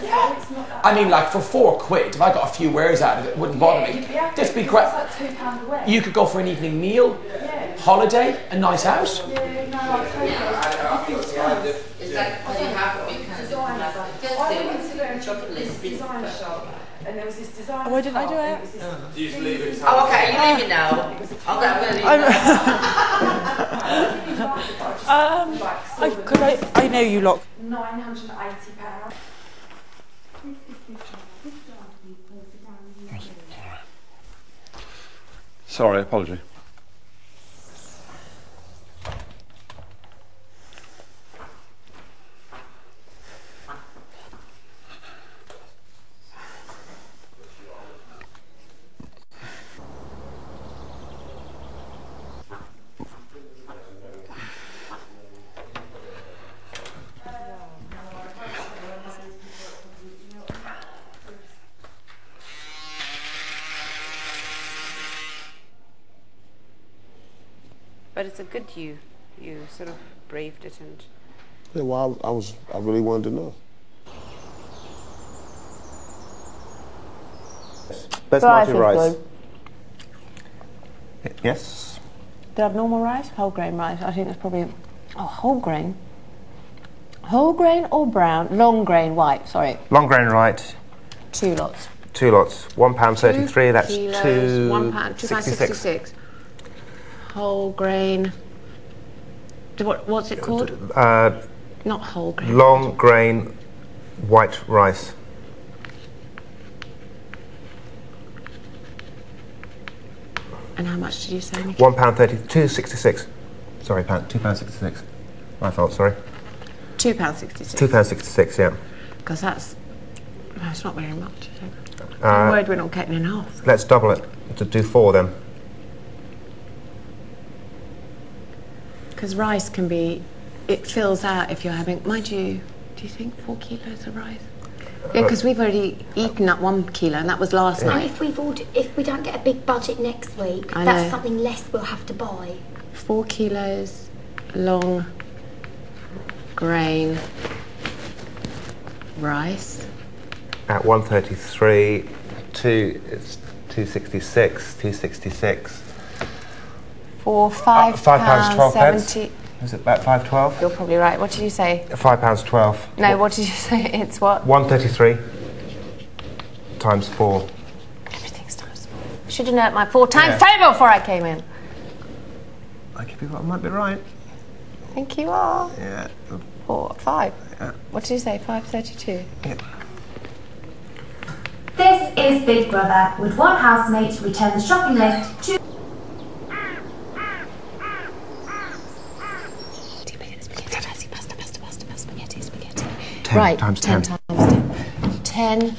Yeah. I mean, like for £4, if I got a few wears out of it, it wouldn't bother me. Just be great. Like £2 a week. You could go for an evening meal, holiday, a nice house. Yeah, no, like totally. I think it's fun. Is that what you have? I went to this design shop and there was this design. Oh, why didn't I do it? You just leave it. Oh, okay, you leave it now. I'm going to leave it. I know you lot. £980. Sorry, apology. But it's a good you sort of braved it and... Yeah, well, I really wanted to know. Basmati rice. Yes. Do you have normal rice? Whole grain rice. I think that's probably... Oh, whole grain. Whole grain or brown? Long grain white, sorry. Long grain white. 2 lots. 2 lots. £1.33, that's £2. £2.66. Whole grain. What's it called? Not whole grain. Long grain white rice. And how much did you say? £1.30, £2.66. Sorry, £2.66. My fault, sorry. £2.66. £2.66, yeah. Because that's not very much, is it? I'm worried we're not getting enough. Let's double it to do 4 then. Because rice can be, it fills out if you're having, mind you, do you think 4 kilos of rice? Yeah, because we've already eaten up 1 kilo and that was last night. And if we don't get a big budget next week, that's something less we'll have to buy. 4 kilos long grain rice. At 133, it's 266, 266. For £5.12. Is it about £5.12? You're probably right. What did you say? £5.12. No, what did you say? It's what? 133 times 4. Everything's times 4. Should have known my 4 times table before I came in. I might be right. I think you are. Yeah. 4, 5. Yeah. What did you say? 5.32. Yeah. This is Big Brother. Would one housemate return the shopping list to... Right, times 10 times 10. 10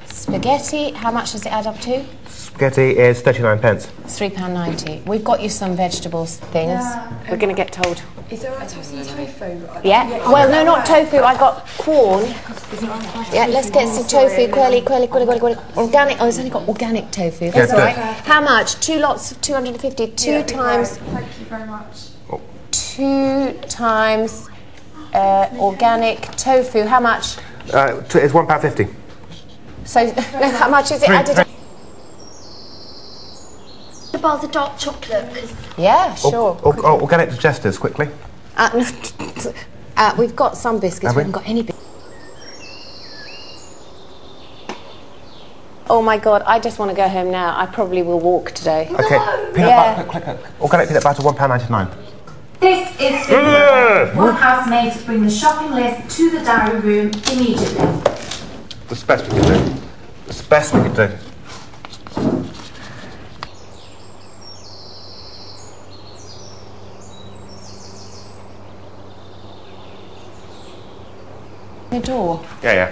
spaghetti. How much does it add up to? Spaghetti is 39p. It's £3.90. We've got you some vegetables things. Yeah. We're going to get told. Is there a some tofu? Yeah. Well, no, not tofu. I got corn. Yeah, let's get some tofu. Quirly. Organic. Oh, it's only got organic tofu. That's all right. How much? 2 lots of 250. 2 times. Thank you very much. 2 times organic tofu. How much? It's £1.50. So, no, how much is it added up? The bars of dark chocolate. Yeah, sure. Organic digesters, quickly. We've got some biscuits. We haven't got any biscuits. Oh my God, I just want to go home now. I probably will walk today. Okay, peanut butter, organic peanut butter, £1.99. This is Big Brother. One housemate bring the shopping list to the diary room immediately. That's the best we can do. That's the best we can do. The door. Yeah.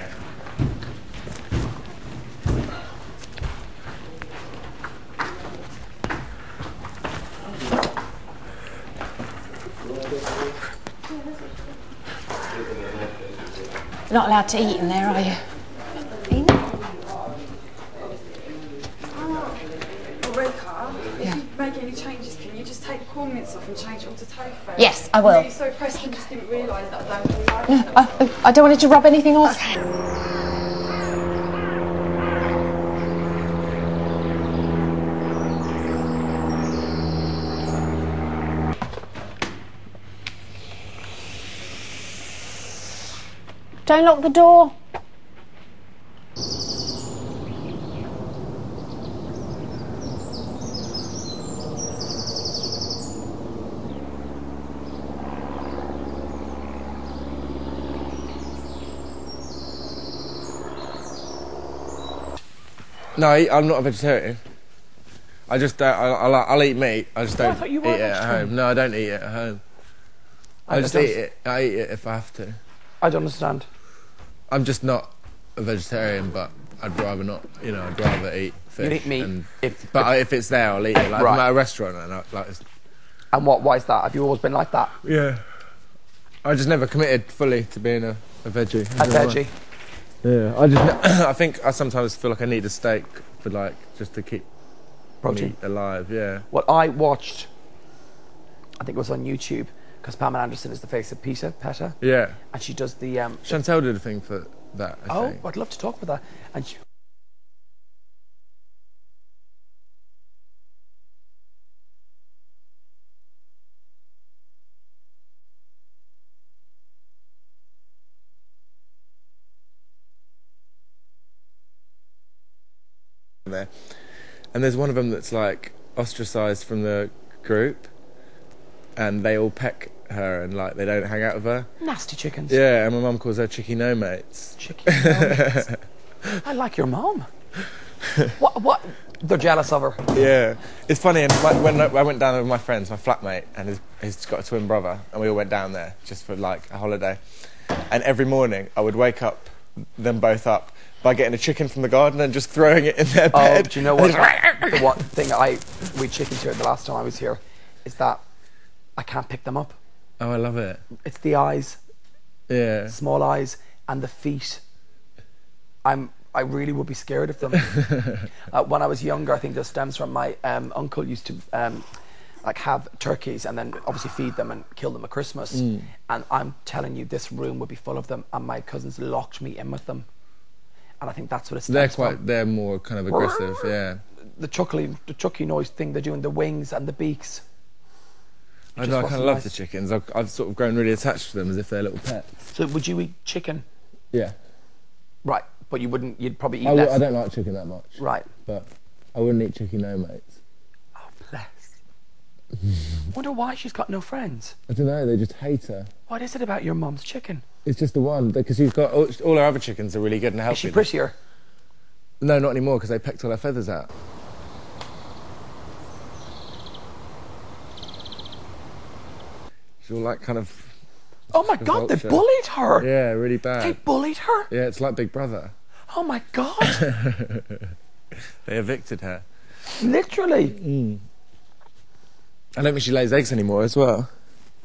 You're not allowed to eat in there, are you? Ulrika, if you make any changes, can you just take corn mince off and change it all to tofu? Yes, I will. I'm really so pressed and just didn't realise that I don't really like it. I don't want it to rub anything off. Okay. Don't lock the door. No, I'm not a vegetarian. I just don't. I'll eat meat. I just don't eat it at home. No, I don't eat it at home. I just eat it. I eat it if I have to. I don't understand. I'm just not a vegetarian, but I'd rather not. You know, I'd rather eat fish. You eat meat. If it's there, I'll eat it. Like, if I'm at a restaurant and why is that? Have you always been like that? Yeah. I just never committed fully to being a veggie. A veggie. Yeah, I think I sometimes feel like I need a steak for just to keep protein meat alive. Yeah. What I watched, I think it was on YouTube, because Pamela Anderson is the face of PETA. Yeah. And she does the. Chantel did a thing for that. I think. I'd love to talk about that. And she, there, and there's one of them that's like ostracised from the group, and they all peck her and they don't hang out with her. Nasty chickens. Yeah, and my mum calls her Chicky No Mates. Chicky No Mates. I like your mum. What? They're jealous of her. Yeah, it's funny. And when I went down there with my friends, my flatmate, and he's got a twin brother, and we all went down there just for a holiday. And every morning I would wake them both up by getting a chicken from the garden and just throwing it in their bed. Oh, do you know what? The one thing we chickens here the last time I was here is that I can't pick them up. Oh, I love it. It's the eyes. Yeah. Small eyes and the feet. I really would be scared of them. When I was younger, I think this stems from my uncle used to have turkeys and then obviously feed them and kill them at Christmas. And I'm telling you, this room would be full of them, and my cousins locked me in with them. And I think that's what it stems from. They're more kind of aggressive, yeah. The chucky noise thing they're doing, the wings and the beaks. I kind of love the chickens. I've sort of grown really attached to them as if they're little pets. So would you eat chicken? Yeah. Right, but you'd probably eat less. I don't like chicken that much. Right. But I wouldn't eat Chicky No Mates. Oh, bless. Wonder why she's got no friends. I don't know, they just hate her. What is it about your mum's chicken? It's just the one, because you've got all our other chickens are really good and healthy. Is she prettier? No, not anymore, because they pecked all her feathers out. She's all kind of... Oh my God, they bullied her! Yeah, really bad. They bullied her? Yeah, it's like Big Brother. Oh my God! They evicted her. Literally? I don't think she lays eggs anymore as well.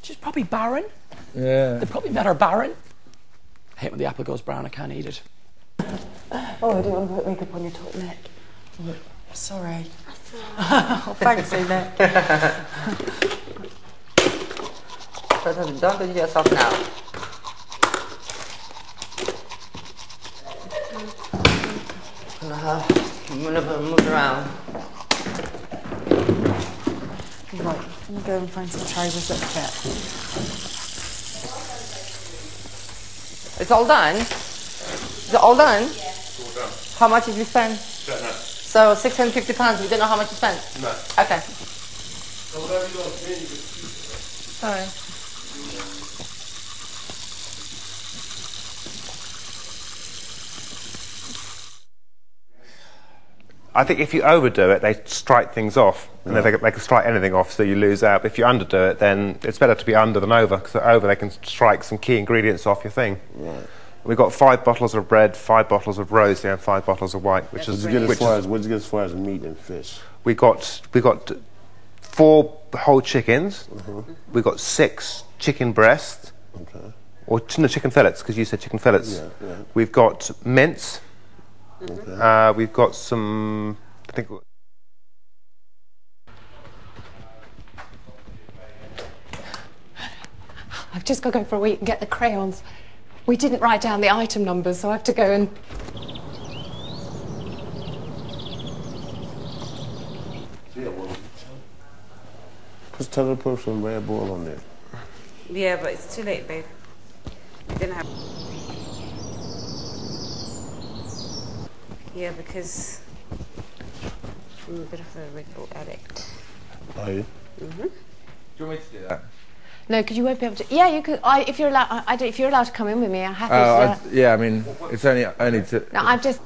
She's probably barren. Yeah. They probably met her barren. I hate when the apple goes brown, I can't eat it. Oh, I didn't want to put makeup on your top neck. Oh, sorry. Oh, thanks, Nick. Don't do yourself now. I'm gonna move around. Right, I'm gonna go and find some trousers that fit. It's all done? Is it all done? Yeah. It's all done. How much did you spend? Don't know. So £650, we don't know how much you spent? No. Okay. So whatever you want, you just... Sorry. I think if you overdo it, they strike things off. And then they can strike anything off, so you lose out. But if you underdo it, then it's better to be under than over, because over they can strike some key ingredients off your thing. Right. We've got 5 bottles of red, 5 bottles of rosé, and 5 bottles of white, which is... What did you get as far as meat and fish? We got 4 whole chickens. We got 6 chicken breasts. Okay. Or no, chicken fillets, because you said chicken fillets. Yeah, yeah. We've got mince. Okay. We've got some... I think... I've just got to go for a week and get the crayons. We didn't write down the item numbers, so I have to go and... Just tell her to put some Red Bull on there. Yeah, but it's too late, babe. We didn't have... Yeah, because I'm a bit of a Red Bull addict. Are you? Do you want me to do that? No, because you won't be able to. Yeah, you could. If you're allowed, if you're allowed to come in with me, I'm happy to. Yeah, I mean, it's only to. No, I've just.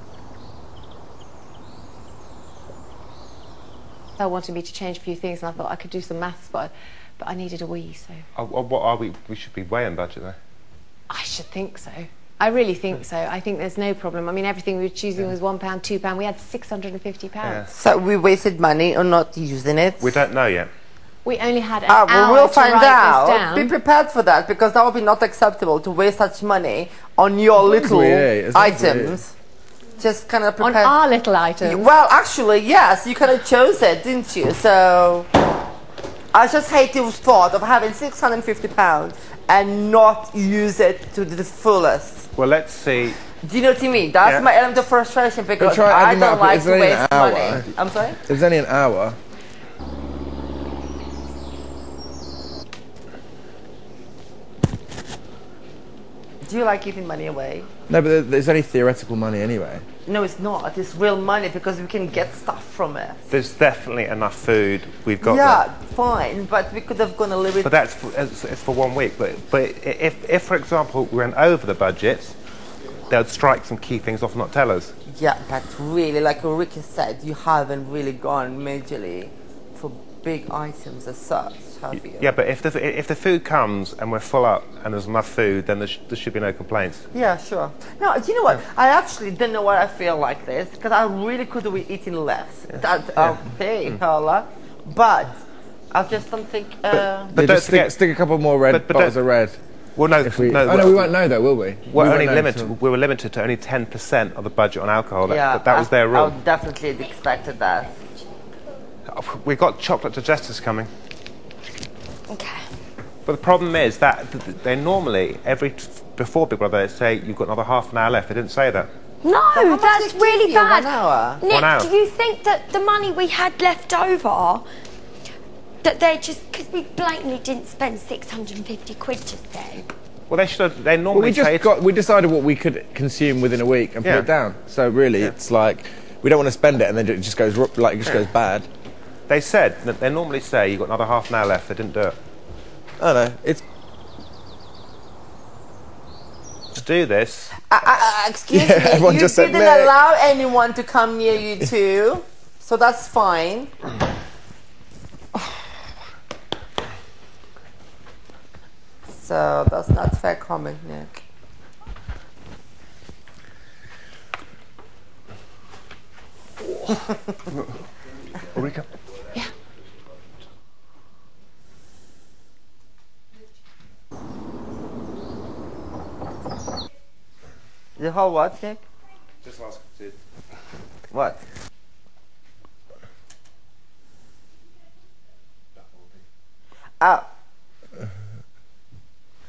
I wanted me to change a few things, and I thought I could do some maths, but I needed a wee, so. What are we? We should be way on budget there. I should think so. I really think so. I think there's no problem. I mean, everything we were choosing was £1, £2. We had £650. Yeah. So we wasted money on not using it. We don't know yet. We only had an hour we'll to find write out. this down. Be prepared for that, because that would be not acceptable to waste such money on your little items. Just kind of prepare. On our little items. Well, actually, yes, you kind of chose it, didn't you? So I just hate the thought of having £650 and not use it to the fullest. Well, let's see. Do you know what I mean? That's my element of frustration, because try I adding don't up, like it's to only an waste hour. money. I'm sorry? It's only an hour. Do you like giving money away? No, but there's only theoretical money anyway. No, it's not. It's real money, because we can get stuff from it. There's definitely enough food. We've got. Yeah, fine, but we could have gone a little bit. But that's it's for 1 week. But if for example we went over the budget, they'd strike some key things off, not tell us. Yeah, but really, like Ulrika said, you haven't really gone majorly for big items as such, have you? Yeah, but if the food comes and we're full up and there's enough food, then there should be no complaints. Yeah, sure. No, do you know what? I actually don't know why I feel like this, because I really could have been eating less. Hey, Paula. But I just don't think. But don't forget, stick a couple more red bottles of red. Well, no, we won't know though, will we? We were limited to only 10% of the budget on alcohol. Yeah, that was their rule. I definitely had expected that. We've got chocolate digestives coming. Okay. But the problem is that they normally, before Big Brother, they say you've got another half an hour left. They didn't say that. No, that's really bad. 1 hour? Nick, 1 hour. do you think that the money we had left over, that they just, because we blatantly didn't spend 650 quid just then? Well, they should have. They normally we decided what we could consume within a week and put it down. So really, it's like we don't want to spend it and then it just goes goes bad. They said that they normally say you've got another half an hour left. They didn't do it. I don't know. It's to do this. Excuse me. Everyone You just said didn't Nick. allow anyone to come near you too, so that's fine. So that's not fair comment, Nick. Ulrika. Yeah. The whole what, Nick? Just ask it. What? Oh.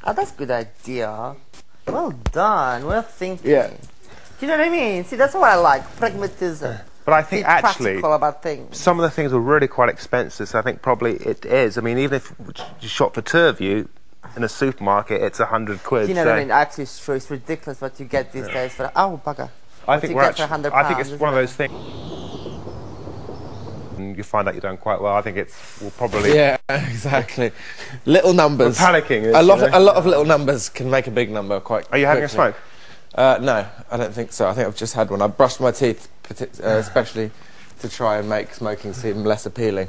Oh, that's a good idea. Well done. Well thinking. Yeah. Do you know what I mean? See, that's what I like. Pragmatism. But I think Be actually, practical about things. some of the things were really quite expensive. So I think probably it is. I mean, even if you shop for two of you in a supermarket, it's 100 quid. Do you know what I mean? Actually, it's true. It's ridiculous what you get these days for. Oh, bugger. I What think you we're get for actually. £100, I think it's one of isn't those things. And you find out you're doing quite well. I think we'll probably. Yeah, exactly. Little numbers. We're panicking. A lot of little numbers can make a big number quite. Are you having a quickly. smoke? No, I don't think so. I think I've just had one. I brushed my teeth, especially to try and make smoking seem less appealing.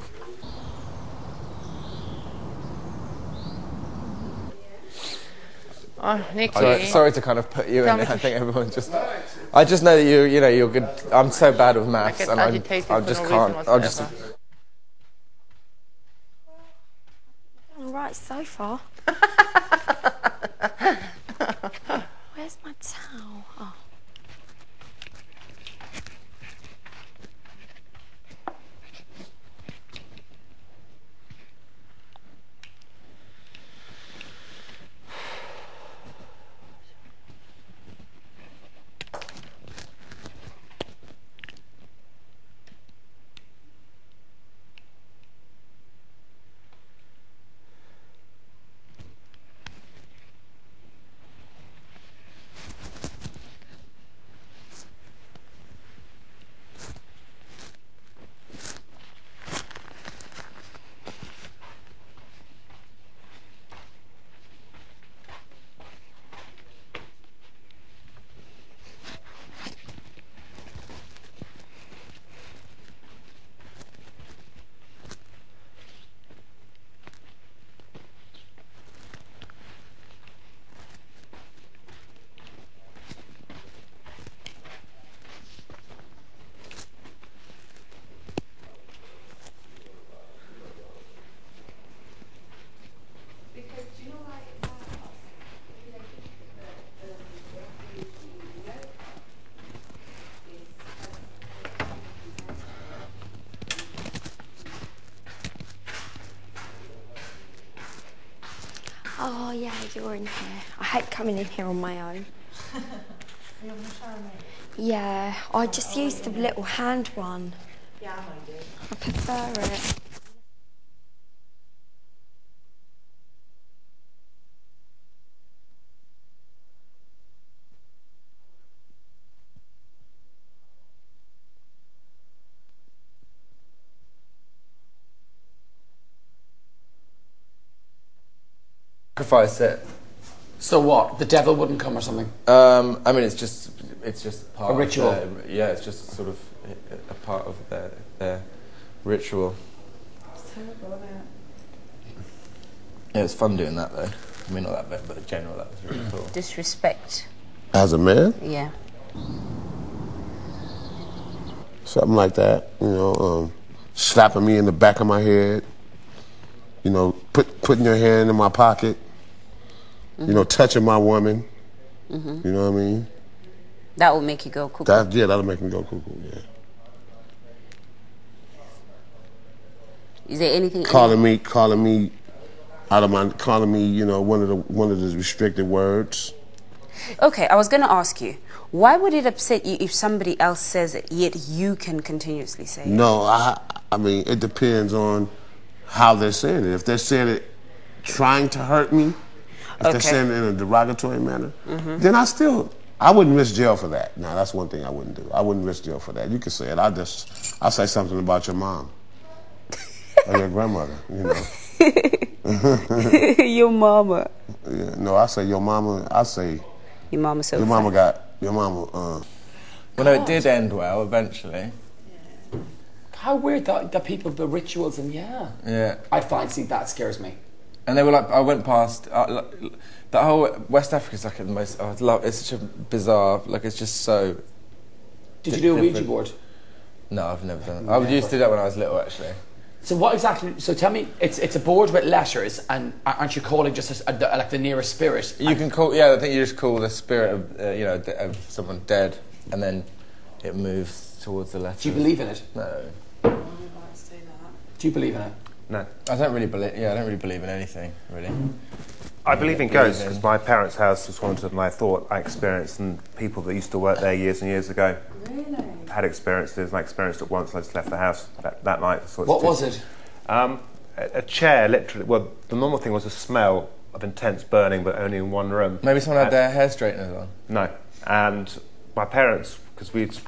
Oh, Nick. Sorry to kind of put you Tell in. me I think everyone just. I just know that you're good. I'm so bad with maths, get and agitated I for just no can't. reason I just. whatsoever. All right, so far. Where's my towel? Oh. in here. I hate coming in here on my own. Are you having a shower, mate? Yeah, I just used the little hand one. Yeah, I do. I prefer it. Sacrifice it. So what? The devil wouldn't come or something? I mean, it's just part A ritual. Of their, yeah, it's just sort of a part of their ritual. It's terrible, isn't it? Yeah, it's fun doing that though. I mean, not that bad, but in general, that was really cool. Disrespect. As a man? Yeah. Something like that, you know, slapping me in the back of my head, you know, putting your hand in my pocket, you know, touching my woman, you know what I mean? That will make you go cuckoo. That'll make me go cuckoo, yeah. Is there anything... Calling me, you know, one of the restricted words. Okay, I was going to ask you, why would it upset you if somebody else says it, yet you can continuously say it? No, I mean, it depends on how they're saying it. If they're saying it trying to hurt me, if they're saying it in a derogatory manner, then I wouldn't risk jail for that. Now, that's one thing I wouldn't do. I wouldn't risk jail for that. You could say it. I'll say something about your mom or your grandmother, you know. Your mama. Yeah, no, I say your mama. I say your mama. So your fat. mama got your mama. Well, no, it did end well eventually. How weird that people, the rituals, and yeah. I find, see, that scares me. And they were like, I went past the whole West Africa's like the most. It's such a bizarre. Like it's just so. Did you do a Ouija board? No, I've never done it. I used to do that when I was little, actually. So what exactly? So tell me, it's a board with letters, and aren't you calling just like the nearest spirit? You can call. Yeah, I think you just call the spirit of you know of someone dead, and then it moves towards the letter. Do you believe in it? No. Do you believe in it? No. I don't really believe. Yeah, I don't really believe in anything, really. I believe in ghosts because my parents' house was haunted, and I thought I experienced, and people that used to work there years and years ago had experiences, and I experienced it once. I just left the house that night. So what was it? A chair, literally. Well, the normal thing was a smell of intense burning, but only in one room. Maybe someone had their hair straighteners on. No, and my parents, because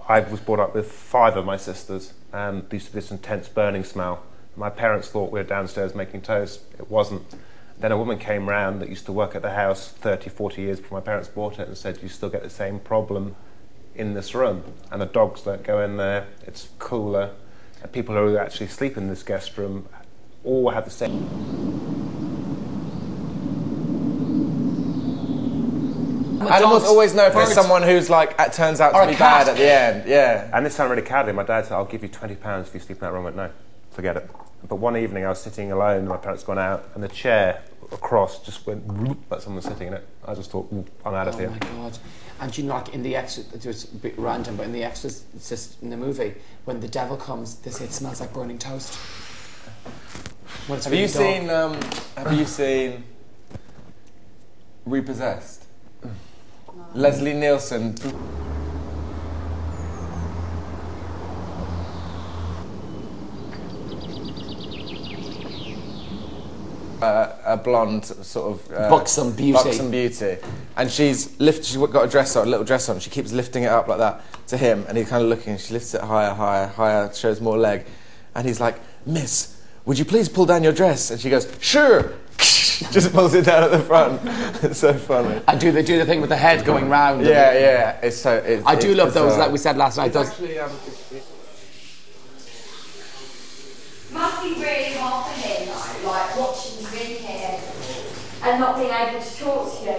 I was brought up with 5 of my sisters, and there used to be this intense burning smell. My parents thought we were downstairs making toast. It wasn't. Then a woman came round that used to work at the house 30, 40 years before my parents bought it and said, you still get the same problem in this room. And the dogs don't go in there. It's cooler. And people who actually sleep in this guest room all have the same... Animals always know if there's someone who's like, it turns out to be bad at the end. Yeah. And this sounded really cowardly. My dad said, I'll give you £20 if you sleep in that room. I went, no, forget it. But one evening I was sitting alone, my parents had gone out, and the chair across just went like someone was sitting in it. I just thought, I'm out of here. Oh my God. And you know, like in the Exorcist, it was a bit random, but in the Exorcist, in the movie, when the devil comes, they say it smells like burning toast. Have you seen Repossessed? No. Leslie Nielsen. A blonde sort of buxom beauty, and she's got a little dress on. She keeps lifting it up like that to him, and he's kind of looking. She lifts it higher, shows more leg, and he's like, "Miss, would you please pull down your dress?" And she goes, "Sure." Just pulls it down at the front. It's so funny. And do they do the thing with the head going round? Yeah. It's so. I do love those, like we said last night. Those. Must be really hard for him, though, like watching you in here and not being able to talk to you.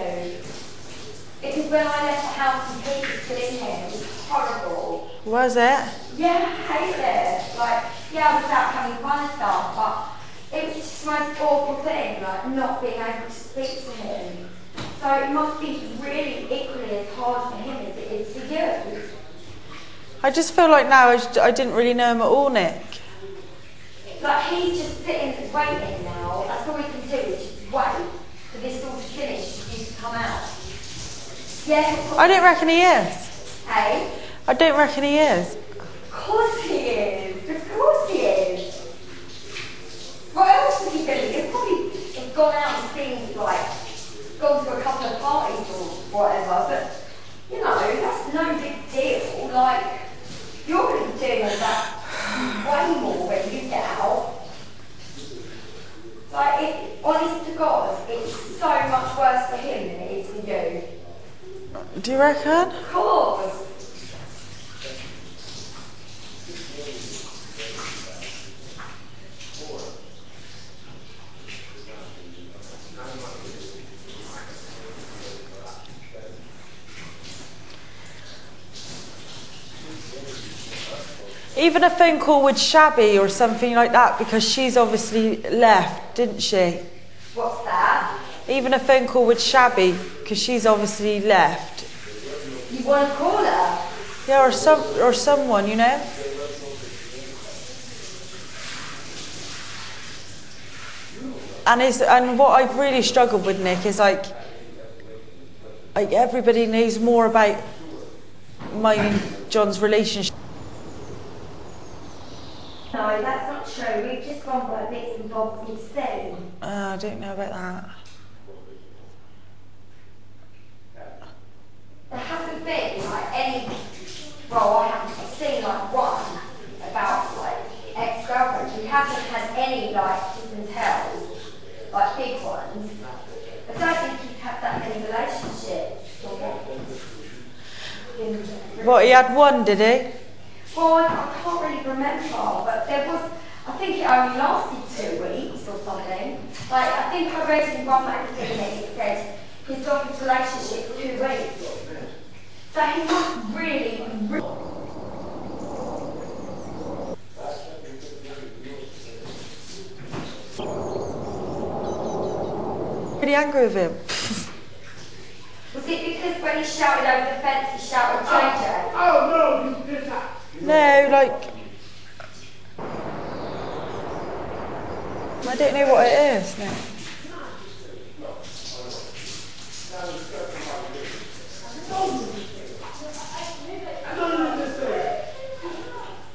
Because when I left the house and Pete was still in here, it was horrible. Was it? Yeah, I hate it. Like, yeah, I was out having fun and stuff, but it was just the most awful thing, like not being able to speak to him. So it must be really equally as hard for him as it is for you. I just feel like now I didn't really know him at all, Nick. Like, he's just sitting waiting now. That's all he can do is just wait for this all to finish Yeah. I don't reckon he is. Hey? I don't reckon he is. Of course he is. Of course he is. What else would he be? He's probably gone out and seen, like, gone to a couple of parties or whatever, but, you know, that's no big deal. Like, you're going to be doing all that way more when you get out. Like, honest to God, it's so much worse for him than it is for you. Do you reckon? Of course. Even a phone call with Shabby or something like that, because she's obviously left, didn't she? What's that? Even a phone call with Shabby, because she's obviously left. You want to call her? Yeah, or someone, you know? And what I've really struggled with, Nick, is like everybody knows more about mine and John's relationship. No, that's not true. We've just gone by bits and bobs we've seen. I don't know about that. There hasn't been like any. Well, I haven't seen like one about like ex-girlfriends. We haven't had any like kiss and tells, like big ones. I don't think he's had that many relationships. What, he had one, did he? Well, I can't really remember, but there was, I think it only lasted 2 weeks or something. Like, I think I read in one magazine that it said his longest relationship 2 weeks. So he must really. Pretty angry with him. Was it because when he shouted over the fence, he shouted JJ? Oh, no, you did not. No, like, I don't know what it is. No.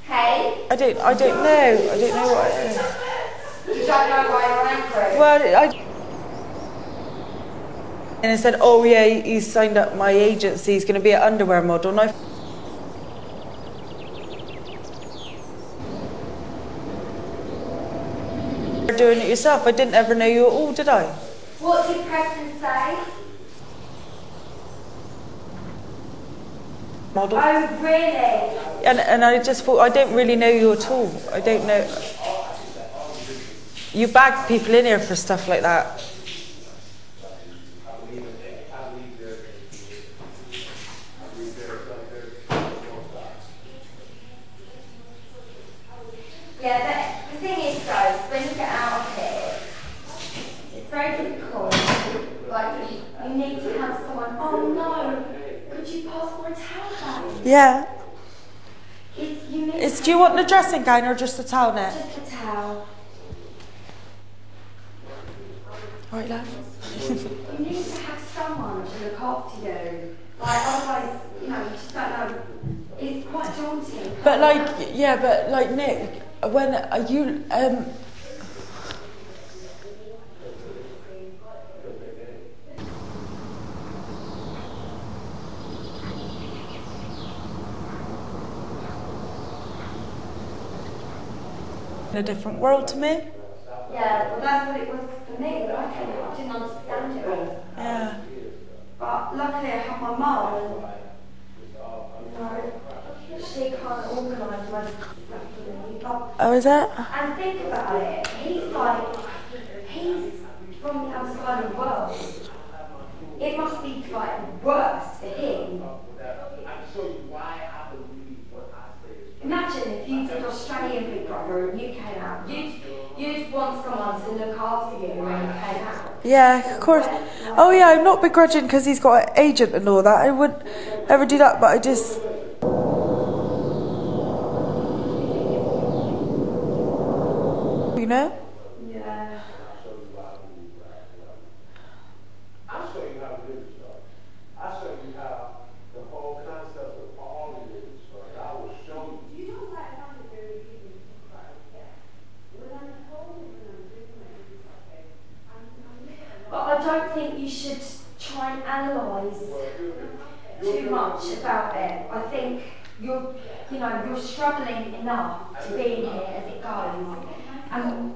Hey? I don't know. I don't know what it is. You don't know why you're angry? Well, and I said, oh yeah, he's signed up my agency. He's going to be an underwear model, and I. Doing it yourself. I didn't ever know you at all, did I? What did Preston say? Model. Oh, really? And I just thought, I don't really know you at all. I don't know. You bag people in here for stuff like that. Yeah, the thing is though, when you get out of here, it's very difficult. Like, you need to have someone, oh no, could you pass my towel back? Yeah. Do you want the dressing gown or just the towel net? Just the towel. Right, love. You need to have someone to look after you. Like, otherwise, you know, you just don't know. It's quite daunting. But like, yeah, but like Nick, when you in a different world to me. Yeah, well that's what it was for me, but I didn't understand it all. Yeah. But luckily I have my mum, and you know, she can't organise most of the stuff for me. But, Oh, is it? and think about it, he's from the outside of the world. It must be like worse for him. Imagine if you did Australian Big Brother and you came out, you'd want someone to look after you when you came out. Yeah, of course. Oh yeah, I'm not begrudging because he's got an agent and all that. I wouldn't ever do that, but I just. You know? Yeah. too much about it. I think you're struggling enough to be in here as it goes. And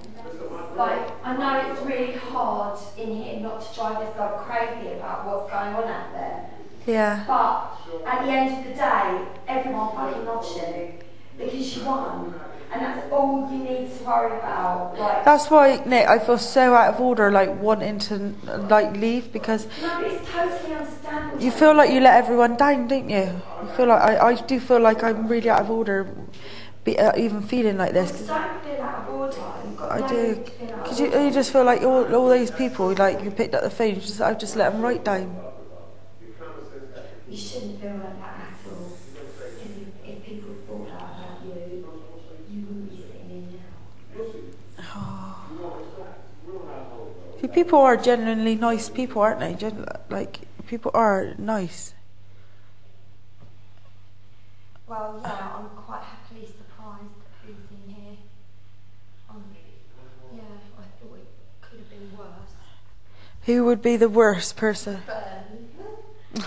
like, I know it's really hard in here not to drive yourself crazy about what's going on out there. Yeah. But at the end of the day, everyone fucking loves you because you won. And that's all you need to worry about. Like, that's why, Nick, I feel so out of order, like wanting to like leave, because no, but it's totally understandable. you feel like you let everyone down, don't you? You feel like I do feel like I'm really out of order, even feeling like this. Don't feel out of order. I do, because you just feel like all those people, like you picked up the phone, I just let them right down. You shouldn't feel like that at all. Because if people thought that about you, you wouldn't be sitting in now. See, people are genuinely nice people, aren't they? Like, people are nice. Well, yeah, I'm quite happily surprised that who's in here. Yeah, I thought it could have been worse. Who would be the worst person? But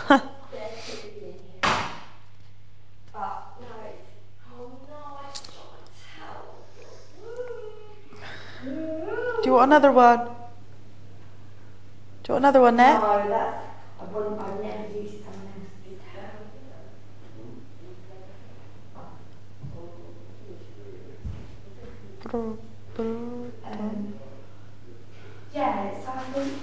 no, oh no, I can't tell. Do you want another one? Do you want another one, Nat? No, that's, I'd never use someone else's towel. Yeah, so I think,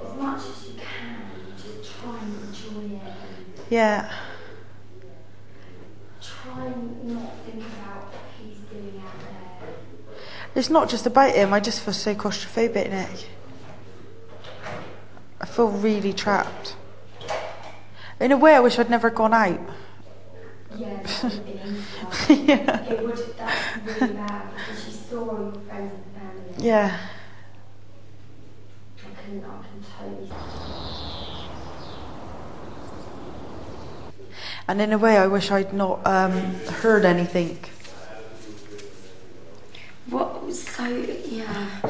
as much as you can, just try and enjoy it. Yeah. Try and not think about what he's doing out there. It's not just about him, I just feel so claustrophobic, Nick. I feel really trapped. In a way, I wish I'd never gone out. Yeah, that would be easier. Yeah. It would, that's really bad because you saw all your friends and family. Yeah. I can totally. And in a way, I wish I'd not heard anything. What? So yeah.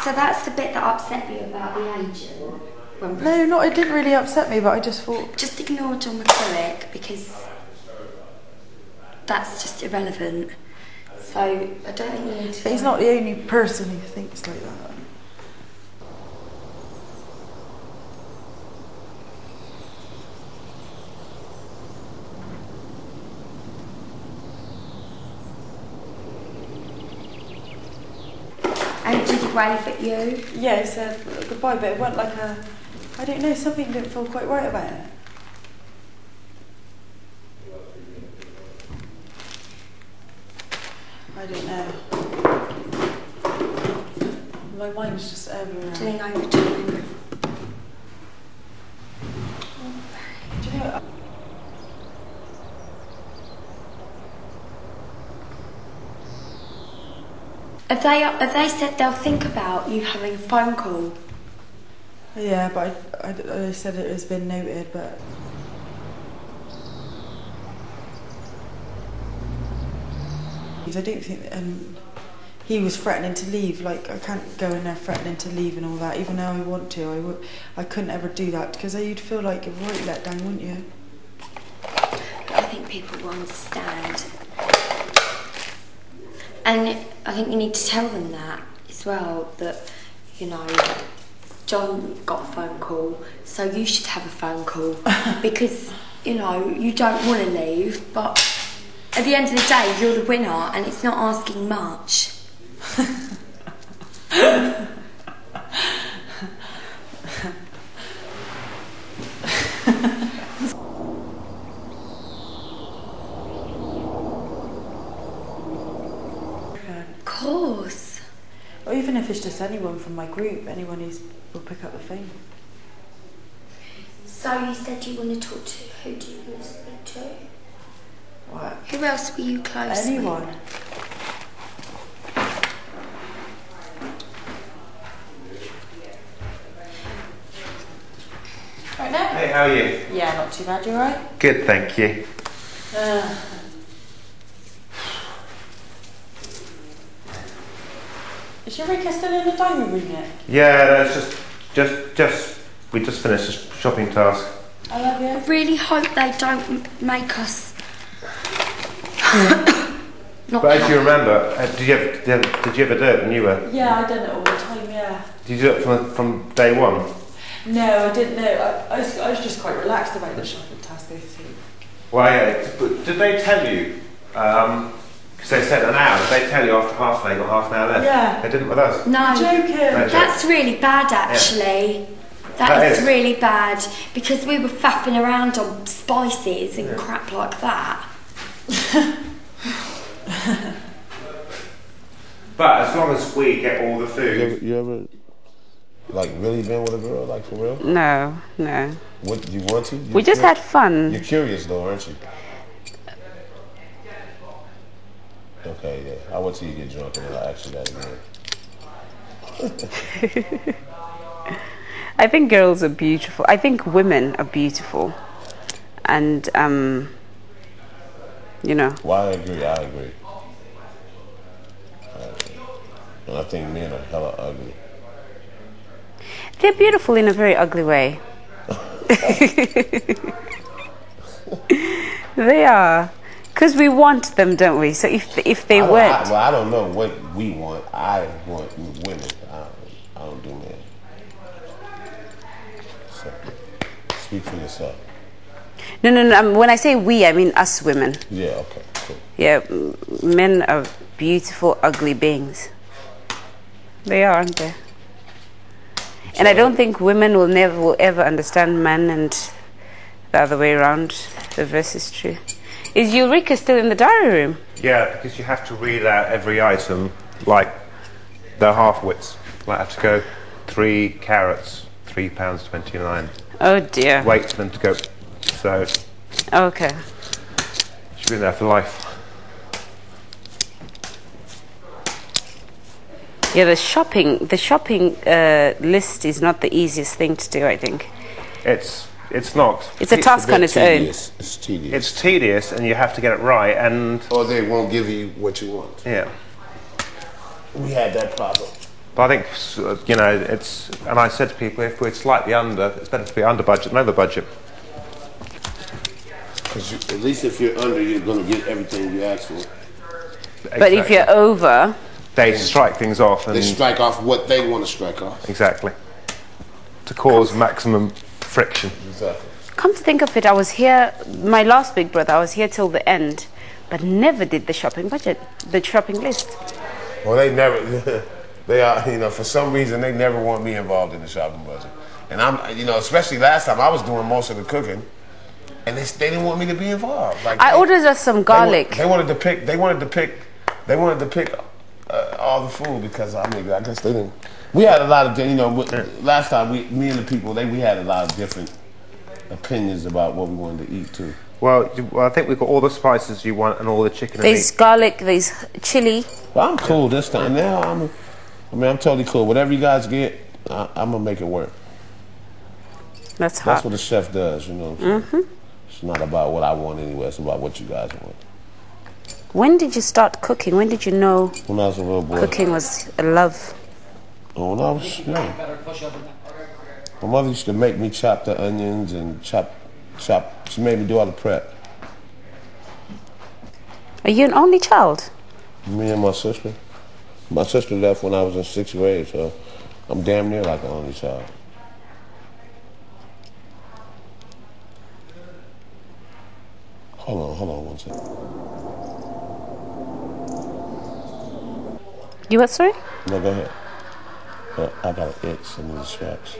So that's the bit that upset you about the agent. No, it didn't really upset me, but I just thought. Just ignore John McCulloch because that's just irrelevant. So I don't think you need to. But he's not the only person who thinks like that. And did he wave at you? Yeah, he said goodbye, but it went like a. I don't know, something didn't feel quite right about it. I don't know. My mind's just everywhere. Doing overtime. Do you know what? Have they said they'll think about you having a phone call? Yeah, but I said it has been noted, but. I don't think, he was threatening to leave. Like, I can't go in there threatening to leave and all that. Even though I want to, I couldn't ever do that because you'd feel like a right let down, wouldn't you? I think people will understand, and I think you need to tell them that as well. That John got a phone call, so you should have a phone call because you don't want to leave, but. At the end of the day, you're the winner, and it's not asking much. Of course. Or even if it's just anyone from my group, anyone who will pick up the phone. So you said you want to talk to, who do you want to speak to? What? Who else were you close Anyone. Right now? Hey, how are you? Yeah, not too bad. You alright? Good, thank you. Is Eureka still in the dining room yet? Yeah, it's We just finished the shopping task. I love you. I really hope they don't make us. But as you remember, did you ever do it when you were? Yeah, I done it all the time. Yeah. Did you do it from day one? No, I didn't know. I was just quite relaxed about the shopping task. I think. Well, yeah. But did they tell you? Because they said an hour. Did they tell you after half an hour, got half an hour left? Yeah. They didn't with us. No. You're joking. That's really bad, actually. Yeah. That is really bad because we were faffing around on spices and crap like that. But as long as we get all the food. You ever like really been with a girl, like for real? No. What do you want to? We just had fun. You're curious though, aren't you? Okay, yeah. I'll wait till you get drunk and then I'll ask you that again. I think girls are beautiful. I think women are beautiful. And, you know. Well, I agree. And I think men are hella ugly. They're beautiful in a very ugly way. They are. Because we want them, don't we? So if they weren't... Well, I don't know what we want. I want women. I don't do men. So, speak for yourself. No. When I say we, I mean us women. Yeah, okay, cool. Yeah, men are beautiful, ugly beings. They are, aren't they? And I don't think women will ever understand men, and the other way around. The verse is true. Is Ulrika still in the diary room? Yeah, because you have to read out every item, like the half wits. Like I have to go 3 carrots, £3.29. Oh dear. Wait for them to go. So. Okay. She's been there for life. Yeah, the shopping list is not the easiest thing to do, I think. It's not. It's a task on its own. It's tedious. It's tedious, and you have to get it right, and... Or they won't give you what you want. Yeah. We had that problem. But I think, you know, it's... And I said to people, if we're slightly under, it's better to be under budget than over budget. Because at least if you're under, you're going to get everything you ask for. Exactly. But if you're over... They strike things off. And they strike off what they want to strike off. Exactly. To cause maximum friction. Exactly. Come to think of it, I was here, my last Big Brother, I was here till the end, but never did the shopping budget, the shopping list. Well, they never, they are, you know, for some reason, they never want me involved in the shopping budget. And I'm, you know, especially last time, I was doing most of the cooking, and they didn't want me to be involved. Like I ordered us some garlic. They wanted to pick all the food because, I mean, I guess they didn't. We had a lot of, you know, last time, me and the people, we had a lot of different opinions about what we wanted to eat, too. Well, I think we've got all the spices you want and all the chicken and there's meat. Garlic, there's chili. Well, I'm cool this time. Now, I'm totally cool. Whatever you guys get, I'm going to make it work. That's hot. That's what a chef does, you know. Mm-hmm. It's not about what I want anyway. It's about what you guys want. When did you start cooking? When did you know when I was a little boy. Cooking was a love? Oh, when I was young. My mother used to make me chop the onions and chop. She made me do all the prep. Are you an only child? Me and my sister. My sister left when I was in 6th grade, so I'm damn near like an only child. Hold on one second. You what, sorry? No, go ahead. I got an itch in these straps.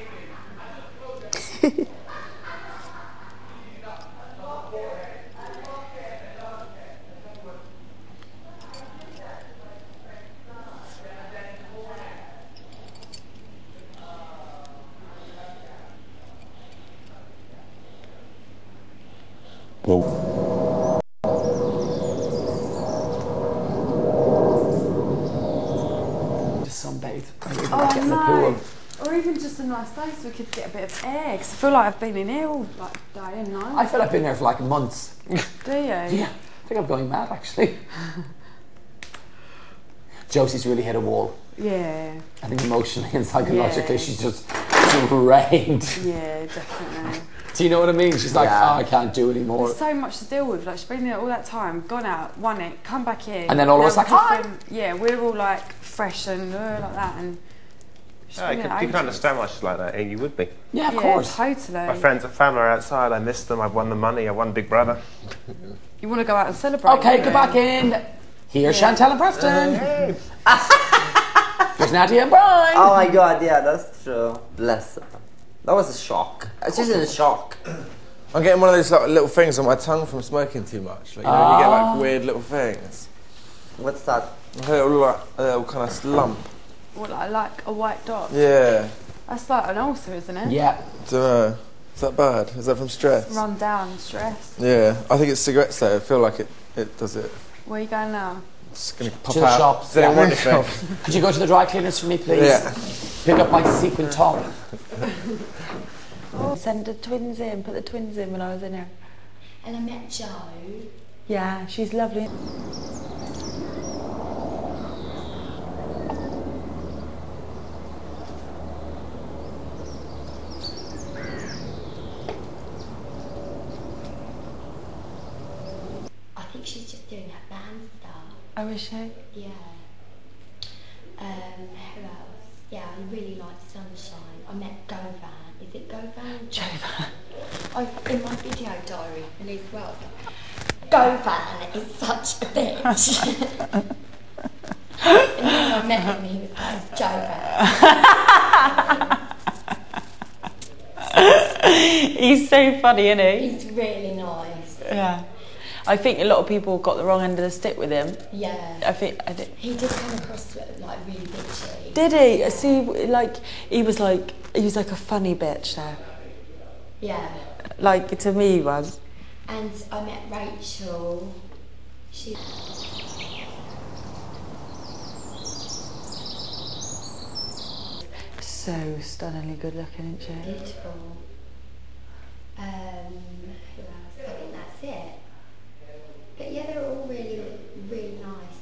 Just sunbathe. Oh, no. Or even just a nice day so we could get a bit of eggs. I feel like I've been in here all day and night. I feel like I've been there for like months. Do you? Yeah. I think I'm going mad, actually. Josie's really hit a wall. Yeah. I think emotionally and psychologically she's just drained. Yeah, definitely. Do you know what I mean? She's like, Yeah. oh, I can't do anymore. There's so much to deal with. Like, she's been there all that time, gone out, won it, come back in. And then all of us Now like, we're hi. different- Yeah, we're all like fresh and like that. And she's Yeah, been you there can ages. understand why she's like that. You would be. Yeah, of course. Totally. My friends and family are outside. I miss them. I've won the money. I won Big Brother. You want to go out and celebrate. Okay, don't go you? back in. Here's Chantal and Preston. Hey. Here's Nadia and Brian. Oh my god, yeah, that's true. Bless her. That was a shock. She's in shock. I'm getting one of those like, little things on my tongue from smoking too much. Like, you know, when you get like weird little things. What's that? A little kind of lump. What, like a white dot? Yeah. That's like an ulcer, isn't it? Yeah. Don't know. Is that bad? Is that from stress? Run down, stress. Yeah. I think it's cigarettes though. I feel like it does it. Where are you going now? It's going to pop To the out. shops. Does anyone Yeah. want anything? Could you go to the dry cleaners for me, please? Yeah. Pick up my sequin top. Send the twins in, put the twins in when I was in here. And I met Jo. Yeah, she's lovely. I think she's just doing her band stuff. Oh, is she? Yeah. Who else? Yeah, I really like Sunshine. I met Govan. Is it Govan? In my video diary, and as well. Govan is such a bitch. And then I met him, he was like, Jovan. He's so funny, isn't he? He's really nice. Yeah. I think a lot of people got the wrong end of the stick with him. Yeah. I think He did come across like really bitchy. Did he? Yeah. See, like he was like a funny bitch though. Yeah. Like to me, he was. And I met Rachel. She. So stunningly good looking, isn't she? Beautiful. Who else? I think that's it. But yeah, they're all really, really nice.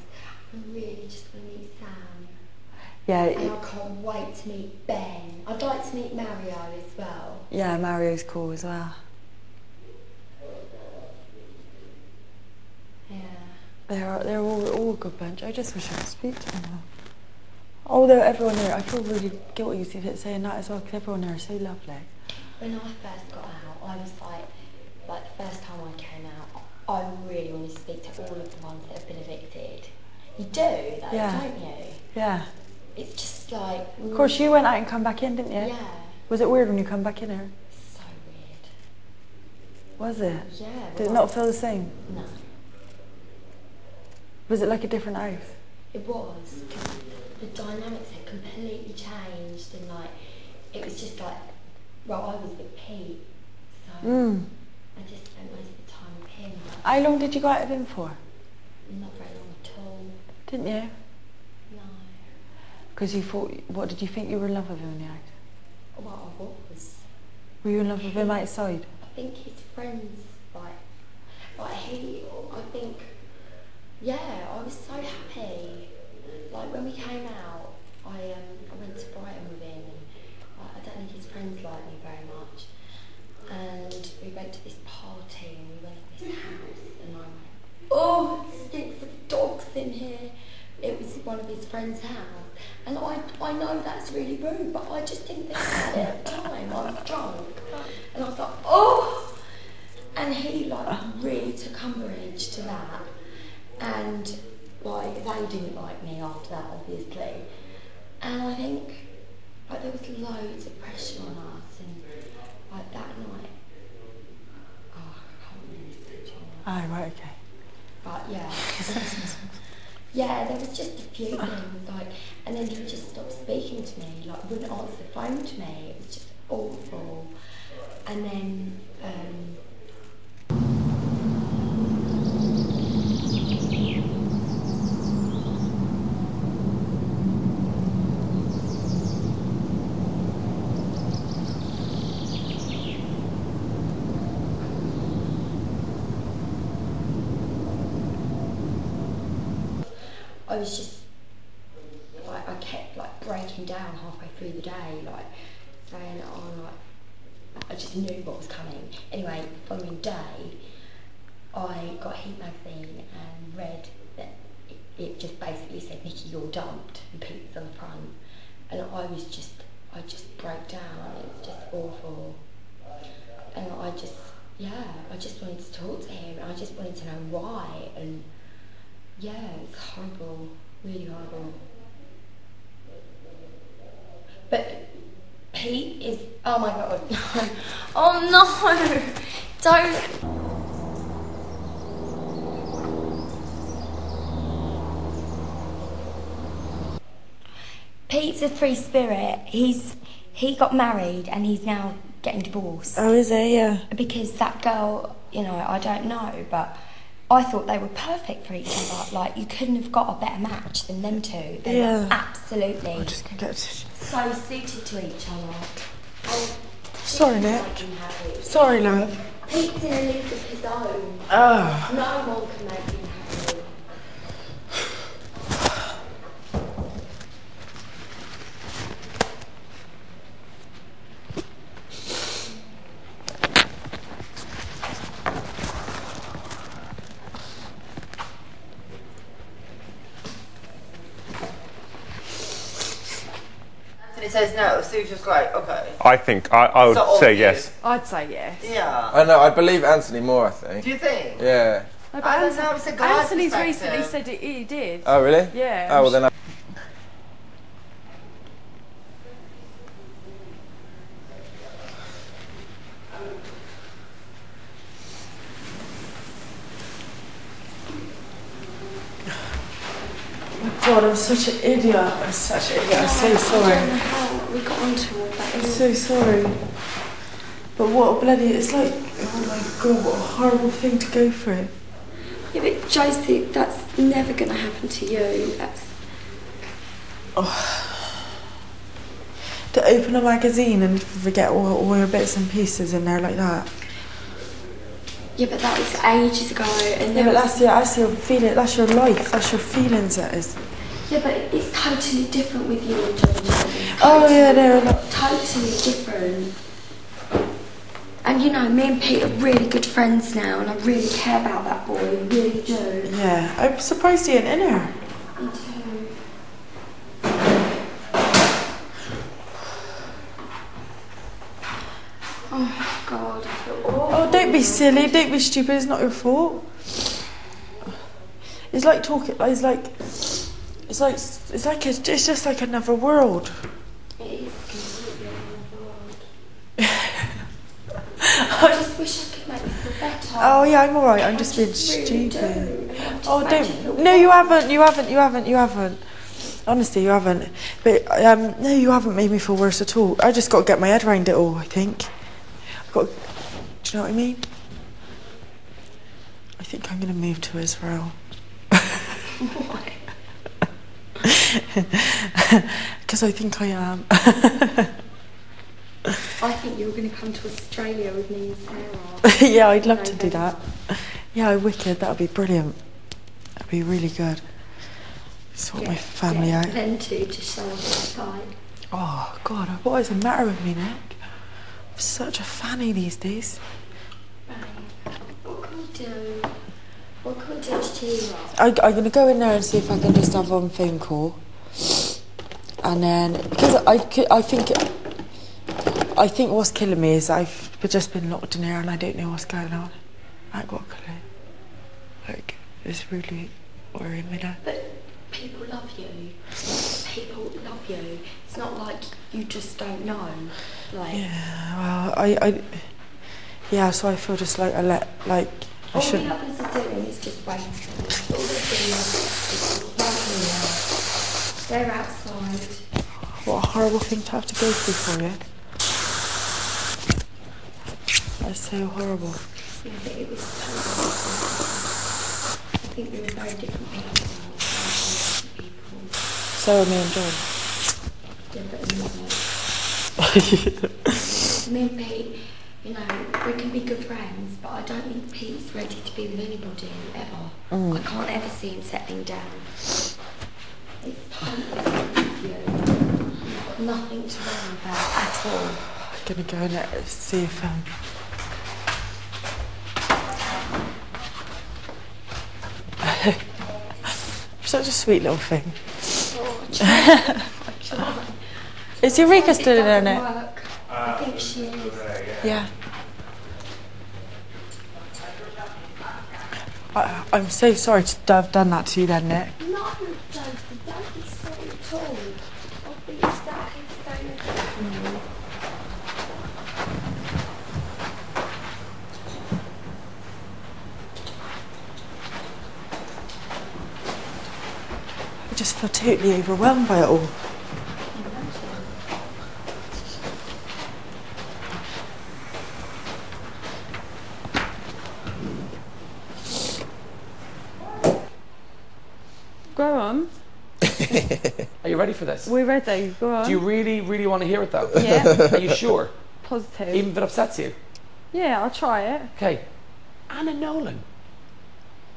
I really just want to meet Sam. Yeah. And I can't wait to meet Ben. I'd like to meet Mario as well. Yeah, Mario's cool as well. Yeah. They're all a good bunch. I just wish I could speak to them. Although everyone here, I feel really guilty saying that as well, because everyone here is so lovely. When I first got out, I was like the first time I came out, I really want to speak to all of the ones that have been evicted. You do, though, Yeah. don't you? Yeah. It's just like... Of course, you went out and come back in, didn't you? Yeah. Was it weird when you come back in here? So weird. Was it? Yeah. Did it not feel the same? No. Was it like a different house? It was, because the dynamics had completely changed, and like, it was just like, well, I was with Pete, so I just spent most of the time with him. How long did you go out with him for? Not very long at all. Didn't you? No. Because you thought, what did you think you were in love with him in the house? Well, I was. Were you in love with him outside? I think his friends, like he, I think, yeah, I was so happy. Like when we came out, I went to Brighton with him, and I don't think his friends liked me very much. And we went to this party, and we went to this house, and I went, oh, it stinks of dogs in here. It was one of his friends' house, and I know that's really rude, but I just didn't think about it at the time. I was drunk, and I was like, oh, and he like really took umbrage to that, and like they didn't like me after that, obviously, and I think like there was loads of pressure on us, and like that night, oh, I can't really picture it. Oh, right, okay. But yeah. Yeah, there was just a few things, like, and then he just stopped speaking to me, like, wouldn't answer the phone to me. It was just awful. And then, I was just, like, I kept, like, breaking down halfway through the day, like, saying, oh, like, I just knew what was coming. Anyway, the following day, I got Heat magazine and read that it just basically said, Nikki, you're dumped, and Pete was on the front. And I just broke down. It was just awful. And I just wanted to talk to him. I just wanted to know why. And yeah, it's horrible, really horrible. But Pete is, oh my God, no. Oh no, don't. Pete's a free spirit. He got married and he's now getting divorced. Oh, is he? Yeah. Because that girl, you know, I don't know, but I thought they were perfect for each other. Like, you couldn't have got a better match than them two. They were absolutely so suited to each other. Oh, sorry, Nick. Sorry, love. Pete's in a league of his own. Oh. No one can make him happy. It says no, so you're just like, okay. I think I would say yes. I'd say yes. Yeah. I know. I believe Anthony more. I think. Do you think? Yeah. No, but I don't know, it's a guy's Anthony's perspective. recently said he did. Oh really? Yeah. Oh well then. God, I'm such an idiot. I'm such an idiot. I'm so sorry. I don't know how we got onto all that. I'm so sorry. But what a bloody, it's like, oh my God, what a horrible thing to go through. Yeah, but Josie, that's never going to happen to you. That's... Oh. To open a magazine and forget all your bits and pieces in there like that. Yeah, but that was ages ago. And Yeah, but that's your feeling, that's your life, that's your feelings, that is. Yeah, but it's totally different with you and John. Oh yeah, they're not totally different. And you know, me and Pete are really good friends now, and I really care about that boy, I really do. Yeah, I'm surprised he ain't in her. Me too. Oh God, I feel awful. Oh, don't be silly, don't be stupid, it's not your fault. It's like talking, it's just like another world. It is completely another world. I just wish I could make you feel better. Oh yeah, I'm alright, I'm just being really stupid. Oh don't, no you haven't. Honestly, you haven't. But no, you haven't made me feel worse at all. I just got to get my head around it all, I think. Do you know what I mean? I think I'm going to move to Israel. Why? Because I think I am. I think you were going to come to Australia with me and Sarah. Yeah, I'd love to do that. Yeah, wicked. That would be brilliant. That would be really good. Sort my family out. Then too, to show off the side. Oh God, what is the matter with me, Nick? I'm such a fanny these days. What can we do? What can we do to cheer you up? I'm going to go in there and see if I can just have one phone call. And then, because I think what's killing me is I've just been locked in here and I don't know what's going on. I ain't got a clue. Like, it's really worrying me now. But people love you. People love you. It's not like you just don't know. Like, yeah, well, yeah, so I feel just like I all shouldn't. the others are doing is just waiting. All they're doing is right here. They're outside. What a horrible thing to have to go through for you. That's so horrible. Yeah, but it was totally different. I think we were very different people. So are me and John. Yeah, but me and Pete, you know, we can be good friends, but I don't think Pete's ready to be with anybody ever. I can't ever see him settling down. It's totally different with you. nothing to worry about at all. I'm gonna go and see if such a sweet little thing. Is Eureka still in it? I think she is. Yeah. I'm so sorry to have done that to you then, Nick. No, Josie, don't be sorry at all. I'll be exactly the same as you. I just feel totally overwhelmed by it all. Go on. Are you ready for this? We're ready. Go on. Do you really, really want to hear it though? Yeah. Are you sure? Positive. Even if it upsets you? Yeah, I'll try it. Okay. Anna Nolan.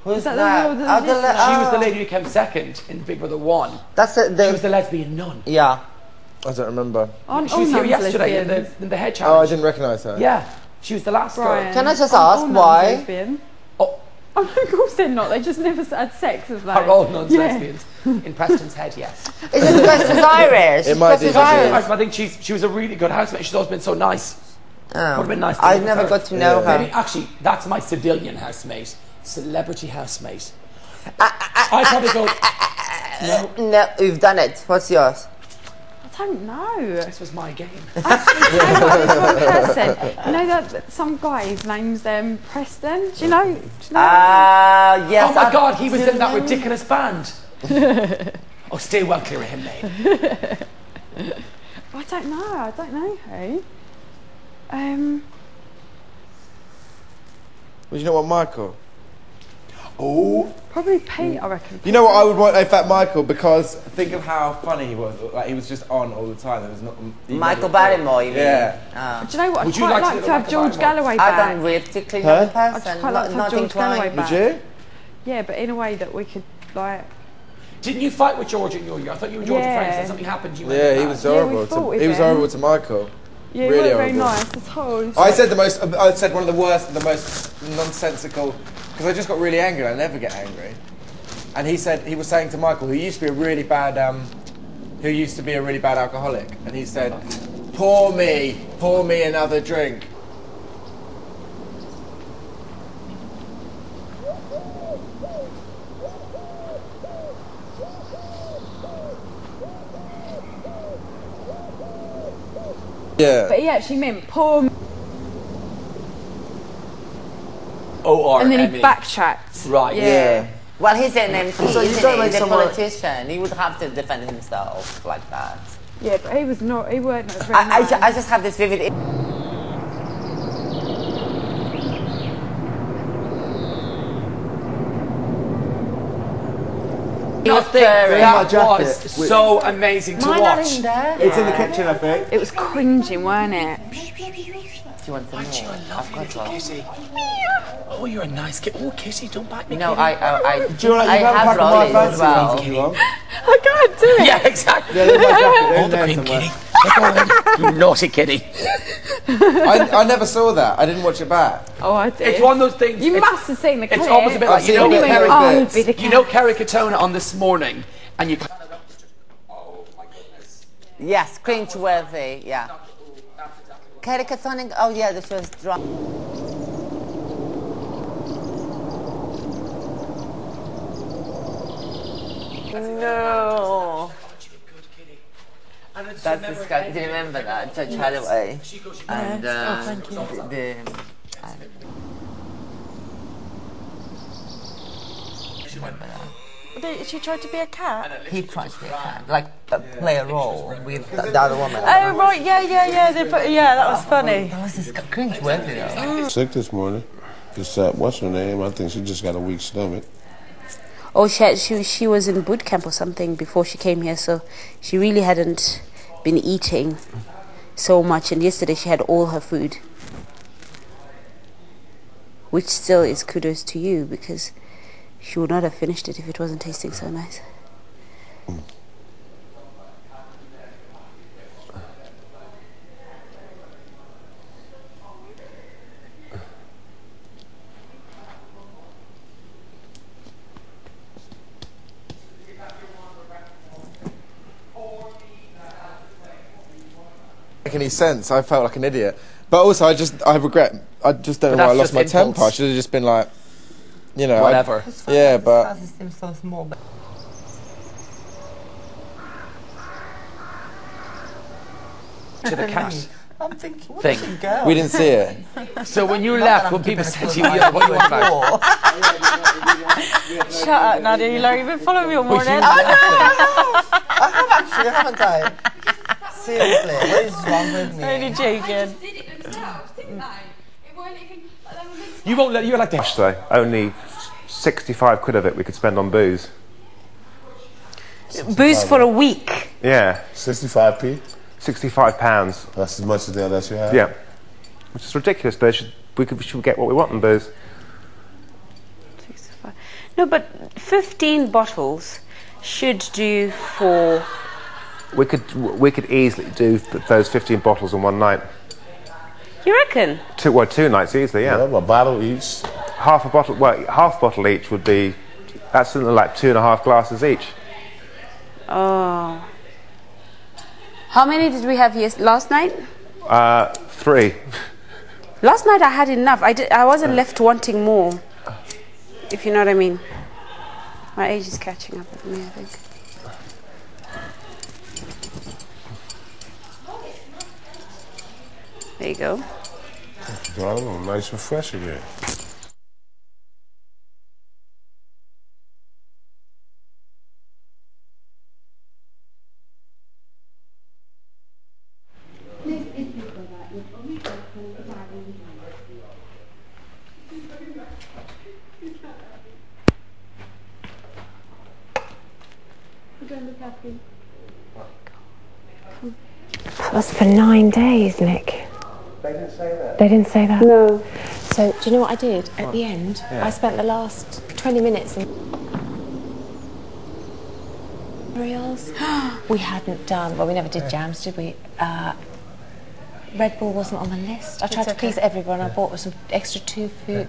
Who's that? She was the lady who came second in Big Brother 1. That's she was the lesbian nun. Yeah. I don't remember. She was here yesterday in the head Oh, challenge. I didn't recognise her. Yeah. She was the last girl. Can I just ask why? Oh, of course they're not. They just never had sex, have they? Are all nuns lesbians? In Preston's head, yes. Is it because she's Irish? It might be. I think she was a really good housemate. She's always been so nice. Oh. Would have been nice to I live with never her. got to know her. Maybe, actually, that's my civilian housemate. Celebrity housemate. I'd probably go... No, you've done it. What's yours? I don't know. This was my game. Actually, there's one person. You know that some guy, his name's Preston? Do you know? Yes. Oh my God, he was in that ridiculous band. Oh, stay well clear of him, mate. I don't know who. Well, you know what, Michael? Oh. Probably Pete, I reckon. You know what I would want if that Michael, because think of how funny he was. Like he was just on all the time. There was not Michael Barrymore, you mean? Yeah. Do you know what? Would I'd you quite like like to to have like George Michael Galloway I back. don't particularly Huh? know the person. I'd quite like to have not George Galloway inclined. back. Would you? Yeah, but in a way that we could like. Didn't you fight with George in your year? I thought you and George were friends and something happened. You went Yeah, he back. was horrible. fought with He was him. horrible to Michael. Yeah, he really wasn't very horrible. nice at all. I said the most. I said one of the worst, the most nonsensical. Because I just got really angry. I never get angry. And he said he was saying to Michael, who used to be a really bad, alcoholic, and he said, pour me another drink. Yeah. But he actually meant poor. O-R-M-E. And then he backtracked. Right. Yeah. Well, he's an MP, So you isn't don't he? like He's a someone- politician. He would have to defend himself like that. Yeah, but he was not. He weren't very nice. I just have this vivid. That was so amazing to Mine watch. are in there. It's in the kitchen, I think. It was cringing, weren't it? Do you want some more? I've got one. Kitty. Oh, you're a nice kid. Oh, Kitty, don't bite me. No, Kitty. I Do you want to I have a have pack of my rollies fancy as well. ones if you want? I can't do it. Yeah, exactly. Yeah, there's my jacket. Hold the They're in cream, there Kitty. Take all you naughty kitty. I never saw that. I didn't watch it back. Oh, I did. It's one of those things. You it's- must have seen the clip. It's almost a bit I've like, you seen know, a bit. Kerry, Oh, be the you know Kerry Katona on This Morning, and you kind of... Oh, my goodness. Yes, cringe-worthy, yeah. Kerry Katona, oh yeah, this was drunk. No. That's disgusting. Do you remember that? Judge Holloway. And thank you. She tried to be a cat? He tried to be a cat, like play a role with the other woman. Oh, right, yeah. That was funny. That was just cringe-worthy though. Sick this morning. Just what's her name? I think she just got a weak stomach. Oh, she was in boot camp or something before she came here, so she really hadn't been eating so much. And yesterday she had all her food, which still is kudos to you because she would not have finished it if it wasn't tasting so nice. make any sense. I felt like an idiot. But also, I just don't know why I lost my temper. I should have just been like, you know, whatever. Yeah, but. To the cat. I'm thinking, what Thing. does it go? We didn't see it. So when you left, when people said to you, yeah, what do you want about? Shut up, Nadia. You like, you've been following me all morning. I have actually, haven't I? Seriously, what is wrong with me? Only joking. You won't let you like to though. Only 65 quid of it we could spend on booze. Booze for a week. Yeah. 65p? £65. That's as much as they'll let you have? Yeah. Which is ridiculous, but we should get what we want in booze. 65. No, but 15 bottles should do for... We could easily do those 15 bottles in one night. You reckon? 2 nights easily, yeah. A bottle each. Half a bottle each would be... That's something like 2.5 glasses each. Oh. How many did we have last night? 3. Last night I had enough. I wasn't left wanting more. If you know what I mean. My age is catching up with me, I think. There you go. Oh, nice refreshing there. That was for 9 days, Nick. They didn't say that. They didn't say that? No. So, do you know what I did? At the end, Yeah. I spent the last 20 minutes in... Cereals. We hadn't done... Well, we never did jams, did we? Red Bull wasn't on the list. I tried to please everyone. I bought some extra tofu,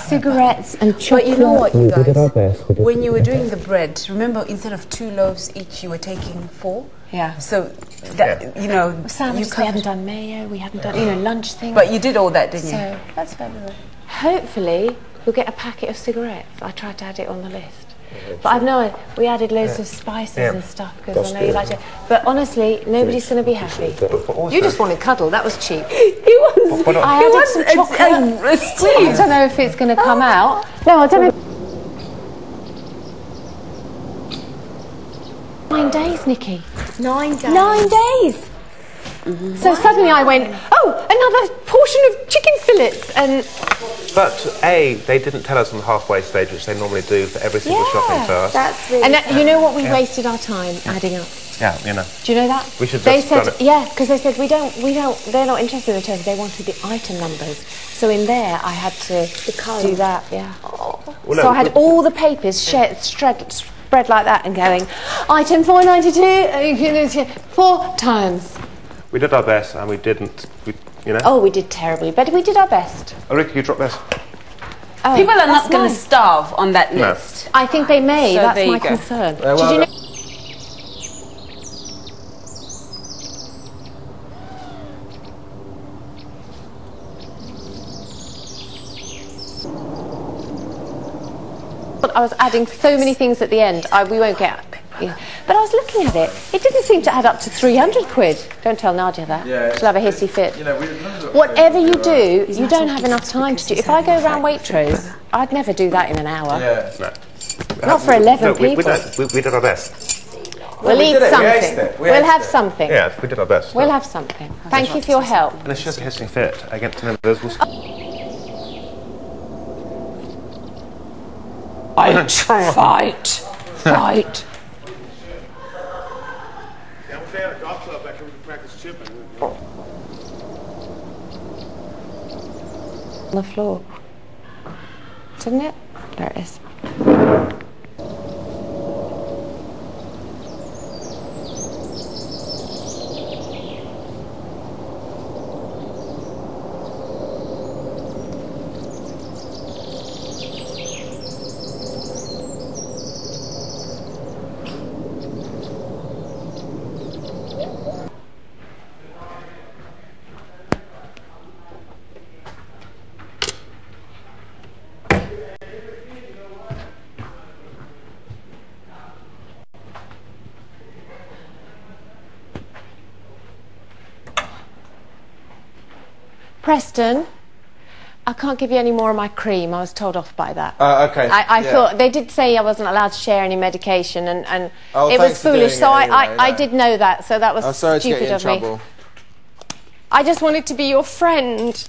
cigarettes and chocolate. But you know what, you guys? When you were doing the bread, remember, instead of 2 loaves each, you were taking 4? Yeah. So, that, you know... Sandwiches, we hadn't done mayo, we hadn't done, lunch things. But you did all that, didn't you? So, that's fabulous. Hopefully, we'll get a packet of cigarettes. I tried to add it on the list. But I've no idea. We added loads of spices and stuff because I know you like it. But honestly, nobody's going to be happy. You just wanted cuddle. That was cheap. I added some chocolate. I don't know if it's going to come out. No, I don't know. 9 days, Nikki. 9 days. 9 days. So suddenly I went, oh, another portion of chicken fillets and... But they didn't tell us on the halfway stage, which they normally do for every single shopping task. That's really and you know what? We wasted our time adding up. Yeah, you know. Do you know that? We should They just said, done it. yeah, because they said they're not interested in the turkey. They wanted the item numbers. So in there, I had to do that. Yeah. Well, So I had all the papers spread like that and going, item 492, 4 times. We did our best, and we didn't. Oh, we did terribly, but we did our best. Ricky, you drop this. Oh, People are not going to nice. starve on that No. list. I think they may. So That's there you my go. concern. well, Did you know? I was adding so many things at the end. We won't get. Yeah. But I was looking at it. It didn't seem to add up to 300 quid. Don't tell Nadia that. Yeah, She'll have a hissy fit. You know, Whatever you do, you don't have enough time to do. If I go around Waitrose, I'd never do that in an hour. Yeah. No. Not for 11 we people. We did our best. We'll we eat did it. We something. aced it. We We'll aced have it. something. Yeah, we did our best. We'll have something. Thank you for your help. And if she has a hissing fit against members, we'll... Fight. Fight. Yeah, we had a golf club back here we could practice chipping. On the floor. Didn't it? There it is. Preston, I can't give you any more of my cream. I was told off by that. Okay. I thought they did say I wasn't allowed to share any medication, and it was thanks for foolish. doing So it anyway, I did know that. So that was I'm sorry to stupid get you in of me. trouble. I just wanted to be your friend.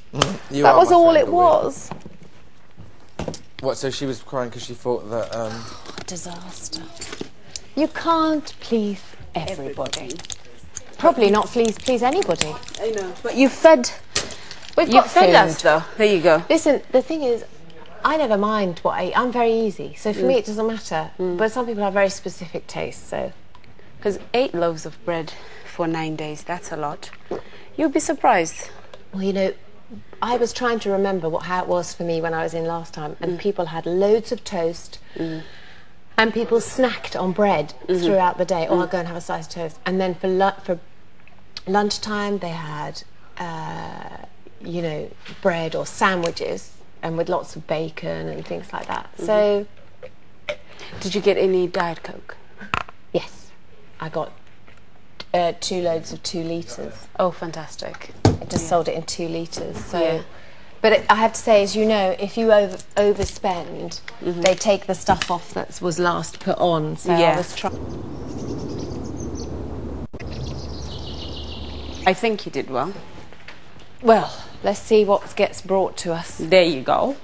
You That are was my all friend, it Louise. was. What? So she was crying because she thought that. Disaster. You can't please everybody. Probably not please anybody. I know. But you fed. We've You got fed food. us though. There you go. Listen, the thing is, I never mind what I eat. I'm very easy, so for me it doesn't matter. But some people have very specific tastes, so. Because 8 loaves of bread for 9 days, that's a lot. You'll be surprised. Well, you know, I was trying to remember how it was for me when I was in last time, and people had loads of toast, and people snacked on bread throughout the day. Oh, I'll go and have a slice of toast. And then for lunchtime, they had, you know, bread or sandwiches, and with lots of bacon and things like that. So, did you get any Diet Coke? Yes, I got 2 loads of 2 litres. Oh, fantastic. I just sold it in 2 litres. So, but I have to say, as you know, if you overspend, they take the stuff off that was last put on. So I was trying. I think you did well. Well, let's see what gets brought to us. There you go.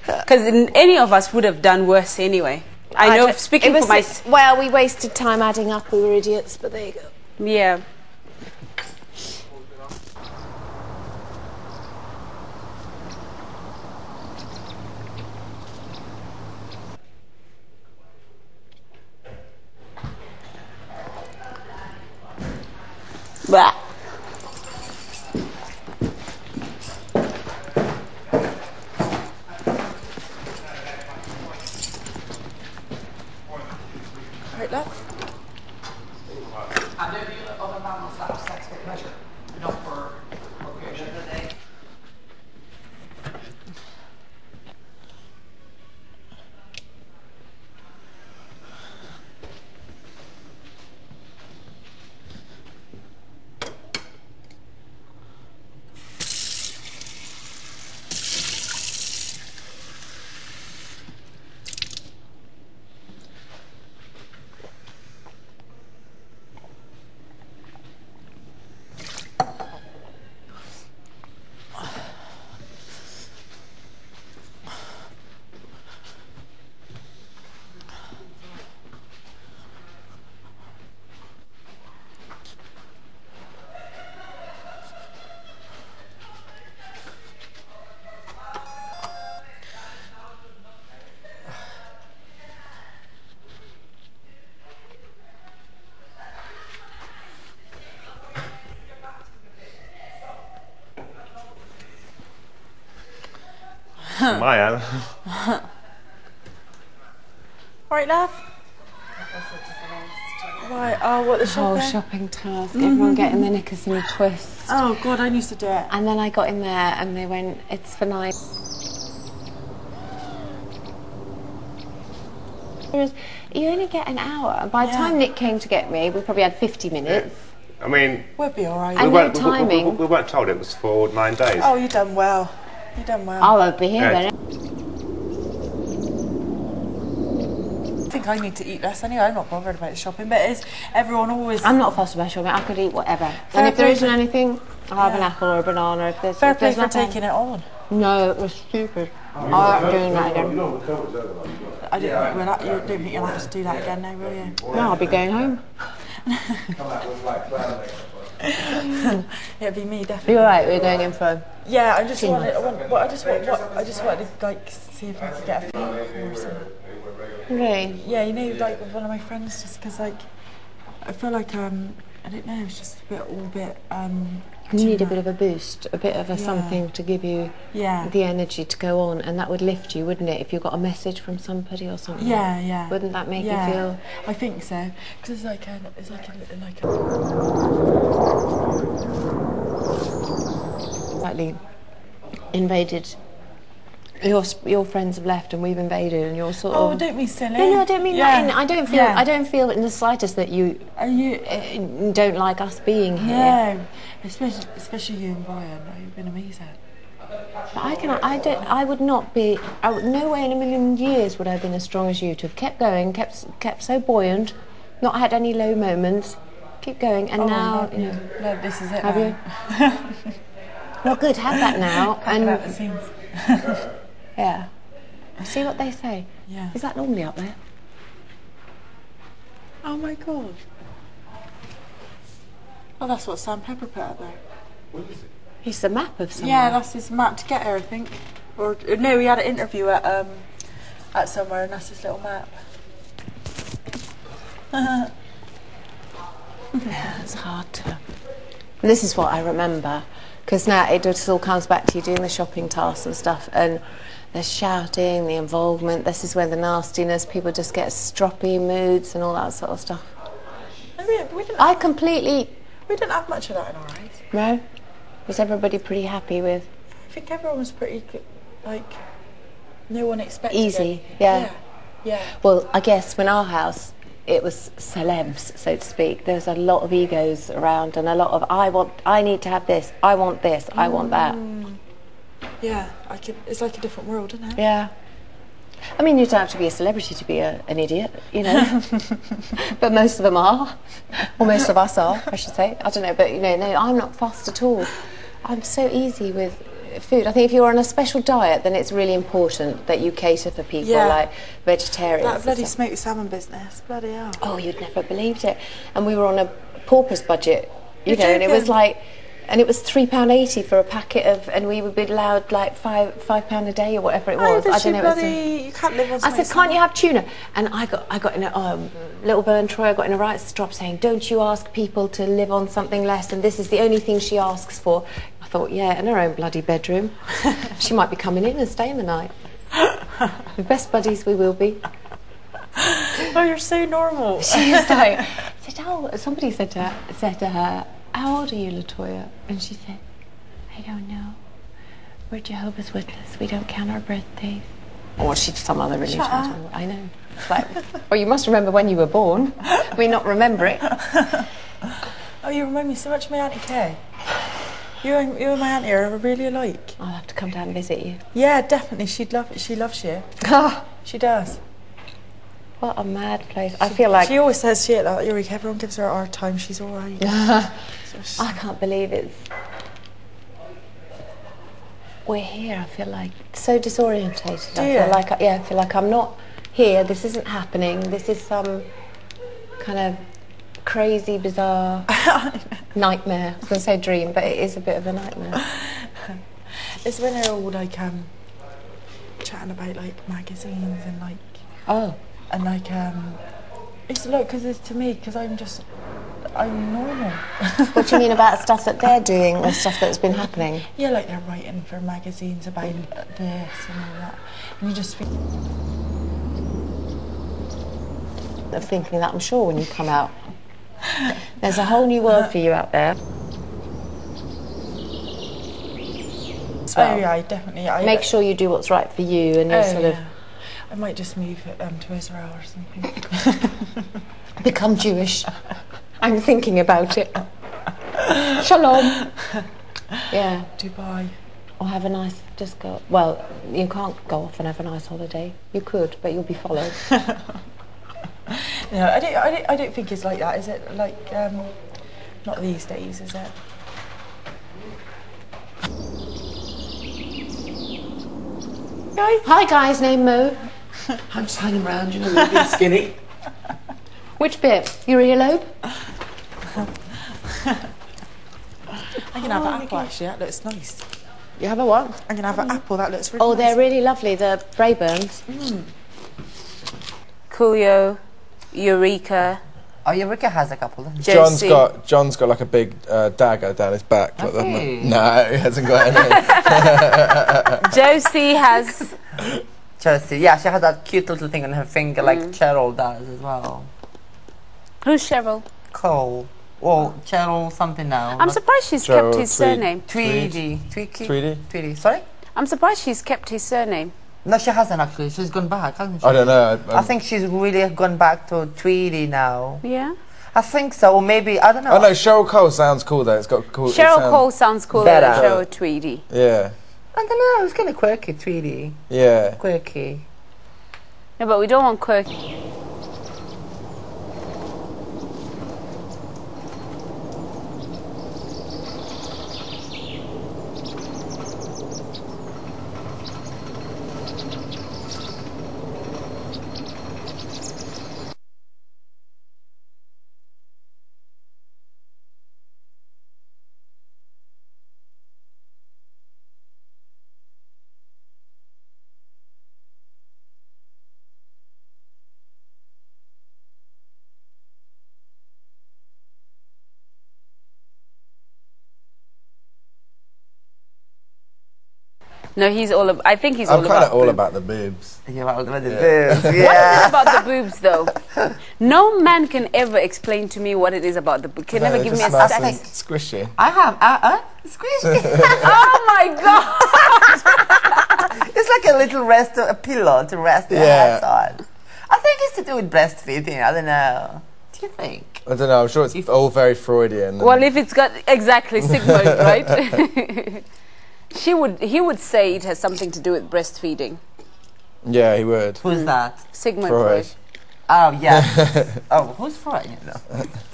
Because any of us would have done worse anyway. I know, speaking for myself. Well, we wasted time adding up. We were idiots, but there you go. Yeah. Blah. Right, love. And then the other man was that sex for pleasure, not for procreation. My Right, love. Right, oh, what the whole shopping? shopping task. Everyone getting their knickers in a twist. Oh God, I used to do it. And then I got in there, and they went, "It's for 9." You only get an hour. And by the time Nick came to get me, we probably had 50 minutes. I mean, We'll be all right. we And weren't, no timing. we weren't told it was for 9 days. Oh, you done well. You done well. I won't be here Yeah. then. I think I need to eat less anyway. I'm not bothered about shopping, but it's everyone always. I'm not fussed about shopping. I could eat whatever. Fair And if there play isn't for- anything, I'll have an apple or a banana. If there's, Fair if play there's for nothing. taking it on. No, it was stupid. I'm not doing that again. I didn't. You don't think you'll have to do that again, now, will you? No, I'll be going home. It'd be me definitely. You're right. We're going in for. Yeah, I just Tina. wanted. I just wanted to like see if I could get a few or something. Really? Yeah, you know, like with one of my friends, just because like I feel like I don't know, it's just all a bit. You need a bit of a boost, a bit of a something to give you the energy to go on, and that would lift you, wouldn't it? If you got a message from somebody or something. Yeah, yeah. Wouldn't that make you feel? I think so, because it's like Slightly invaded your friends have left and we've invaded, and you're sort Oh, of. don't be silly. No, I don't mean Yeah. that. I don't feel. Yeah. I don't feel in the slightest that you don't like us being here. No, especially you and Brian. You've been amazing. But I would not be. No way in a million years would I have been as strong as you to have kept going, kept so buoyant, not had any low moments, keep going, and now you know. No, this is it. Have now. you? Well, good. Have that now, and Out the seams. yeah. See what they say. Yeah. Is that normally up there? Oh my god. Oh, that's what Sam Pepper put out there. What is it? It's a map of somewhere. Yeah, that's his map to get her, I think. Or no, he had an interview at somewhere, and that's his little map. Yeah, it's hard to. This is what I remember, because now it just all comes back to you doing the shopping tasks and stuff, and the shouting, the involvement. This is where the nastiness, people just get stroppy moods and all that sort of stuff. We didn't have much of that in our eyes. No? Was everybody pretty happy with? I think everyone was pretty good, like, no one expected Easy, it. yeah. Yeah. Well, I guess when our house, it was celebs, so to speak. There's a lot of egos around, and a lot of I need to have this, I want this, I want that. Yeah, it's like a different world, isn't it? Yeah. I mean, you don't have to be a celebrity to be an idiot, you know. But most of them are, or most of us are, I should say. I don't know, but you know, no, I'm not fussed at all. I'm so easy with food. I think if you're on a special diet, then it's really important that you cater for people like vegetarians. That bloody smoked salmon business, bloody hell. Oh, you'd never believed it. And we were on a pauper's budget, you know, and it was joking. like, and it was £3.80 for a packet of, and we would be allowed like £5 a day or whatever it was. I don't know. You can't live on I said, can't you have tuna? And I got in a little Vern Troy. I got in a right strop saying, don't you ask people to live on something less? And this is the only thing she asks for. I thought, yeah, in her own bloody bedroom. She might be coming in and staying the night. The best buddies we will be. Oh, you're so normal. She's like, somebody said to her, how old are you, LaToya? And she said, I don't know. We're Jehovah's Witnesses. We don't count our birthdays. Or she's some other religion. I know. It's like, well, you must remember when you were born. We not remember it. Oh, you remind me so much of my Auntie Kay. You and my auntie are really alike. I'll have to come down and visit you. Yeah, definitely. She'd love it. She loves you. She does. What a mad place. I feel like... She always says shit like, Eureka, everyone gives her a hard time. She's all right. I can't believe it's... We're here, I feel like. So disorientated. I feel like I'm not here. This isn't happening. This is some kind of crazy, bizarre nightmare. I was going to say dream, but it is a bit of a nightmare. It's when they're all like chatting about like magazines and like... Oh. And like it's like, because it's to me, because I'm normal. What do you mean about stuff that they're doing or stuff that's been happening? Yeah, like they're writing for magazines about this and all that. And you just think... Of thinking that, I'm sure, when you come out. There's a whole new world for you out there. Oh yeah, definitely. Make sure you do what's right for you, and you're sort of... I might just move to Israel or something. Become Jewish. I'm thinking about it. Shalom. Yeah. Dubai. Or have a nice, just go... Well, you can't go off and have a nice holiday. You could, but you'll be followed. No, I don't think it's like that, is it? Like, not these days, is it? Hi guys, name Mo. I'm just hanging around, you know, a bit skinny. Which bit? Your earlobe? I'm going to have an apple, actually. That looks nice. You have a what? I'm going to have an apple. That looks really nice. Oh, they're really lovely, the Braeburns. Coolio, Eureka. Oh, Eureka has a couple. John's got like a big dagger down his back. Has like he? No, he hasn't got any. Josie has... Josie, yeah, she has that cute little thing on her finger like Cheryl does as well. Who's Cheryl? Cole. Well, Cheryl something now. I'm surprised she's kept his surname. Tweedy. Tweedy. Sorry? I'm surprised she's kept his surname. No, she hasn't actually. She's gone back, hasn't she? I don't know. I think she's really gone back to Tweedy now. Yeah? I think so, or maybe, I don't know. Oh no, Cheryl Cole sounds cool though. It's got cool. Cheryl Cole sounds cooler than Better. Cheryl Tweedy. Yeah. I don't know, it's kind of quirky, Tweedy. Yeah. Quirky. No, but we don't want quirky. No, he's all about... I think he's all I'm about kind of all boobs. about the boobs. You're all about the Yeah. boobs, What is it about the boobs, though? No man can ever explain to me what it is about the boobs. Can never give me a static. Squishy. I have, squishy. Oh my God! It's like a little a pillow to rest your head on. I think it's to do with breastfeeding, I don't know. What do you think? I don't know. I'm sure it's all very Freudian. Well, if it's got exactly Sigmund, right? He would say it has something to do with breastfeeding. Yeah, he would. Who's that? Sigmund Freud. Freud. Oh, yeah. Oh, who's Freud? No.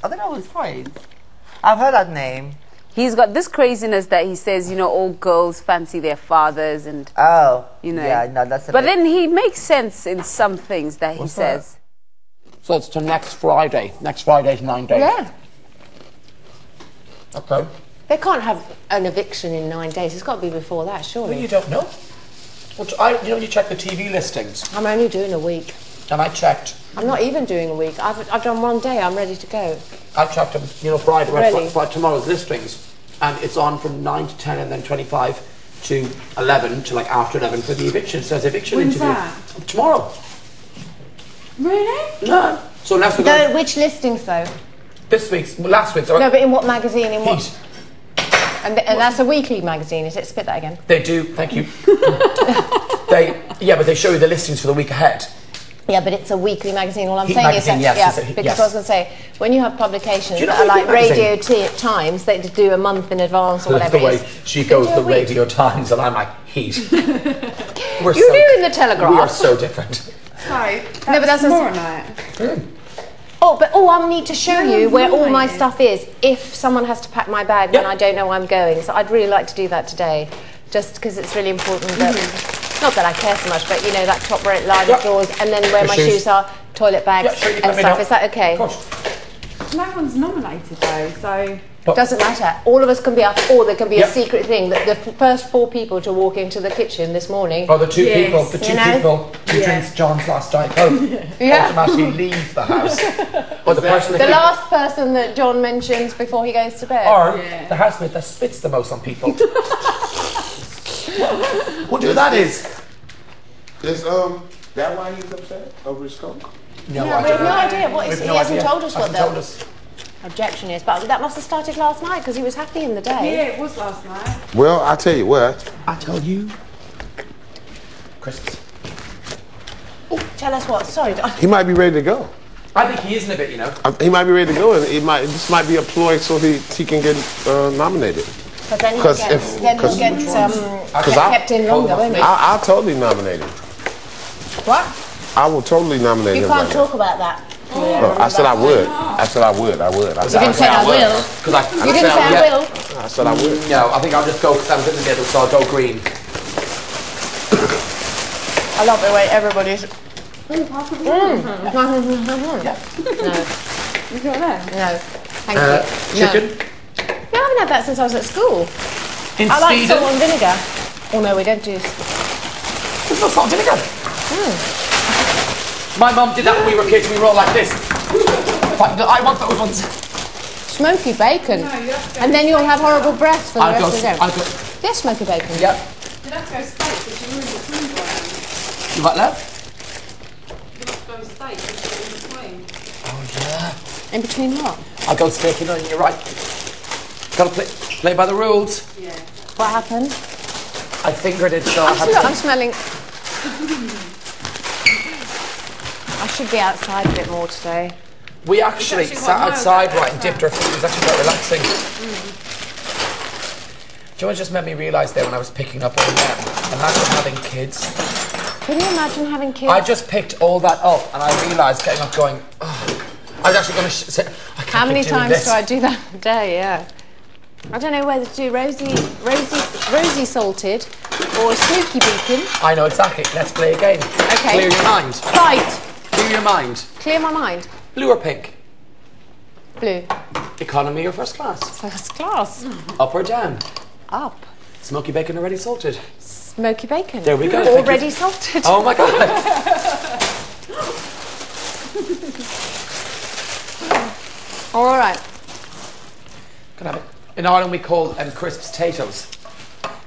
I don't know who's Freud. I've heard that name. He's got this craziness that he says, you know, all girls fancy their fathers and... Oh, you know. yeah, no, that's a But bit... then he makes sense in some things that he says. So it's to next Friday. Next Friday's 9 days. Yeah. Okay. They can't have an eviction in 9 days. It's got to be before that, surely. Well, you don't know. Well, you know, you check the TV listings. I'm only doing a week. And I checked. I'm not even doing a week. I've done 1 day. I'm ready to go. I checked them, you know, Friday, Really? for tomorrow's listings. And it's on from 9 to 10 and then 25 to 11 to like after 11 for the eviction. So there's eviction When's interview. that? Tomorrow. Really? No. So unless we're No, going which listings though? this week's, last week's. No, but in what magazine? In what? Heat. And that's a weekly magazine, is it? Spit that again. They do, thank you. But they show you the listings for the week ahead. Yeah, but it's a weekly magazine. All I'm Heat saying magazine, is yes, that, it's a- because yes. I was going to say, when you have publications Do you know that are like Heat magazine? Radio Times, they do a month in advance or whatever the way it is. she They goes do a the week. Radio Times and I'm like, Heat. We're You do in the Telegraph. We are so different. No, but that's tomorrow night. Oh, but I need to show you where all my stuff is if someone has to pack my bag when I don't know where I'm going. So I'd really like to do that today, just because it's really important that, not that I care so much, but you know, that top right line of drawers and then where The my shoes. shoes are, toilet bags sure, you and let me stuff. know. Is that okay? Of course. No one's nominated though, so... Doesn't matter. All of us can be up, or there can be Yep. a secret thing that the first 4 people to walk into the kitchen this morning. Oh, the two people who Yeah. drinks John's last Diet Coke Yeah. automatically leave the house. Or the person The that last person that John mentions before he goes to bed. or the housemate that spits the most on people. Wonder who that is? Is that why he's upset over his coke? No, Yeah, we have no idea what is, he hasn't told us what Hasn't the told us. objection is, but that must have started last night because he was happy in the day. Yeah, it was last night. Well, I tell you what. I tell you. Christmas. Tell us what. Sorry, He might be ready to go. I think he is in a bit, you know. He might be ready to go, and this might be a ploy so he can get nominated. but then he'll 'Cause get, if- then he'll 'cause- get kept in longer, won't he? I'll totally nominate him. What? I will totally nominate You him. can't right now. talk about that. No, I said I would. I said I would. I would. I You didn't say I will. You didn't say I will. I said I would. No, I think I'll just go because I'm in the middle, so I'll go green. I love the way everybody's. No. You got that? No. Thank you. Chicken? No, I haven't had that since I was at school. In I like Sweden? salt and vinegar. Oh no, we don't do. There's no salt and vinegar. Mm. My mum did that when we were kids. We were all like this. I want those ones. Smoky bacon. And then you'll have horrible breath for the rest of the day. I'll go. Yes, smoky bacon. Yep. You'd have to go steak because you're in between brands. You got love? You have to go steak because you're in between. Oh yeah. In between what? I'll go steak, you know, you're right. Gotta play by the rules. Yeah. What happened? I fingered it, so I have I'm smelling. I should be outside a bit more today. We actually sat outside, right, and dipped our feet. It was actually quite relaxing. Do you know what just made me realise there when I was picking up all that? Imagine having kids. Can you imagine having kids? I just picked all that up and I realised getting up going, oh, I was actually going to say, I can't How many keep doing times this. do I do that a day? Yeah. I don't know whether to do rosy salted or smoky beacon. I know exactly. Let's play a game. Okay. Clear your mind. Right. Clear your mind. Clear my mind. Blue or pink? Blue. Economy or first class? First class. Up or down? Up. Smoky bacon already salted? Smoky bacon. There we go. Already salted. Oh my god. All right. Can I have it? In Ireland we call crisps tatoes.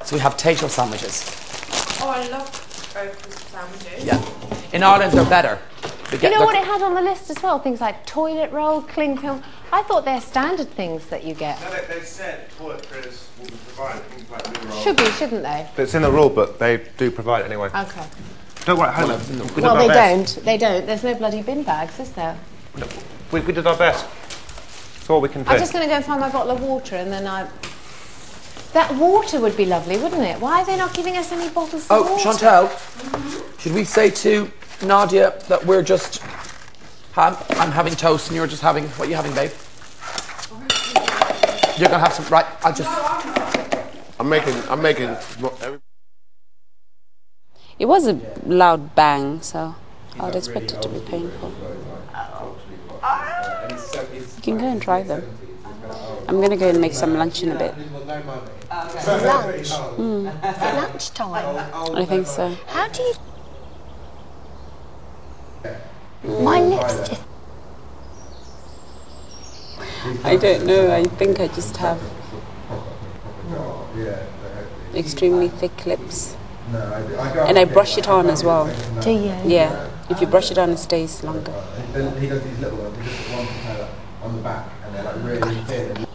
So we have tato sandwiches. Oh, I love crisp sandwiches. Yeah. In Ireland they're better. You know what it had on the list as well? Things like toilet roll, cling film. I thought they're standard things that you get. No, they said toiletries will be provided, things like loo rolls. Should be, shouldn't they? But it's in the rule book. They do provide it anyway. Okay. Don't worry, Helen. Well, they don't. They don't. There's no bloody bin bags, is there? We did our best. That's all we can do. I'm just going to go and find my bottle of water and then That water would be lovely, wouldn't it? Why are they not giving us any bottles of water? Chantal, should we say to Nadia that we're just... I'm having toast and you're just having... What are you having, babe? You're going to have some... Right, I'll just... I'm making... It was a loud bang, so I would expect it to be painful. You can go and try them. I'm going to go and make some lunch in a bit. Lunch? Lunchtime? I think so. How do you... My lips just... I don't know, I think I just have extremely thick lips. And I brush it on as well. Do you? Yeah. If you brush it on, it stays longer. He does these little ones, he just put one propeller on the back and they're like really thin.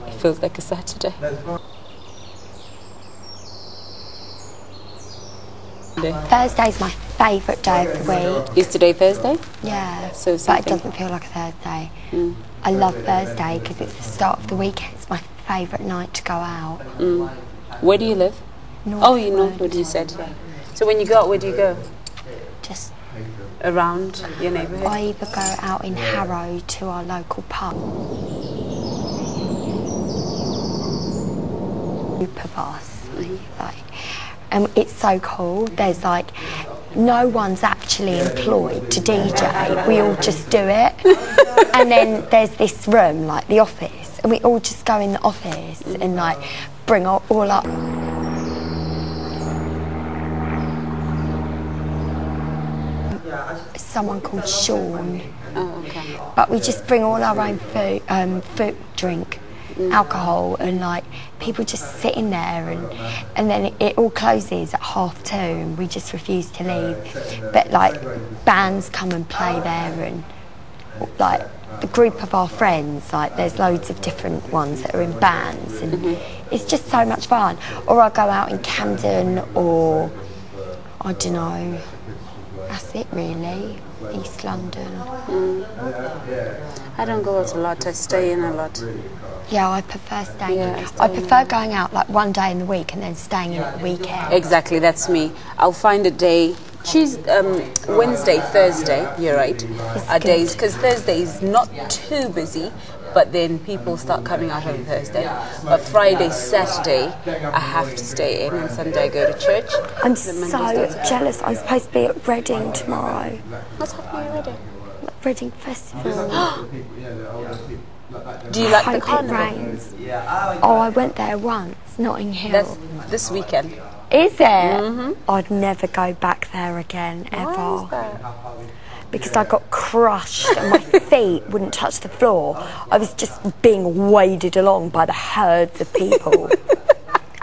It feels like a Saturday. Thursday's my favourite day of the week. Is today Thursday? Yeah, so but it doesn't feel like a Thursday. I love Thursday because it's the start of the weekend. It's my favourite night to go out. Where do you live? Northwood. Northwood, you said. So when you go out, where do you go? Just around your neighbourhood? I either go out in Harrow to our local pub. Group of us, and it's so cool. There's like no one's actually employed to DJ. We all just do it, and then there's this room like the office, and we all just go in the office and like bring all up. Someone called Sean. Oh, okay. But we just bring all our own food, drink, alcohol, and like people just sit in there, and then it all closes at 2:30, and we just refuse to leave. But like bands come and play there, and like the group of our friends, like there's loads of different ones that are in bands, and it's just so much fun. Or I go out in Camden, or I don't know. That's it really. East London. I don't go out a lot, I stay in a lot. Yeah, I prefer staying in. I prefer going out like one day in the week and then staying in at the weekend. Exactly, that's me. I'll find a day. Wednesday, Thursday, you're right, are days, because Thursday is not too busy, but then people start coming out on Thursday. But Friday, Saturday, I have to stay in, and Sunday I go to church. I'm so jealous. I'm supposed to be at Reading tomorrow. What's happening at Reading? Reading Festival. Do you like the Hope carnival? it rains. Oh, I went there once, Notting Hill. That's this weekend. Is it? I'd never go back there again, ever. Why is that? Because I got crushed and my feet wouldn't touch the floor. I was just being waded along by the herds of people.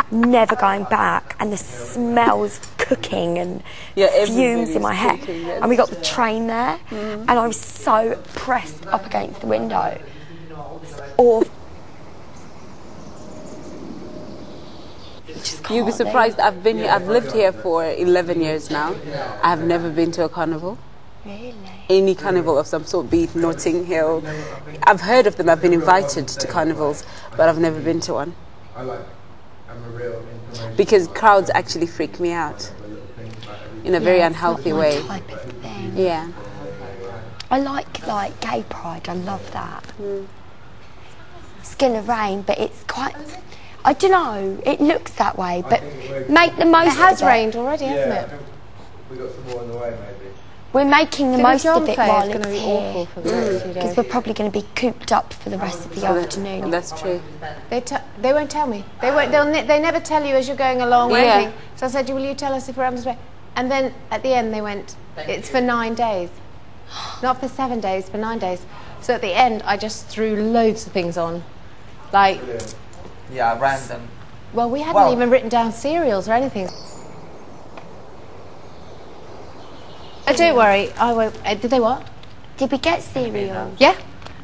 Never going back, and the smells cooking and everybody fumes in was my head. cooking, that's And we got the true. train there, and I was so pressed up against the window. It's awful. You'll be surprised. I've lived here for 11 years now. I've never been to a carnival. Really? Any carnival of some sort, be it Notting Hill. I've heard of them. I've been invited to carnivals, but I've never been to one. Because crowds actually freak me out in a very unhealthy it's not way. my type of thing. Yeah. I like gay pride. I love that. It's gonna rain, but it's quite. I don't know. It looks that way, but make the most. It has of it. rained already, hasn't it? We got some more on the way, maybe. We're making the Didn't most John of it say while it's it's gonna be here. awful for the next few days? Because we're probably going to be cooped up for the rest of the afternoon. That's true. They won't tell me. They won't. They never tell you as you're going along or Yeah. anything. So I said, "Will you tell us if we're on the way?" And then at the end they went, "It's for 9 days, not for 7 days, for 9 days." So at the end I just threw loads of things on, like. Yeah, random. Well, we hadn't even written down cereals or anything. Don't worry, I won't. Did they what? Did we get cereal? Yeah.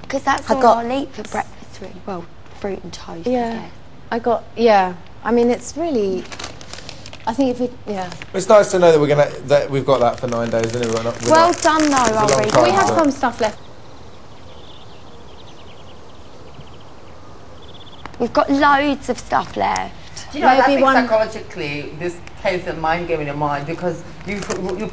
Because that's I all got- I'll eat for breakfast, really. Well, fruit and toast, I Yeah. guess. I got. Yeah. I mean, it's really. I think if we. Yeah. It's nice to know that we've got that for 9 days, isn't it? We're not, Well done, though, it's a long Rory. time, We have so- some stuff left. We've got loads of stuff left. Do you know, I Maybe think one- psychologically this plays a mind game in your mind because you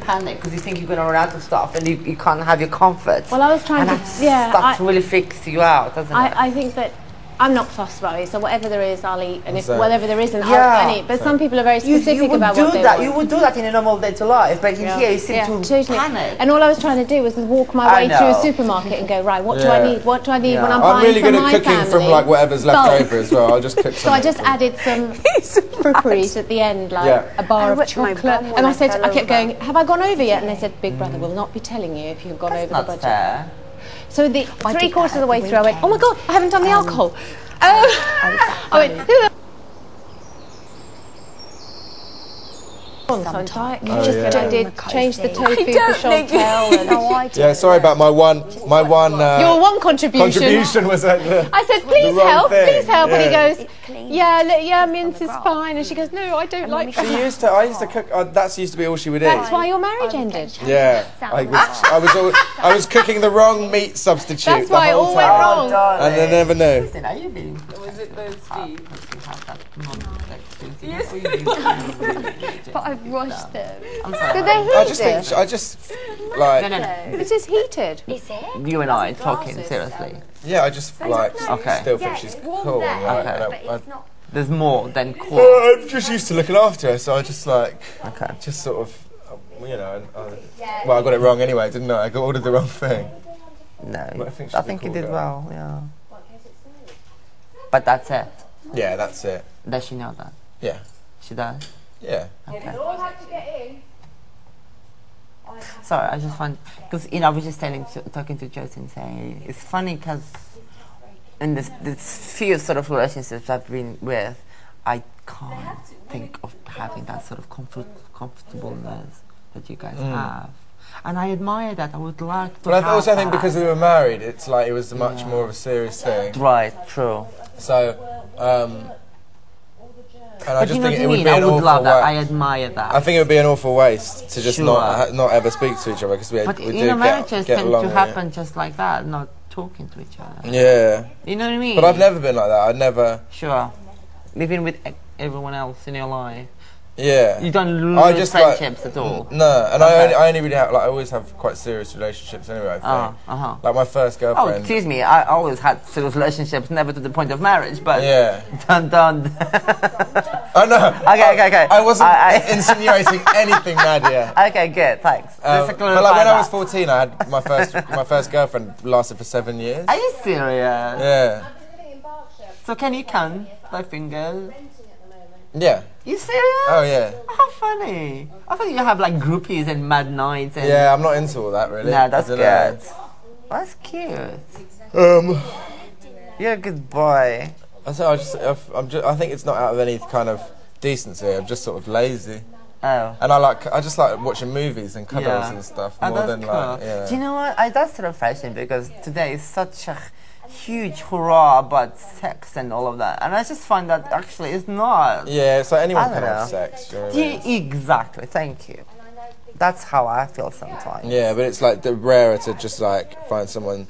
panic because you think you're going to run out of stuff and you can't have your comfort. Well, I was trying and to. Yeah. That really freaks you out, doesn't it? I think that I'm not fussed about it, so whatever there is, I'll eat, and if Same. whatever there isn't, Yeah. I'll eat. But some people are very You specific would about do what they that. want. You would do that in a normal day to life, but in here you seem to totally. panic. And all I was trying to do was walk my I way through a know. supermarket and go, right, what do Yeah. I need? What do I need when I'm I'm buying really for good at my cooking family? from like whatever's left Bulk. over as well. I'll just cook So I something. just added some fripperies at the end, like Yeah. a bar I of whipped my chocolate. bum when And I I said, fell I kept over. going, have I gone over yet? And they said, Big Brother will not be telling you if you've gone over the Not budget. fair. So the I did 3/4 that of the way at the through, I went, oh my God, I haven't done the alcohol. I went, who? So I'm diet. Oh, Just yeah. did change the tofu for don't Chantel. And No, I do. Yeah, sorry about my one. Your one contribution. Contribution was at the. I said, please wrong help, thing. please help. And he Yeah. goes, yeah, mince is fine. And she goes, no, I don't like She that. used to. I used to cook. That used to be all she would eat. That's why your marriage ended. Yeah, I was cooking the wrong meat substitute. That's the why it whole all went time. wrong. And I never knew. Listen, are you being... Was it those feet? Yes. But I've rushed them. I'm sorry. Did they I heat just this? think. I just like. This is heated. Is it? You and I talking, seriously. Yeah, I just like. Okay. Still think she's cool. Okay. And I, There's more than cool. I'm just used to looking after her, so I just like. Okay. Just sort of. You know. Well, I got it wrong anyway, didn't I? I ordered the wrong thing. No, But I think I she's a think you cool did girl. well, yeah. But that's it. Yeah, that's it. Does she know that? Yeah. She does? Yeah. Okay. Sorry, I just find, because I was just talking to Josie and saying it's funny because in this few sort of relationships I've been with, I can't think of having that sort of comfortableness that you guys have, and I admire that. I would like to. But I have also think that. because we were married, it's like it was much more of a serious thing. Right, true. So, and I But just you know think what it I would mean? be I an would awful love that. I waste. admire that. I think it would be an awful waste to just Sure. not ever speak to each other because But we you do know, marriages get tend along. to really. happen just like that, not talking to each other. Yeah. You know what I mean? But I've never been like that. I'd never. Sure. Living with everyone else in your life. Yeah. You don't I lose just friendships at all. No, and Okay. I only really have I always have quite serious relationships anyway. I think. Uh-huh. Like my first Oh, girlfriend. excuse me. I always had serious relationships, never to the point of marriage, but Yeah. done. I know. Okay. I wasn't insinuating anything, Nadia. Okay, good. Thanks. Just to But like clarify when I was that. 14, I had my first girlfriend lasted for 7 years. Are you serious? Yeah. So can you count by fingers? Yeah. You serious? Oh yeah. How funny. I thought you have like groupies and mad nights and... Yeah, I'm not into all that really. No, that's I good. dunno. That's cute. Um, You're a good boy. I think it's not out of any kind of decency. I'm just sort of lazy. Oh. And I just like watching movies and cuddles and stuff more that's than cool. like. Yeah. Do you know what? That's refreshing because today is such a huge hurrah about sex and all of that, and I just find that actually it's not. Yeah, so anyone I can don't have know. sex. You know what I mean? Exactly. Thank you. That's how I feel sometimes. Yeah, but it's like the rarer to just like find someone.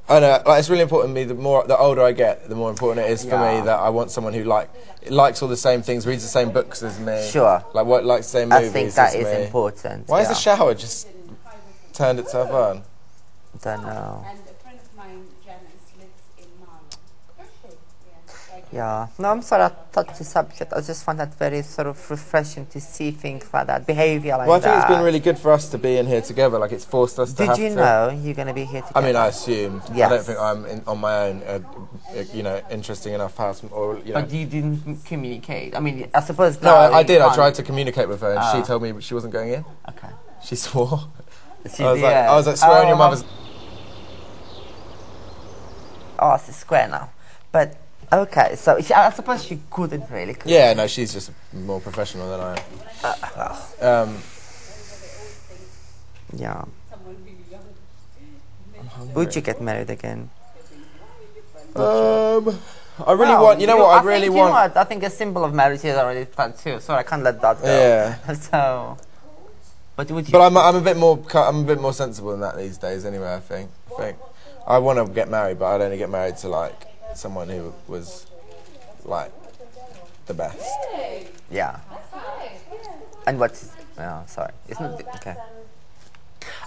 I know, like it's really important to me. The older I get, the more important it is for me that I want someone who likes all the same things, reads the same books as me. Sure. Like likes the same I movies. think that as is me. important. Why has the shower just turned itself on? Don't know. Yeah. No, I'm sorry I touched the subject. I just find that very sort of refreshing to see things like that, behaviour like that. Well, I think it's been really good for us to be in here together. Like it's forced us to. Did you know you're going to be here together? I mean, I assumed. Yes. I don't think I'm on my own. Interesting enough house. Or But you didn't communicate. I mean, I suppose. No, now I you did. I can't. tried to communicate with her, and she told me she wasn't going in. Okay. She swore. I was like, swear on your mother's. Oh, it's a square now, but. Okay, so I suppose she couldn't really. Yeah, no, she's just more professional than I am. Yeah. Would you get married again? I really want. You know what? I really want. You know what? I think a symbol of marriage is already tattoo, so I can't let that go. Yeah. So. But would you? But I'm a bit more sensible than that these days. Anyway, I think I want to get married, but I'd only get married to like someone who was like the best. Yeah. And what's sorry, it's not okay.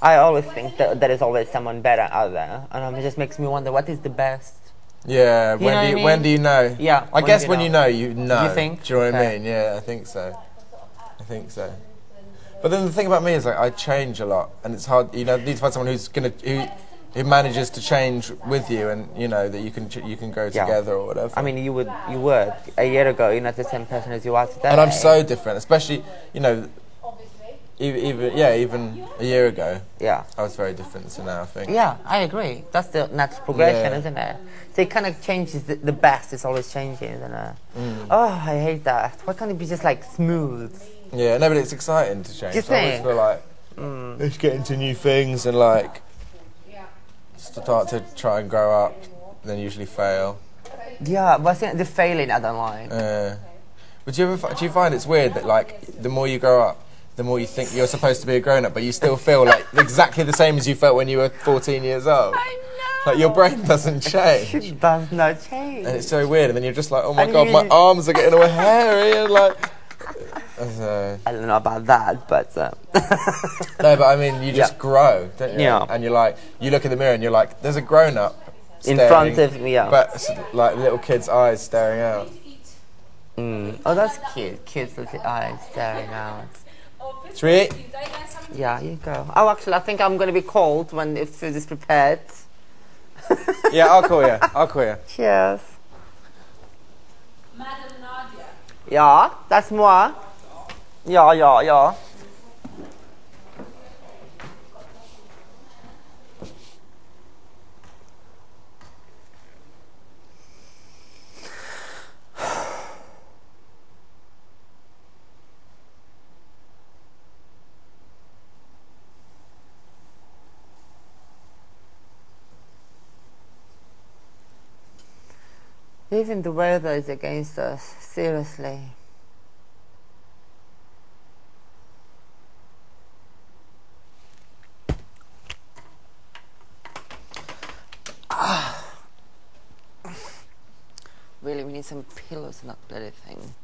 I always think that there is always someone better out there, and it just makes me wonder what is the best. Yeah, when do you know? Yeah, I guess when you know, you know. You think? Do you know what I mean? Yeah, I think so. But then the thing about me is like I change a lot, and it's hard. You need to find someone who manages to change with you, and that you can grow together or whatever. I mean, you were a year ago. You're not the same person as you are today. And I'm so different, especially even a year ago. Yeah, I was very different to now. I think. Yeah, I agree. That's the natural progression, isn't it? So it kind of changes. The best is always changing, isn't it? Oh, I hate that. Why can't it be just like smooth? Yeah, no, but it's exciting to change. Do you think? I always feel like let's get into new things and like start to try and grow up, and then usually fail. Yeah, but I think the failing I don't like. But do you find it's weird that like the more you grow up, the more you think you're supposed to be a grown-up, but you still feel like exactly the same as you felt when you were 14 years old? I know. Like your brain doesn't change. It does not change. And it's so weird, and then you're just like, oh my god, my arms are getting all hairy, and like. I don't know about that, but no, but I mean, you just grow, don't you? Yeah. And you're like, you look in the mirror and you're like, there's a grown-up in front of me, but like little kids' eyes staring out. Oh, that's cute. Cute little eyes staring out. Should we eat? Yeah, you go. Oh, actually, I think I'm going to be called when the food is prepared. Yeah, I'll call you. Cheers. Madam Nadia. Yeah, that's moi. Yeah. Even the weather is against us, seriously. Really, we need some pillows, not bloody thing.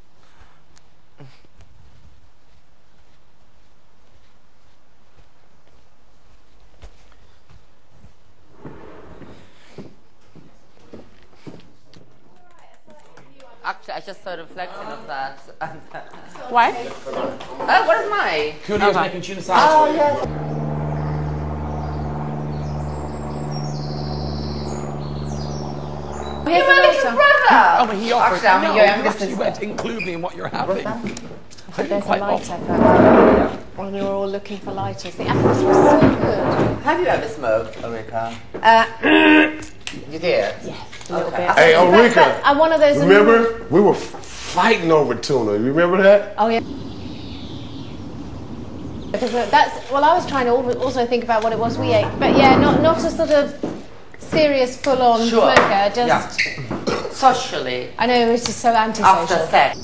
Actually, I just saw a reflection of that. What? What is mine? Coolio's making tuna salad. Oh, yes. Here's a little brother. Oh, but he offered. Actually, I'm no, your you younger actually sister. went to include me in what you're having. But there's a lighter when we were all looking for lighters. The apples were so good. Have you ever smoked, Ulrika? You did? Yes, a little bit. Hey, Ulrika. I'm one of those. Remember, we were fighting over tuna. You remember that? Oh yeah. Because that's, well, I was trying to also think about what it was we ate. But yeah, not a sort of serious, full-on smoker, just... Yeah. Socially. I know, it's just so antisocial. After sex.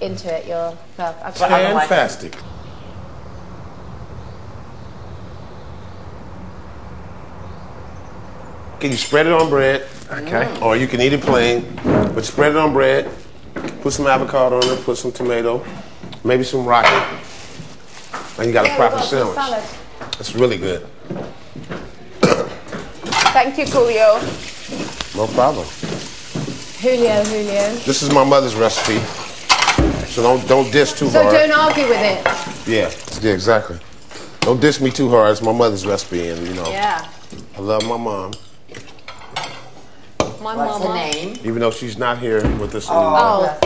Into it yourself. Fantastic. Can you spread it on bread? Okay. Or you can eat it plain, but spread it on bread, put some avocado on it, put some tomato, maybe some rocket, and you got a proper sandwich. Salad. It's really good. Thank you, Julio. No problem. Julio. This is my mother's recipe, so don't diss too hard. So don't argue with it. Yeah, exactly. Don't diss me too hard. It's my mother's recipe, and you know. Yeah. I love my mom. What's her name? Even though she's not here with us anymore. Oh.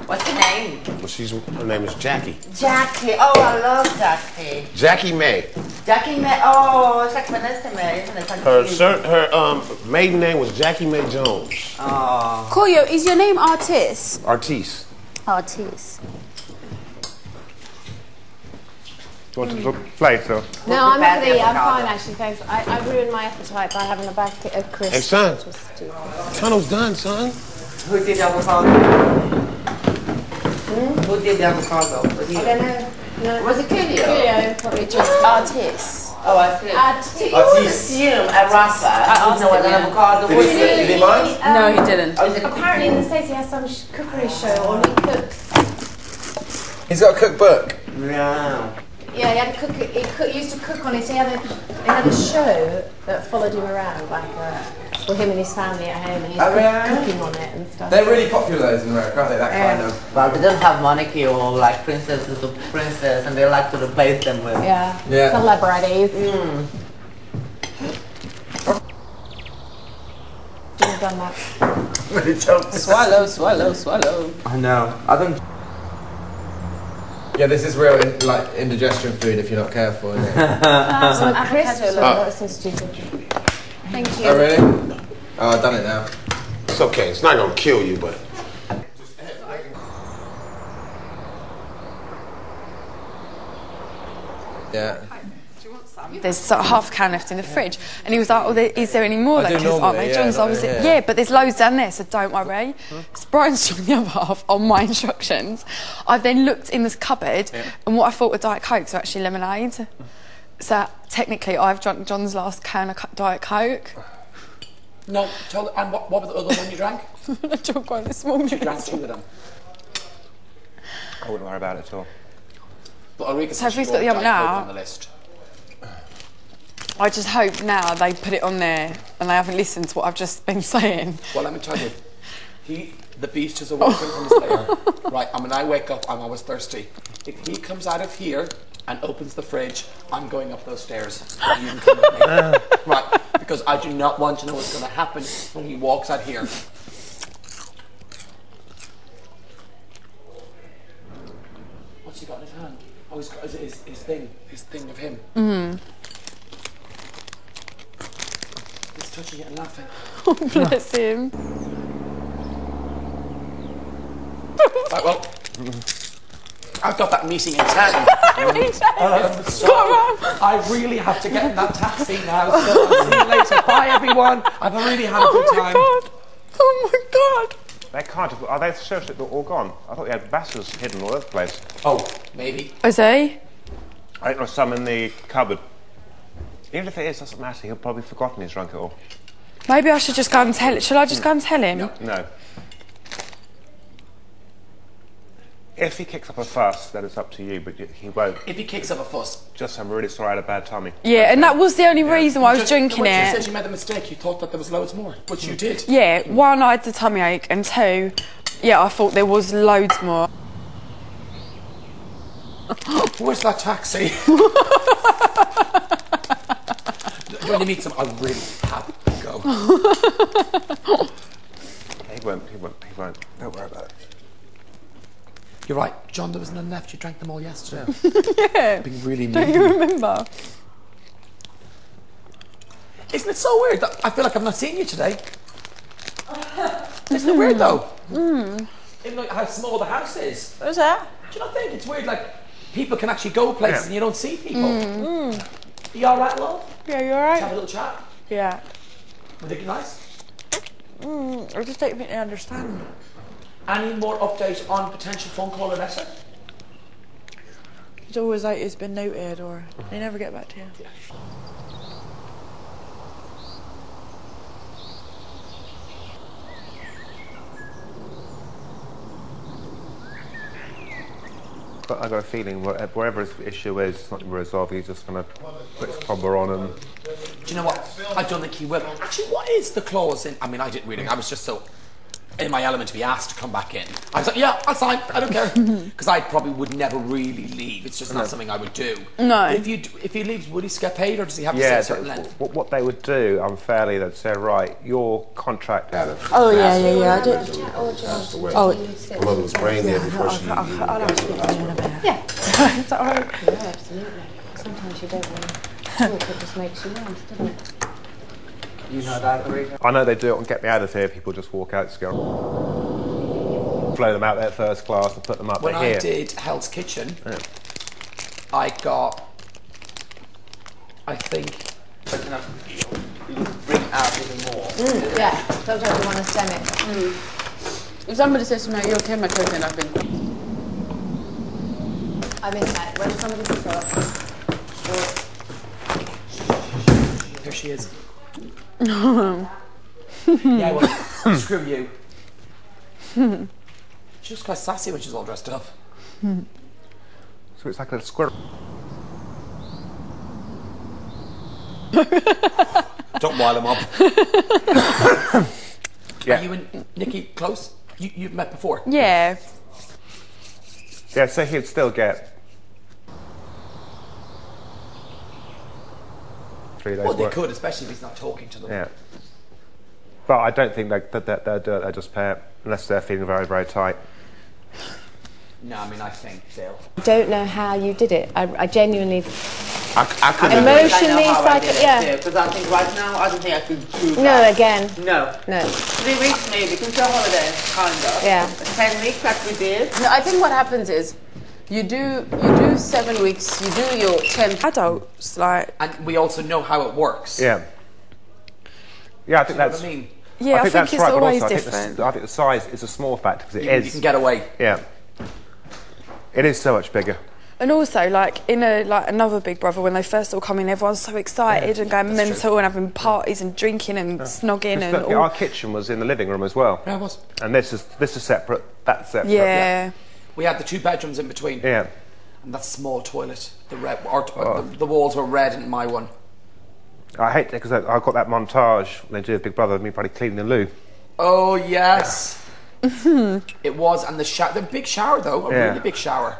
What's her name? Well, her name is Jackie. Jackie. Oh, I love Jackie. Jackie May. Jackie May. Oh, it's like Vanessa May, isn't it? Her maiden name was Jackie May Jones. Oh. Julio, is your name Artis? Artis. Artis. Do you want to plate or? No, I'm not gonna eat. I'm fine actually, thanks. I ruined my appetite by having a basket of crisps. Hey, son. Tunnel's done, son. Who did the avocado? Who did the avocado? I don't know. No. Was it Julio? Julio, probably just Artis. Oh, Artis. Artis. You would assume a rapper would know what an avocado would be. Did he mind? No, he didn't. Apparently in the States he has some cookery show, or he cooks. He's got a cookbook. Yeah. Yeah, he had used to cook on it. He had a show that followed him around, like with him and his family at home, and he's cooking on it and stuff. They're really popular those in America, aren't they? That kind of. Well, they don't have monarchy or like princesses to princess, and they like to replace them with. Yeah. Celebrities. You've done that. Really jokes. Swallow. I know. I don't. Yeah, this is real indigestion food if you're not careful, isn't it? Some crisps. That's so stupid. Thank you. Oh, really? Oh, I've done it now. It's okay. It's not going to kill you, but... Yeah. There's sort of half a can left in the fridge, and he was like, "Oh, is there any more?" Like, because Aunt May John's obviously, yeah, but there's loads down there, so don't worry. So Brian's doing the other half on my instructions. I then looked in this cupboard, and what I thought were Diet Cokes are actually lemonade. So technically, I've drunk John's last can of Diet Coke. No, and what was the other one you drank? I drank one this morning. You drank two of them. I wouldn't worry about it at all. But Ulrika So if he's got the other now, on the list. I just hope now they put it on there and they haven't listened to what I've just been saying. Well, let me tell you, the beast is awoken from his lair. Right, and when I wake up, I'm always thirsty. If he comes out of here and opens the fridge, I'm going up those stairs. And you can come with me. Right, because I do not want to know what's going to happen when he walks out here. What's he got in his hand? Oh, he's got his thing of him. Mm-hmm. He's touching it and laughing. Oh, bless him. Right, well, I've got that meeting in 10. So I really have to get in that taxi now. So I'll see you later. Bye, everyone. I've really had a good time. Oh my god. They can't have... Are they seriously all gone? I thought they had bastards hidden all over the place. Oh, maybe. Is he? I think there's some in the cupboard. Even if it is, doesn't matter. He'll probably forgotten he's drunk it all. Maybe I should just go and tell it. Shall I just go and tell him? No. If he kicks up a fuss, then it's up to you, but he won't. If he kicks up a fuss. Just, I'm really sorry I had a bad tummy. Yeah, and that was the only reason why I was drinking You it. said you made a mistake. You thought that there was loads more, but you did. Yeah, one, I had the tummy ache, and two, yeah, I thought there was loads more. Where's that taxi? When you meet some, I really have to go. He won't. Don't worry about it. You're right, John, there was none left. You drank them all yesterday. Yeah. Being really mean. Don't you remember? Isn't it so weird that I feel like I've not seen you today? Isn't it weird though? Even like how small the house is. What's that? Do you not think it's weird? Like people can actually go places and you don't see people. You all right, love? Yeah, you all right? Have a little chat. Yeah. Were they nice? I just don't think they understand. Any more update on potential phone call or letter? It's always like it's been noted, or they never get back to you. But I got a feeling wherever his issue is, it's not going to resolve. He's just going to put his cobber on and... Do you know what? I don't think he will. Actually, what is the clause in... I mean, I didn't really... I was just so in my element to be asked to come back in. I was like, yeah, I'll sign. I don't care. Because I probably would never really leave. It's just not something I would do. No. But if he leaves, would he get paid or does he have to stay a certain length? What they would do, unfairly, they'd say, right, your contract... Oh, yeah. I did. Oh, my mother was brain there before she... I'll have to speak to you in a bit. Yeah. Is that alright? Yeah, absolutely. Sometimes you don't want to talk, it just makes you laugh, doesn't it? You know that, Rita? I know they do it on Get Me Out of Here. People just walk out, just go... Flow them out there first class and put them up When here. I did Hell's Kitchen, I got... I think... I can bring out even more. Yeah, sometimes you want to stem it. If somebody says to me, you're okay, my cousin, I've been... I mean, like, when somebody says Here she is. Yeah, well, screw you. She's quite sassy when she's all dressed up. So it's like a squirrel. Don't rile him up. Yeah. Are you and Nikki close? You've met before? Yeah. Yeah, so he'd still get 3 days Well, they work. could, especially if he's not talking to them. Yeah. But I don't think they'll do it. They'll just pay it, unless they're feeling very, very tight. No, I mean, I think they'll... I don't know how you did it. I genuinely... I couldn't... Emotionally, yeah. Because I think right now, I don't think I could do No, that. again. No. 3 weeks maybe, because your holiday, kind of. Yeah. 10 weeks like we did. No, I think what happens is, you do 7 weeks, you do your 10 adults, like... And we also know how it works. Yeah. Yeah, I think that's... What I mean? Yeah, I think that's it's right, but always also different. I think the size is a small factor because You can get away. Yeah. It is so much bigger. And also, like, in another Big Brother, when they first all come in, everyone's so excited and going mental and having parties and drinking and snogging and all. Our kitchen was in the living room as well. Yeah, it was. And this is separate, that's separate. Yeah. We had the 2 bedrooms in between. Yeah. And that small toilet, the walls were red in my one. I hate it because I got that montage when they do Big Brother of me probably cleaning the loo. Oh, yes. It was, and the big shower, though, a really big shower.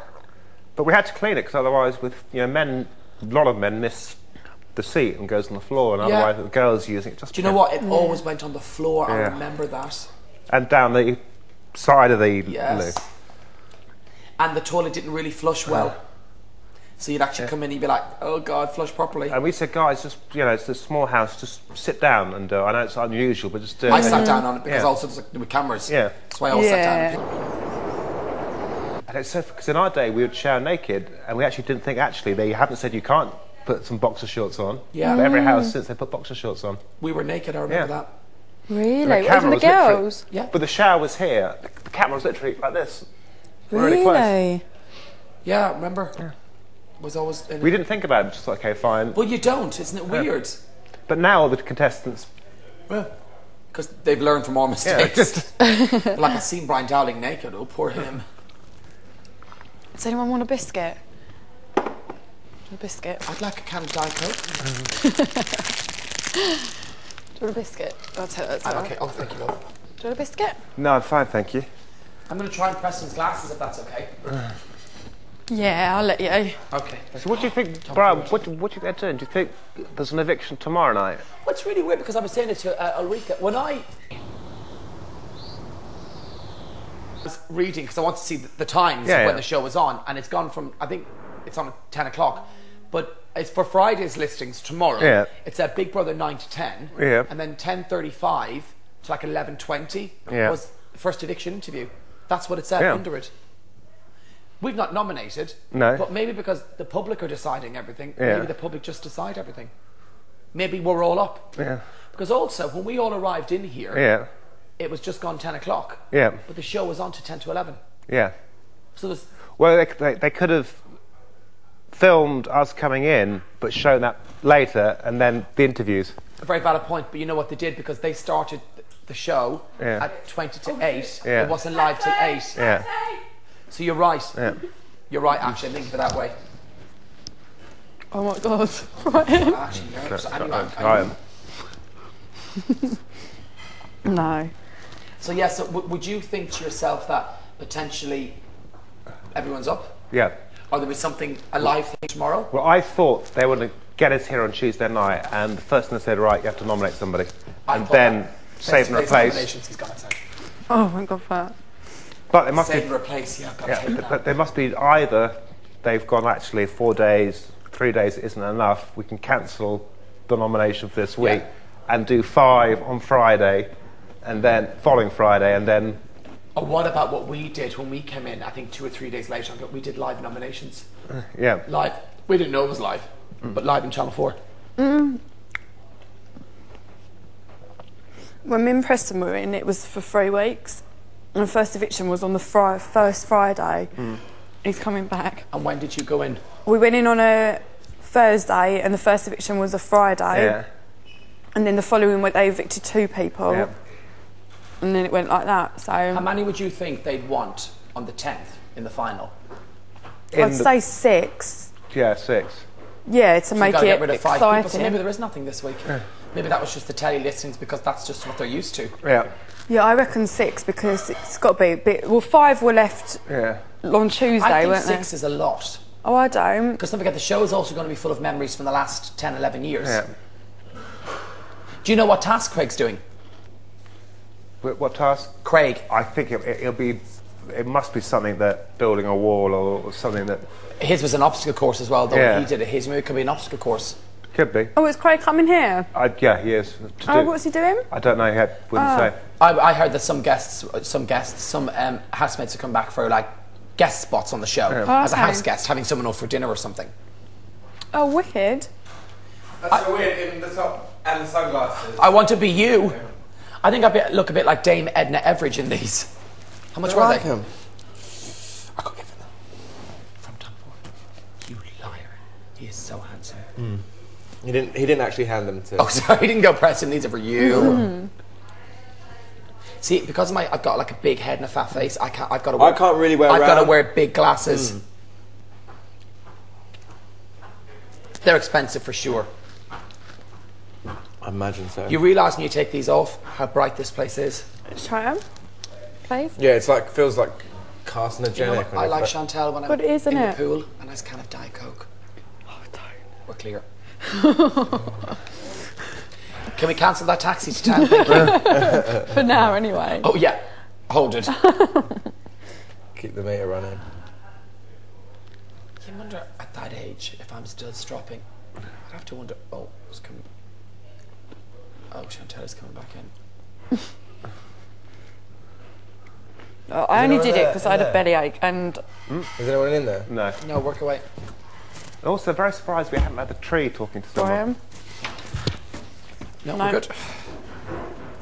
But we had to clean it because otherwise, a lot of men miss the seat and goes on the floor, and otherwise the girls using it. Do you know what? It always went on the floor. I remember that. And down the side of the loo. And the toilet didn't really flush well. So you'd actually come in and you'd be like, oh God, flush properly. And we said, guys, just, it's a small house, just sit down and I know it's unusual, but just do it. I sat down on it because also there were cameras. Yeah. That's why I always sat down. And it's so, because in our day we would shower naked and we actually didn't think they haven't said you can't put some boxer shorts on. Yeah. But every house since they put boxer shorts on. We were naked, I remember that. Really? And Even the was literally- girls? Yeah. But the shower was here. The camera was literally like this. Really? Close. Yeah, remember? Yeah. Was always. We didn't think about it. Just like, okay, fine. Well, you don't. Isn't it weird? But now the contestants. Because they've learned from our mistakes. Like I've seen Brian Dowling naked. Oh, poor him. Does anyone want a biscuit? A biscuit. I'd like a can of Diet Coke. Do you want a biscuit? I'll take that. Okay. Oh, thank you, love. Do you want a biscuit? No, I'm fine, thank you. I'm going to try and Preston's glasses if that's okay. Yeah, I'll let you. Okay. So what do you think, Brian, what do you think they're doing? Do you think there's an eviction tomorrow night? Well, it's really weird because I was saying it to Ulrika. When I was reading, because I want to see the times of when the show was on, and it's gone from, I think it's on at 10 o'clock, but it's for Friday's listings tomorrow. Yeah. It's at Big Brother 9 to 10, Yeah. and then 10:35 to like 11:20 was the first eviction interview. That's what it said under it. We've not nominated, but maybe because the public are deciding everything, maybe the public just decide everything. Maybe we're all up. Yeah. Because also, when we all arrived in here, it was just gone 10 o'clock. Yeah. But the show was on to 10 to 11. Yeah. So there's... Well, they could have filmed us coming in, but shown that later, and then the interviews. A very valid point, but you know what they did? Because they started the show at 20 to 8. Yeah. It wasn't live till 8. Yeah. So you're right. Yeah. You're right, actually. I think of it that way. Oh my God. I'm actually nervous. I am. No. So yeah, so would you think to yourself that potentially everyone's up? Yeah. Or there'll be something, a live thing tomorrow? Well, I thought they would get us here on Tuesday night, and the first thing they said, right, you have to nominate somebody. And then save and replace. Oh my God, that. But they must Save be, and replace, yeah. but they must be either they've gone actually 4 days, 3 days isn't enough. We can cancel the nomination for this week and do 5 on Friday, and then following Friday, and then. Or what about what we did when we came in? I think 2 or 3 days later, we did live nominations. Yeah. Live. We didn't know it was live, but live in Channel 4. When me and Preston were in, it was for 3 weeks. And the first eviction was on the first Friday. He's coming back. And when did you go in? We went in on a Thursday, and the first eviction was a Friday. Yeah. And then the following week, they evicted 2 people. Yeah. And then it went like that. So How many would you think they'd want on the 10th in the final? I'd say 6. Yeah, 6. Yeah, to So make you've got to it get rid of 5 people, so exciting. maybe there is nothing this week. Maybe that was just the telly listings because that's just what they're used to. Yeah. Yeah, I reckon 6 because it's got to be a bit. Well, 5 were left on Tuesday, I think weren't 6 they? is a lot. Oh, I don't. Because don't forget, the show is also going to be full of memories from the last 10, 11 years. Yeah. Do you know what task Craig's doing? What task? Craig. I think it'll be. It must be something that building a wall or something that. His was an obstacle course as well, though. Yeah. He did it. His maybe it could be an obstacle course. Could be. Oh, is Craig coming here? Yeah, he is. Oh, what's he doing? I don't know yet. Wouldn't say. I heard that some housemates have come back for like guest spots on the show as a Okay. house guest, having someone over for dinner or something. Oh, wicked. That's so weird in the top and the sunglasses. I want to be you. I think I look a bit like Dame Edna Everage in these. How much I were like they? him. I could give them from Tom Ford. You liar. He is so handsome. He didn't actually hand them to. Oh, sorry, he didn't go Preston. These are for you. See, because I've got like a big head and a fat face. I can't really wear. I've got to wear big glasses. They're expensive for sure. I imagine so. You realise when you take these off how bright this place is. Try them, please. Yeah, it's like feels like carcinogenic. You know what? I like Chantel when I'm But isn't in it? the pool. A nice can of Diet Coke. Oh, don't. We're clear. Can we cancel that taxi to town? Thank you. For now, anyway. Oh yeah, hold it. Keep the meter running. You wonder at that age if I'm still stropping. I'd have to wonder. Oh, it's coming. Oh, Chantel is coming back in. Oh, I only did it because I had a bellyache and. Is anyone in there? No. No, work away. Also, very surprised we haven't had the tree talking to someone. Graham. No, No. we're good.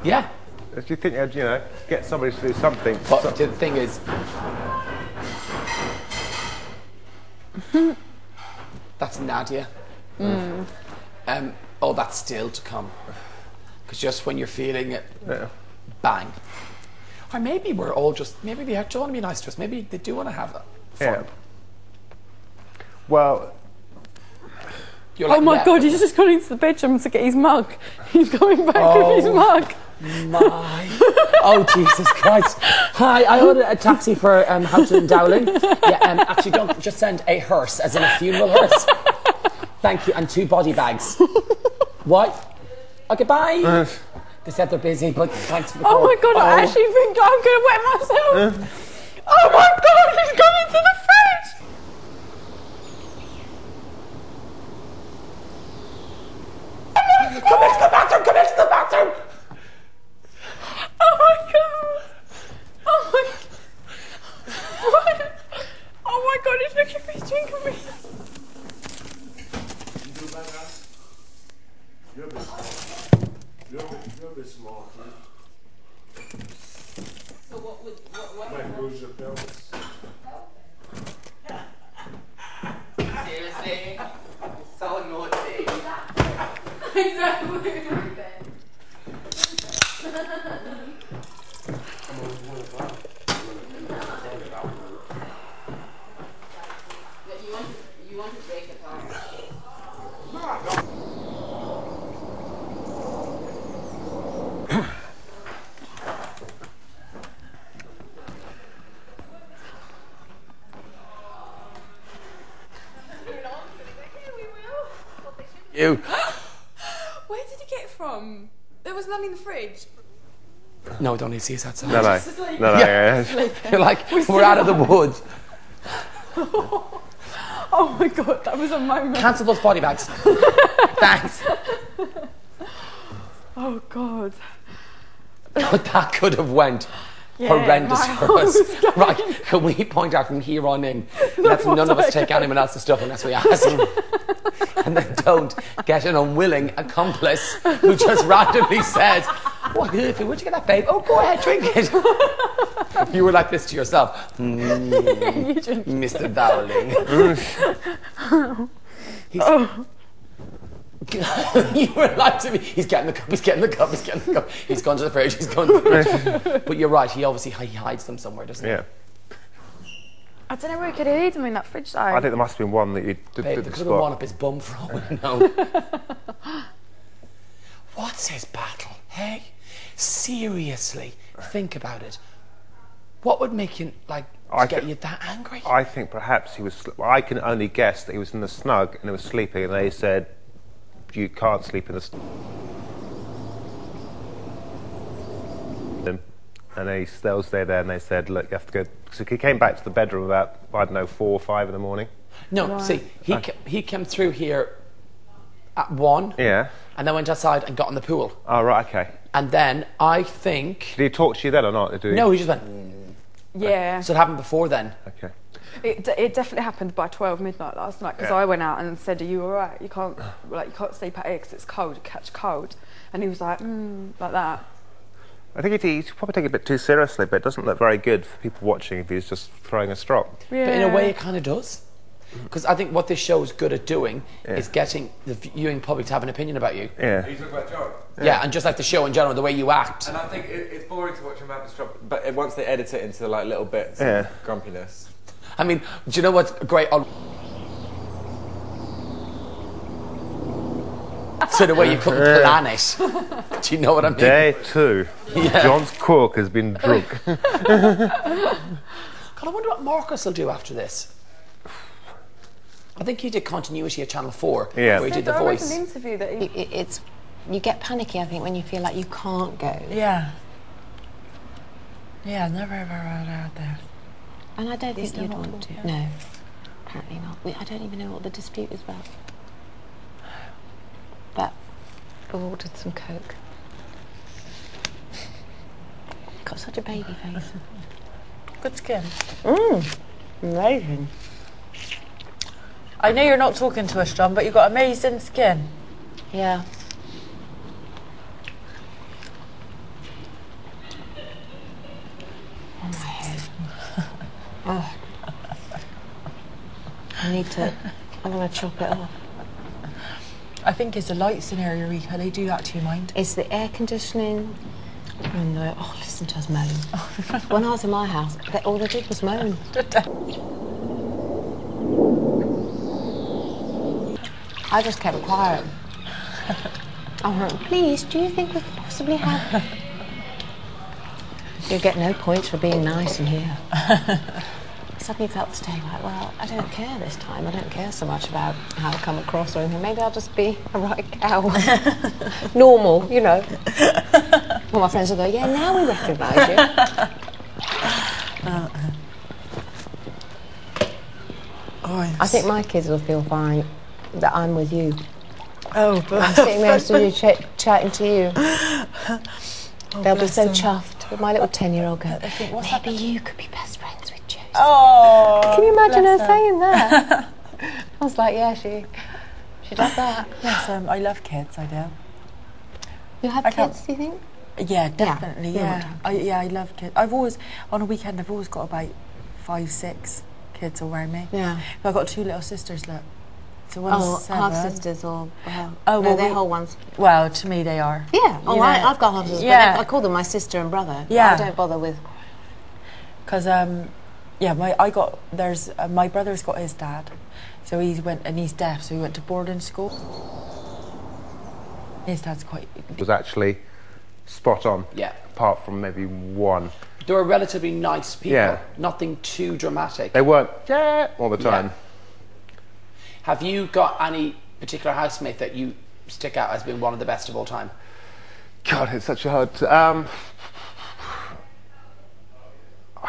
Yeah. Do you think they'd, get somebody to do something? But the thing is, that's Nadia. Oh, that's still to come. Because just when you're feeling it, bang. Or maybe we're all just, maybe they don't want to be nice to us. Maybe they do want to have fun. Yeah. Well... You're like, oh my God, he's just gone into the bedroom to get his mug. He's going back with his mug. My. Oh, Jesus Christ. Hi, I ordered a taxi for Houghton and Dowling. Yeah, actually, don't just send a hearse, as in a funeral hearse. Thank you, and 2 body bags. What? Okay, bye. They said they're busy, but thanks for the call. Oh my God, I actually think I'm going to wet myself. Oh my God, he's gone into the fridge. Come into the bathroom! Come into the bathroom! Oh my God! Oh my God! Oh my God! He's looking for his drink at me. You're a bit small, man. So what would Might bruise your pelvis. Seriously? So naughty. Exactly. You want to break it off. You. Where did you get it from? There was none in the fridge. No, don't need to see us outside. No. Yeah. You're like, we're out of the woods. Oh my God, that was a moment. Cancel those body bags. Thanks. Oh God. That could have went horrendous for us. Right, can we point out from here on in, let's none of us take anyone else's stuff unless we ask them. And then don't get an unwilling accomplice who just randomly says, "What? Where'd you get that, babe? Oh, go ahead, drink it." You were like this to yourself, Mr. Dowling. You were like to me, he's getting the cup, he's getting the cup, he's getting the cup. He's gone to the fridge, he's gone to the fridge. But you're right, he hides them somewhere, doesn't he? Yeah. I don't know where he could have hid them in that fridge though. I think there must have been one that you did. Babe, there could have been one up his bum for all we know. What's his battle, hey? Seriously, think about it. What would make you, get you that angry? I think perhaps he was... I can only guess that he was in the snug and he was sleeping and they said, you can't sleep in the snug. And they'll stay there and they said, look, you have to go... So he came back to the bedroom about, 4 or 5 in the morning. No, right. See, he came through here at 1. Yeah. And then went outside and got in the pool. Oh, right, okay. And then I think... Did he talk to you then or not? No, he just went... Yeah. So it happened before then. Okay. It definitely happened by 12 midnight last night because I went out and said, "Are you all right? You can't sleep out here because it's cold. You catch cold." And he was like, like that. I think he's probably taking it a bit too seriously, but it doesn't look very good for people watching if he's just throwing a strop. Yeah. But in a way, it kind of does. Because I think what this show is good at doing is getting the viewing public to have an opinion about you. Yeah. Are you talking about John? Yeah, and just like the show in general, the way you act. And I think it's boring to watch him have a strop, but once they edit it into little bits of grumpiness. I mean, do you know what's great? So the way you couldn't plan it. Do you know what I mean? Day 2. Yeah. John's cork has been drunk. God, I wonder what Marcus will do after this. I think he did continuity at Channel 4, where he did The Voice. An interview that you get panicky, I think, when you feel like you can't go. Yeah. Yeah, never ever out there. And I don't think you'd want to. No, apparently not. I don't even know what the dispute is about. But I've ordered some Coke. Got such a baby face. Good skin. Amazing. I know you're not talking to us, John, but you've got amazing skin. Yeah. Oh. I need to. I'm going to chop it off. I think it's the lights in here, Eureka. They do that to your mind. It's the air conditioning. And listen to us moan. When I was in my house, all they did was moan. I just kept quiet. I went, please, do you think we could possibly have... You get no points for being nice in here. Suddenly felt today like, well, I don't care this time. I don't care so much about how I come across or anything. Maybe I'll just be a right cow. Normal, you know. All my friends will go, yeah, now we recognise you. I think my kids will feel fine that I'm with you. Oh, I'm sitting there in the studio chatting to you. They'll be so chuffed with my little 10-year-old girl. Maybe you could be best friends with Josie. Oh, can you imagine her saying that? I was like, yeah, she does that. Yes, I love kids, I do. You have kids, do you think? Yeah, definitely, yeah. I love kids. I've always, on a weekend, I've always got about 5, 6 kids around me. Yeah. I've got 2 little sisters, look. So one's 7. Half-sisters or... well, no, they're whole ones. Well, to me they are. Yeah, I've got half-sisters, but I call them my sister and brother. Yeah. I don't bother with... Because, my brother's got his dad, so he went, and he's deaf, so he went to boarding school. His dad's quite... It was actually spot on. Yeah. Apart from maybe one. They were relatively nice people. Yeah. Nothing too dramatic. They weren't all the time. Yeah. Have you got any particular housemate that you stick out as being one of the best of all time? God, it's such a hard... I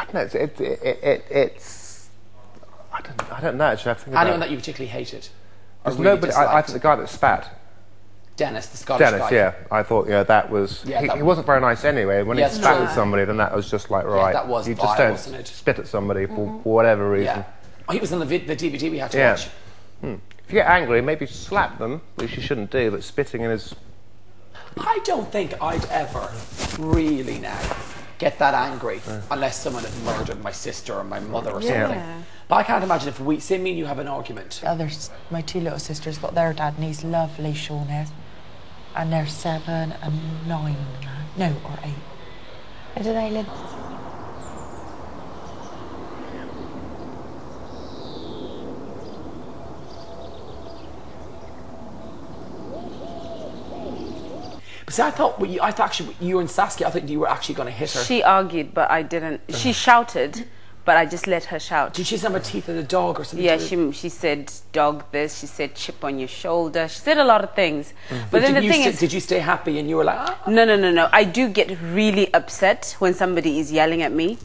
don't know. It's... I don't know. Actually, I think about anyone that you particularly hated? There's nobody. I think the guy that spat. Dennis, the Scottish guy. Yeah. I thought, that was... he wasn't very nice anyway. When he spat at somebody, then that was just like, right, that was you vile, just don't wasn't it? spit at somebody for whatever reason. Yeah. Oh, he was in the DVD we had to watch. If you get angry, maybe slap them, which you shouldn't do, but spitting in his... I don't think I'd ever really now get that angry unless someone had murdered my sister or my mother or something. But I can't imagine if say me and you have an argument. My 2 little sisters got their dad, and he's lovely, Sean is. And they're 7 and 9 now. No, or 8. Where do they live? But see, I thought actually you were in Saskia. I thought you were actually going to hit her. She argued, but I didn't. She shouted, but I just let her shout. Did she say her teeth in the dog or something? Yeah, she said dog this. She said chip on your shoulder. She said a lot of things. But then the thing is, did you stay happy and you were like? Ah. No. I do get really upset when somebody is yelling at me,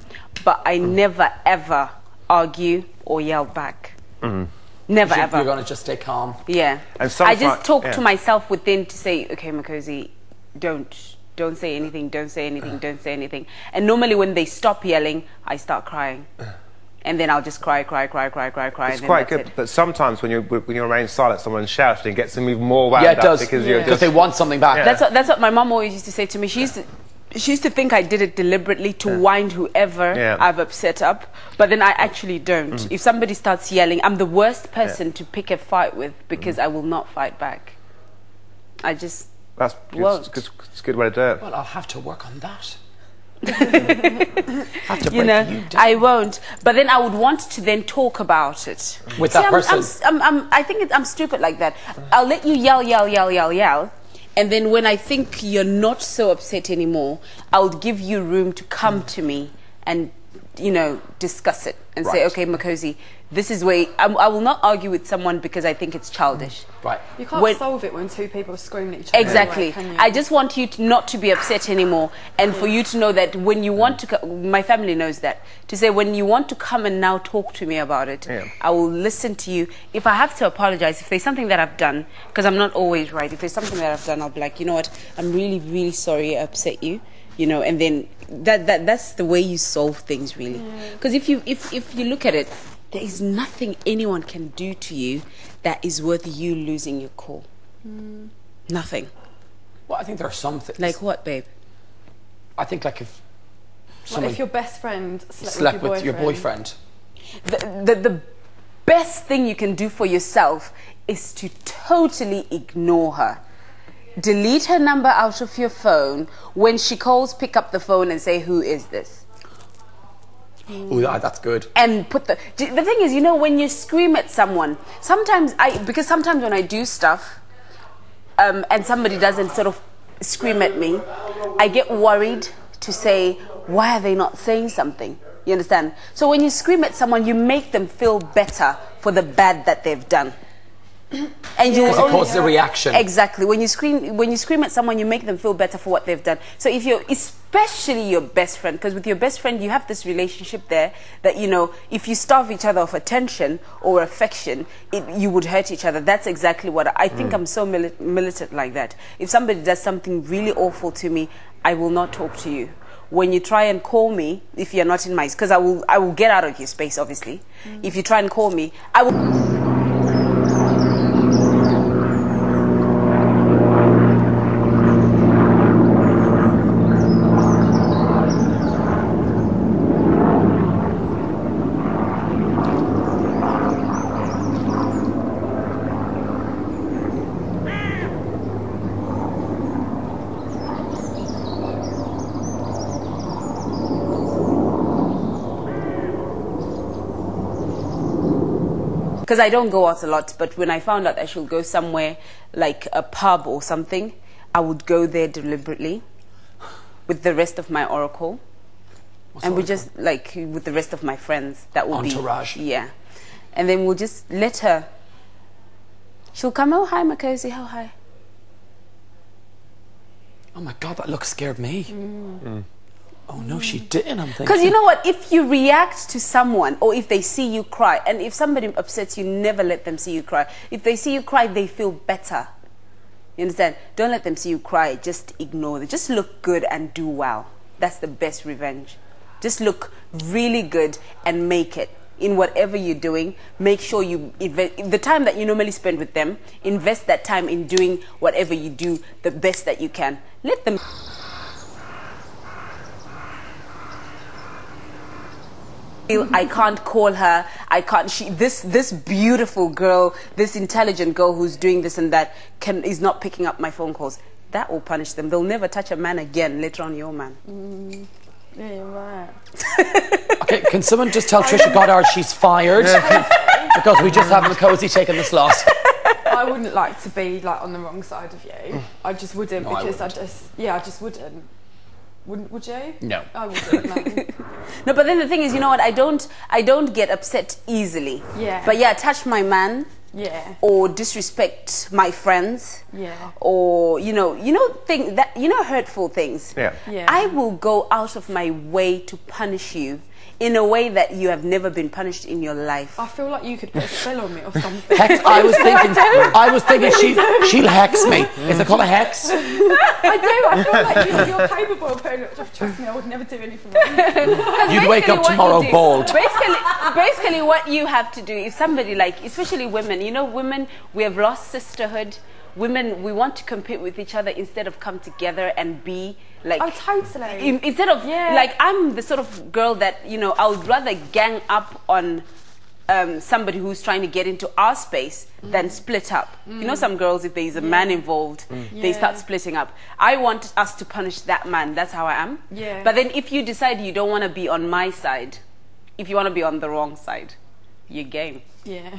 but I never ever argue or yell back. Never ever. You're going to just stay calm. Yeah. And I just talk to myself within to say, okay, Makosi, don't say anything, don't say anything. And normally when they stop yelling, I start crying. And then I'll just cry. It's and quite good, but sometimes when you remain silent, someone shouts and gets them even more wound up. Yeah, it does. Because they want something back. Yeah. That's what my mum always used to say to me. She used to think I did it deliberately to wind whoever I've upset up, but then I actually don't. If somebody starts yelling, I'm the worst person to pick a fight with because I will not fight back. I just It's a good way to do it. Well, I'll have to work on that. I won't. But then I would want to then talk about it with that person. I think I'm stupid like that. I'll let you yell, and then when I think you're not so upset anymore, I'll give you room to come to me and discuss it and say, okay, Makosi, this is where I will not argue with someone because I think it's childish. Right. You can't solve it when 2 people are screaming at each other. Exactly. Anyway, can you? I just want you not to be upset anymore, and for you to know that when you want to, my family knows that, to say when you want to come and now talk to me about it, I will listen to you. If I have to apologize, if there's something that I've done, because I'm not always right, if there's something that I've done, I'll be like, you know what, I'm really, really sorry I upset you. And then that's the way you solve things, really. Because if you look at it, there is nothing anyone can do to you that is worth you losing your cool. Nothing. Well, I think there are some things. Like what, babe? I think like if if your best friend slept with your boyfriend, the best thing you can do for yourself is to totally ignore her. Delete her number out of your phone. When she calls, pick up the phone and say, who is this? Oh, that's good. And put the thing is, you know, when you scream at someone, sometimes because sometimes when I do stuff, and somebody doesn't sort of scream at me, I get worried to say, why are they not saying something? You understand? So when you scream at someone, you make them feel better for the bad that they've done. And you because it causes a reaction. Exactly. When you scream at someone, you make them feel better for what they've done. So if you're, especially your best friend, because with your best friend you have this relationship there that, you know, if you starve each other of attention or affection, you would hurt each other. That's exactly what I think. I'm so militant like that. If somebody does something really awful to me, I will not talk to you. When you try and call me, if you're not in my, because I will get out of your space, obviously. If you try and call me, I will. Because I don't go out a lot, but when I found out I should go somewhere like a pub or something, I would go there deliberately with the rest of my oracle. And we just, like, with the rest of my friends. That will entourage. Yeah. And then we'll just let her. She'll come, oh, hi, Makosi, how hi. Oh my God, that look scared me. Oh no, she didn't, I'm thinking. Because you know what, if you react to someone, or if they see you cry, and if somebody upsets you, never let them see you cry. If they see you cry, they feel better. You understand? Don't let them see you cry, just ignore them. Just look good and do well. That's the best revenge. Just look really good and make it. In whatever you're doing, make sure you the time that you normally spend with them, invest that time in doing whatever you do the best that you can. Let them. I can't call her. I can't. This beautiful girl, this intelligent girl who's doing this and that is not picking up my phone calls. That will punish them. They'll never touch a man again. Later on, your man. Yeah, you're right. Okay, can someone just tell Trisha Goddard she's fired? Because we just have Makosi taking the slot. I wouldn't like to be like on the wrong side of you. I just wouldn't, because I just wouldn't. Would you? No. I wouldn't. No. No, but then the thing is, you know what? I don't get upset easily. Yeah. But yeah, touch my man. Yeah. Or disrespect my friends. Yeah. Or hurtful things. Yeah. Yeah. I will go out of my way to punish you in a way that you have never been punished in your life. I feel like you could put a spell on me or something. Hex, I was thinking she'll hex me. Is it called a hex? I do. I feel like you're capable of putting it. Trust me, I would never do anything wrong. You'd wake up tomorrow bald. Basically, what you have to do, if somebody, like, especially women, you know, women, we have lost sisterhood. Women, we want to compete with each other instead of come together and be like. Oh, totally. Instead of like, I'm the sort of girl that, you know, I would rather gang up on somebody who's trying to get into our space than split up. You know, some girls, if there's a man involved, they start splitting up. I want us to punish that man. That's how I am. Yeah. But then, if you decide you don't want to be on my side, if you want to be on the wrong side, you're game. Yeah.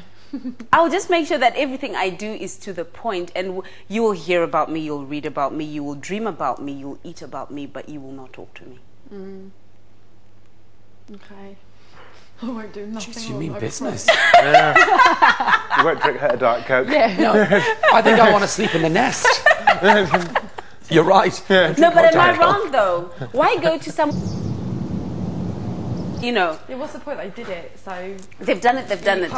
I'll just make sure that everything I do is to the point, and you will hear about me, you'll read about me, you will dream about me, you'll eat about me, but you will not talk to me. Okay. I won't do nothing. Jeez, you mean business? Yeah. You won't drink her Diet Coke. Yeah. No, I think I want to sleep in the nest. You're right. Yeah. No, but am I wrong though? Why go to some... You know, yeah, what's the point? They did it, so they've done it. They've done it.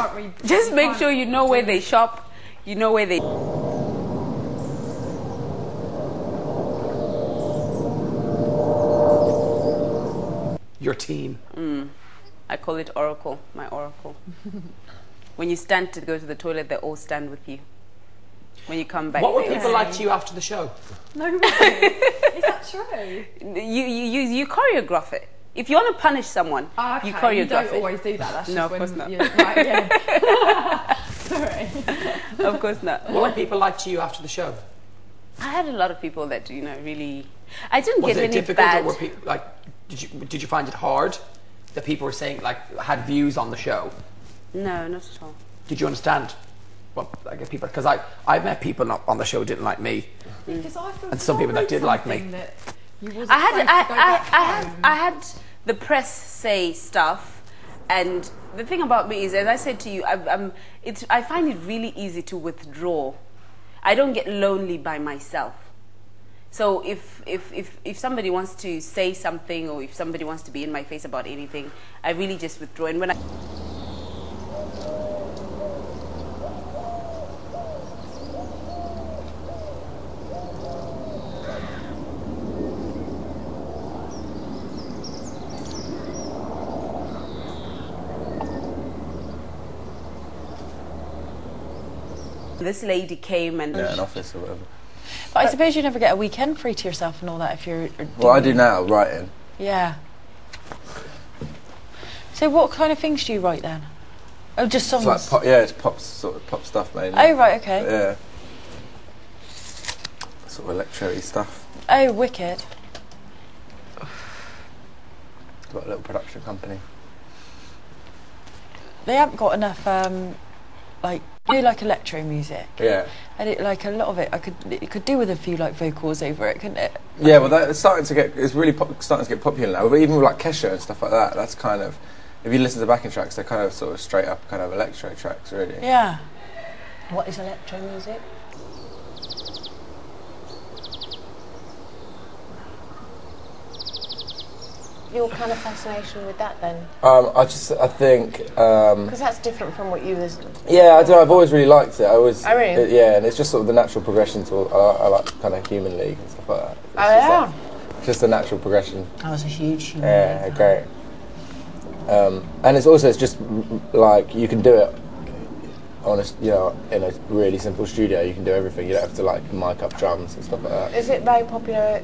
Just make sure you know where they shop. You know where they. Your team. I call it Oracle. My Oracle. When you stand to go to the toilet, they all stand with you. When you come back. What were people like to you after the show? No way. Is that true? You choreograph it. If you want to punish someone, you choreograph You don't it. always do that. That's No, just of when course not. Right, yeah. Sorry. Of course not. What were people like to you after the show? I had a lot of people that really. I didn't Was get it any difficult, bad. or were people like? Did you find it hard that people were saying like had views on the show? No, not at all. Did you understand? Well, I get people because I met people not on the show who didn't like me, Because I feel and some people that did like me. that you wasn't I had supposed to go back home. I had the press say stuff, and the thing about me is, as I said to you, I find it really easy to withdraw. I don't get lonely by myself. So if somebody wants to say something, or if somebody wants to be in my face about anything, I really just withdraw. And when I this lady came and an office or whatever. But I suppose you never get a weekend free to yourself and all that if you're. Well, I do now, writing. Yeah. So what kind of things do you write then? Oh, just songs. It's like pop, it's pop, sort of pop stuff mainly. Oh right, okay. Yeah. Sort of electro-y stuff. Oh, wicked. Got a little production company. They haven't got enough, like electro music. Yeah. And like a lot of it, it could do with a few like vocals over it, couldn't it? Yeah, well, it's starting to get. It's really starting to get popular now. But even with like Kesha and stuff like that, that's kind of. If you listen to backing tracks, they're kind of sort of straight up kind of electro tracks, really. Yeah. What is electro music? Your kind of fascination with that then? I think. Because that's different from what you was. Yeah, I don't know. I've always really liked it. Oh, really? Yeah, and it's just sort of the natural progression to. I like kind of Human League and stuff like that. It's just a natural progression. I was a huge Human Yeah, League. great. And it's just like you can do it on in a really simple studio. You can do everything. You don't have to like mic up drums and stuff like that. Is it very popular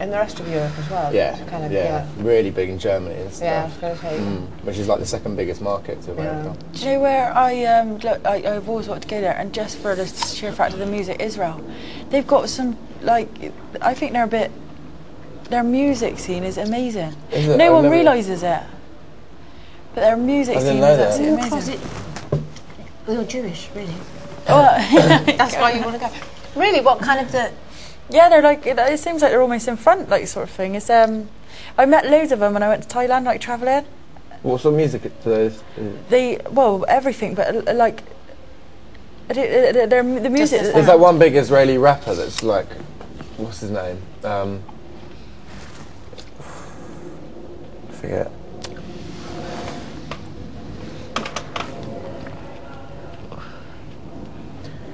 in the rest of Europe as well? Yeah, Kind of, yeah, really big in Germany and stuff. Yeah, I was going to say. Which is like the second biggest market to America. Do you know where I've always wanted to go there, and just for the sheer fact of the music, Israel, they've got some like I think their music scene is amazing. Is it? No I've one never- realises it, but their music I didn't scene know is that. absolutely Because amazing. you're Jewish, really. Oh, That's why you want to go. Really, what kind of the? Yeah, they're like it seems like they're almost in front, like sort of thing. It's I met loads of them when I went to Thailand, like travelling. What sort of music do those? Everything, but like the music. There's that one big Israeli rapper that's like, what's his name? I forget.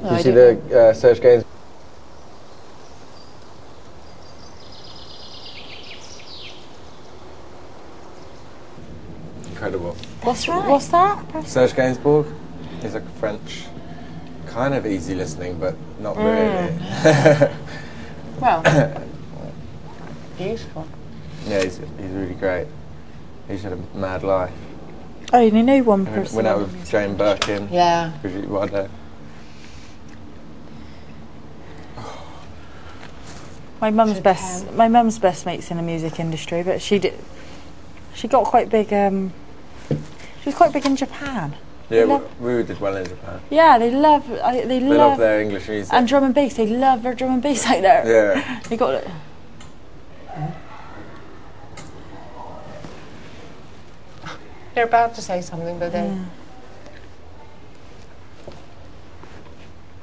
No, you I see don't the Serge Gainsbourg? Incredible. What's that? Serge Gainsbourg. He's like French, kind of easy listening, but not really. Well, beautiful. Yeah, he's really great. He's had a mad life. I only know one person. Went out with Jane Birkin. Yeah. Brigitte Bardot. My mum's best mate's in the music industry, but she got quite big. She was quite big in Japan. Yeah, we did well in Japan. Yeah, they love their English music. and drum and bass. They love their drum and bass out there. Yeah. They got it. They're about to say something, but then.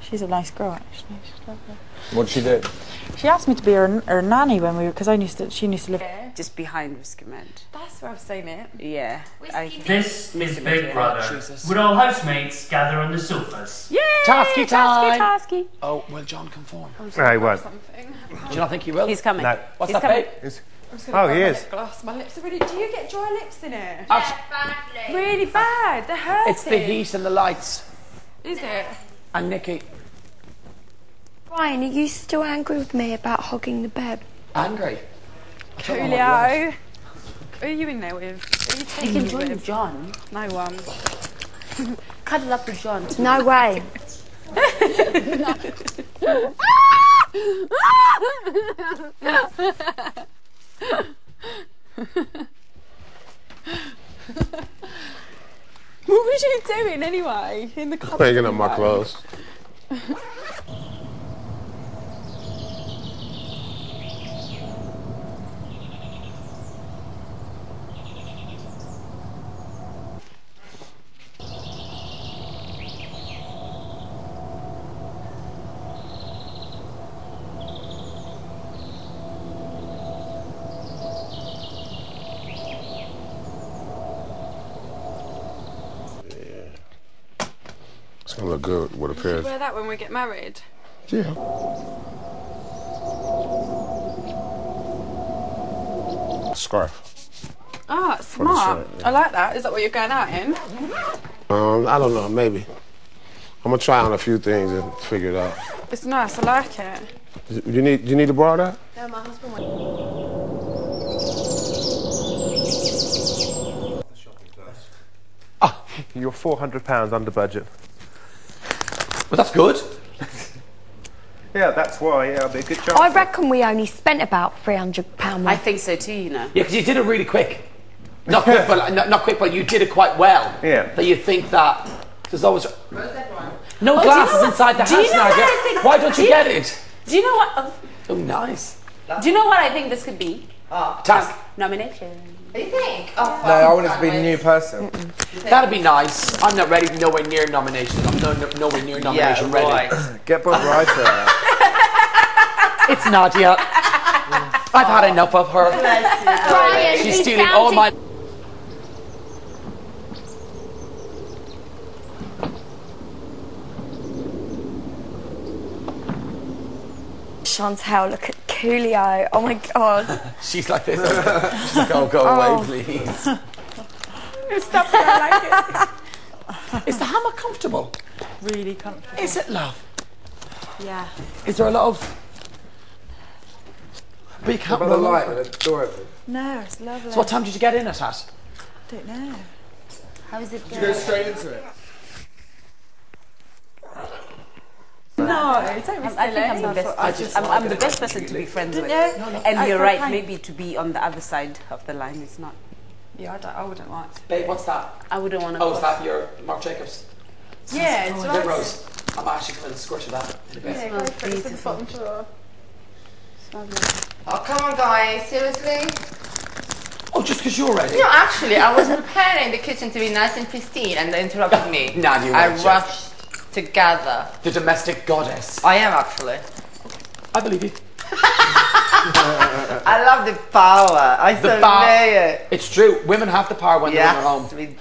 She's a nice girl, actually. She's lovely. What did she do? She asked me to be her nanny when because she used to live just behind Whiskey Ment. That's where I've seen it. Yeah. This is Big Brother. Would all housemates gather on the sofas? Yay! Tasky time! Tasky. Oh, will John conform? No, he won't. Do you not think he will? He's coming. No. What's He's that, coming. babe? I'm just gonna Oh, grab he my is. lip gloss. My lips are really. Do you get dry lips in it? badly. Really bad. They're hurting. It's the heat and the lights. Is it? And Nikki. Brian, are you still angry with me about hogging the bed? Angry? I don't know what you Coolio. Who are you in there with? Who are you You taking can join with? John. No one. Cuddle up with John. No way. What was you doing anyway in the cupboard? Hanging up my clothes. It's gonna look good with a pair Should of... wear that when we get married? Yeah. Scarf. Ah, For the smart. shirt, I like that. Is that what you're going out in? I don't know, maybe. I'm gonna try on a few things and figure it out. It's nice. I like it. You need to borrow that? No, my husband went. You're £400 under budget. Well, that's good. Yeah, that's why. Yeah, it'll be a good job. I reckon we only spent about £300. I think so too, you know. Yeah, because you did it really quick. Not quick, but not quick, but you did it quite well. Yeah. That you think that there's always no Oh, do you glasses know what- inside the do you house, know what Nadia. I think- Why don't do you you- get it? Do you know what? Oh, nice. Do you know what I think this could be? Task. Nomination. You think? No, I want it to be a new person. That'd be nice. I'm not ready. Nowhere near nomination. I'm nowhere near nomination ready. Get Bob Ryder. It's Nadia. I've had enough of her. Brian, She's he stealing all my. Chantel, look at Coolio. Oh my god. She's like this. She's like, oh, go away, please. Stop it. I like it. Is the hammock comfortable? Really comfortable. Is it, love? Yeah. Is there a lot of? But you can't What about the roll light over. with the door open? No, it's lovely. So what time did you get in at? Don't know. How is it Did you go straight into it? No, don't be silly. I think I'm the best. I'm the best person to be friends with. Didn't you? And you're I right. can't- Maybe to be on the other side of the line is not. Yeah, I wouldn't like to. Babe, what's that? I wouldn't want to. Oh, is that your Marc Jacobs? Yeah, it's Lip rose. I'm actually going to squirt of that in a bit. Yeah, go for it. It's in the bottom drawer. Oh, come on, guys. Seriously? Oh, just because you're ready? No, actually, I was preparing the kitchen to be nice and pristine, and they interrupted me. Nadia, I weren't you? rushed to gather. The domestic goddess. I am actually. I believe you. I love the power. I The survey power. it. It's true. Women have the power when they're in their home. We-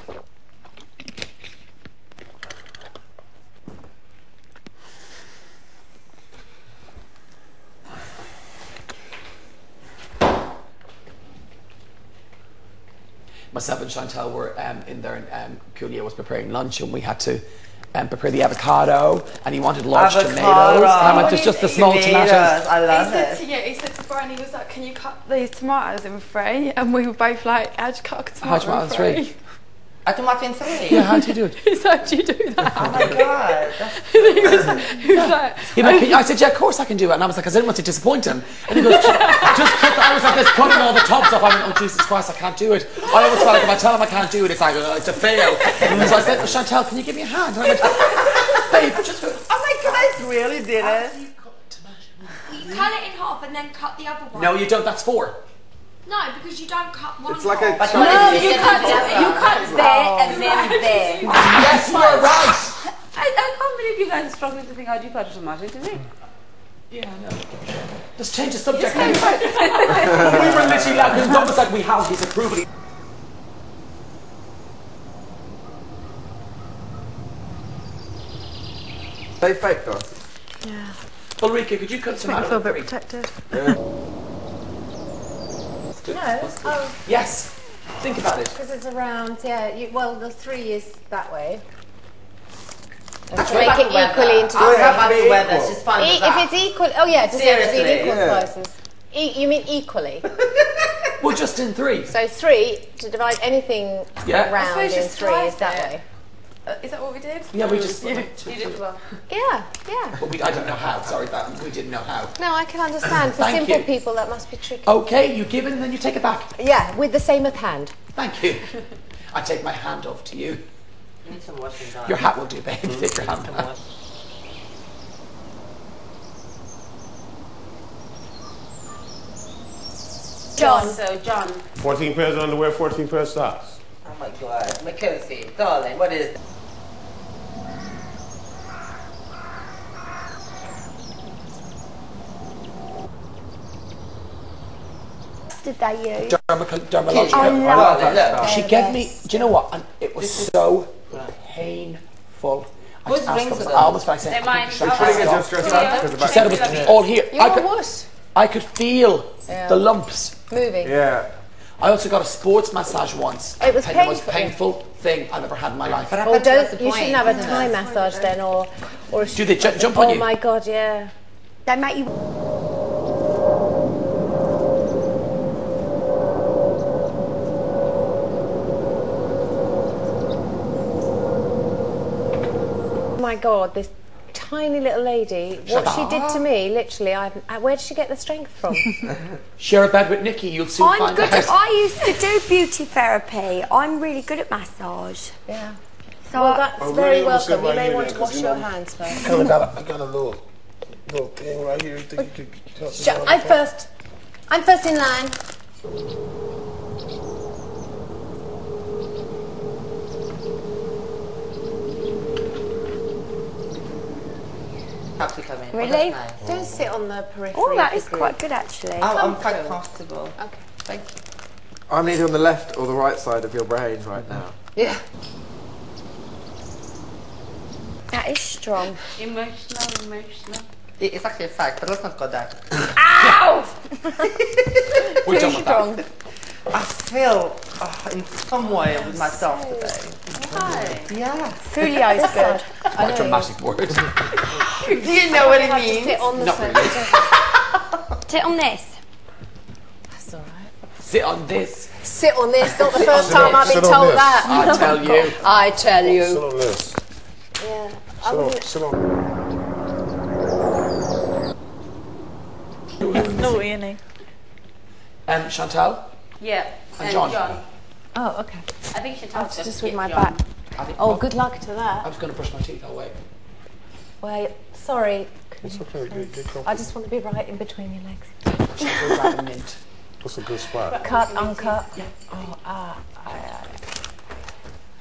Myself and Chantal were in there, and Coolio was preparing lunch, and we had to prepare the avocado, and he wanted large tomatoes. And I went, there's just the small tomatoes. I love He said to Brian, he was like, can you cut these tomatoes in three? And we were both like, how'd you cut a How'd tomato you in cut three? three? A tomato in three? Yeah, how do you do it? He's like, do you do that? Oh my god. he was like, He went, I said, yeah, of course I can do it. And I was like, I didn't want to disappoint him. And he goes, just cut the, I was like, this cutting all the tops off. I went, oh, Jesus Christ, I can't do it. I always felt like if I tell him I can't do it, it's like, it's a fail. So I said, Chantal, can you give me a hand? And I went, babe, just go. Oh my god, I really did it. You cut it in half and then cut the other one. No, you don't, that's four. No, because you don't cut one It's like a... half. No, you cut there and then there. Yes, you're right. I can't believe you guys are struggling to think how do you cut a tomato into three. Yeah, I know. Just change the subject. We were literally like, it's almost like we have his approval. They faked us. Yeah. Ulrika, could you cut Just make me tomato? feel a bit protected. No. Oh, Yes. Think about it. because it's around. Yeah. Well, the 3 is that way. And That's to make about it the weather. equally into I'll the have about be the weather. equal. She's fine with If that. it's equal, oh yeah, it does have to be Seriously. in equal Yeah. slices. You mean equally? We're just in 3. So 3 to divide anything Yeah. round in 3 is that way. Is that what we did? Yeah, we just... You did well. Yeah. But I don't know how. Sorry, we didn't know how. No, I can understand. For Thank simple you. people, that must be tricky. Okay, you give it and then you take it back. Yeah, with the same of hand. Thank you. I take my hand off to you. You need some washing done. Your hat will do, babe. Take your hand back. John. So, John. 14 pairs of underwear, 14 pairs of socks. Oh my God. Mackenzie, darling, what is that? Did they use? Dermatological. I love it. She gave me, do you know what? And it was so painful. I Whose just asked rings her, are I almost felt like They're mine. saying, She said it was all here. I could feel the lumps. Moving. Yeah. I also got a sports massage once. It was The most painful. painful thing I've ever had in my life. Or don't, you shouldn't have a Thai massage then, or a Do they jump on you? Oh my God, yeah. They make you. Oh my God, this tiny little lady, what she did to me, literally, where did she get the strength from? Share a bed with Nikki, you'll soon I'm find good. out. I used to do beauty therapy. I'm really good at massage. Yeah. So Well, that's Oh, very really? What's welcome. up You may right want here to then? wash 'Cause, your you know, hands first. I got a little thing right here. Think you could help me out? I'm first in line. Really? Don't sit on the periphery. Oh, that of is the group. quite good actually. I'm quite comfortable. Okay. Thank you. I'm either on the left or the right side of your brain right now. Yeah. That is strong. Emotional. It's actually a fact, but let's not go there. Ow! We're Too done with strong. that. I feel in some way with myself today. Why? Yeah. Folio's good. Quite a dramatic word. Do you know what it have to means? sit on the Not side. really. Sit on this. That's all right. Sit on this. Sit on this. Not the Sit first on time I've this. been Sit on told this. that. I tell you. I tell Sit you. on this. Yeah. I wouldn't- Sit on. Naughty, isn't he? Chantal? Yeah. And John. Oh, okay. I think she That's talks just with my John. back. I think, Oh, good luck to that. I was going to brush my teeth, I'll wait. Wait, sorry. It's okay. Get comfortable. I just want to be right in between your legs. She'll go grab a mint. That's a good spot. Cut, uncut. Oh, I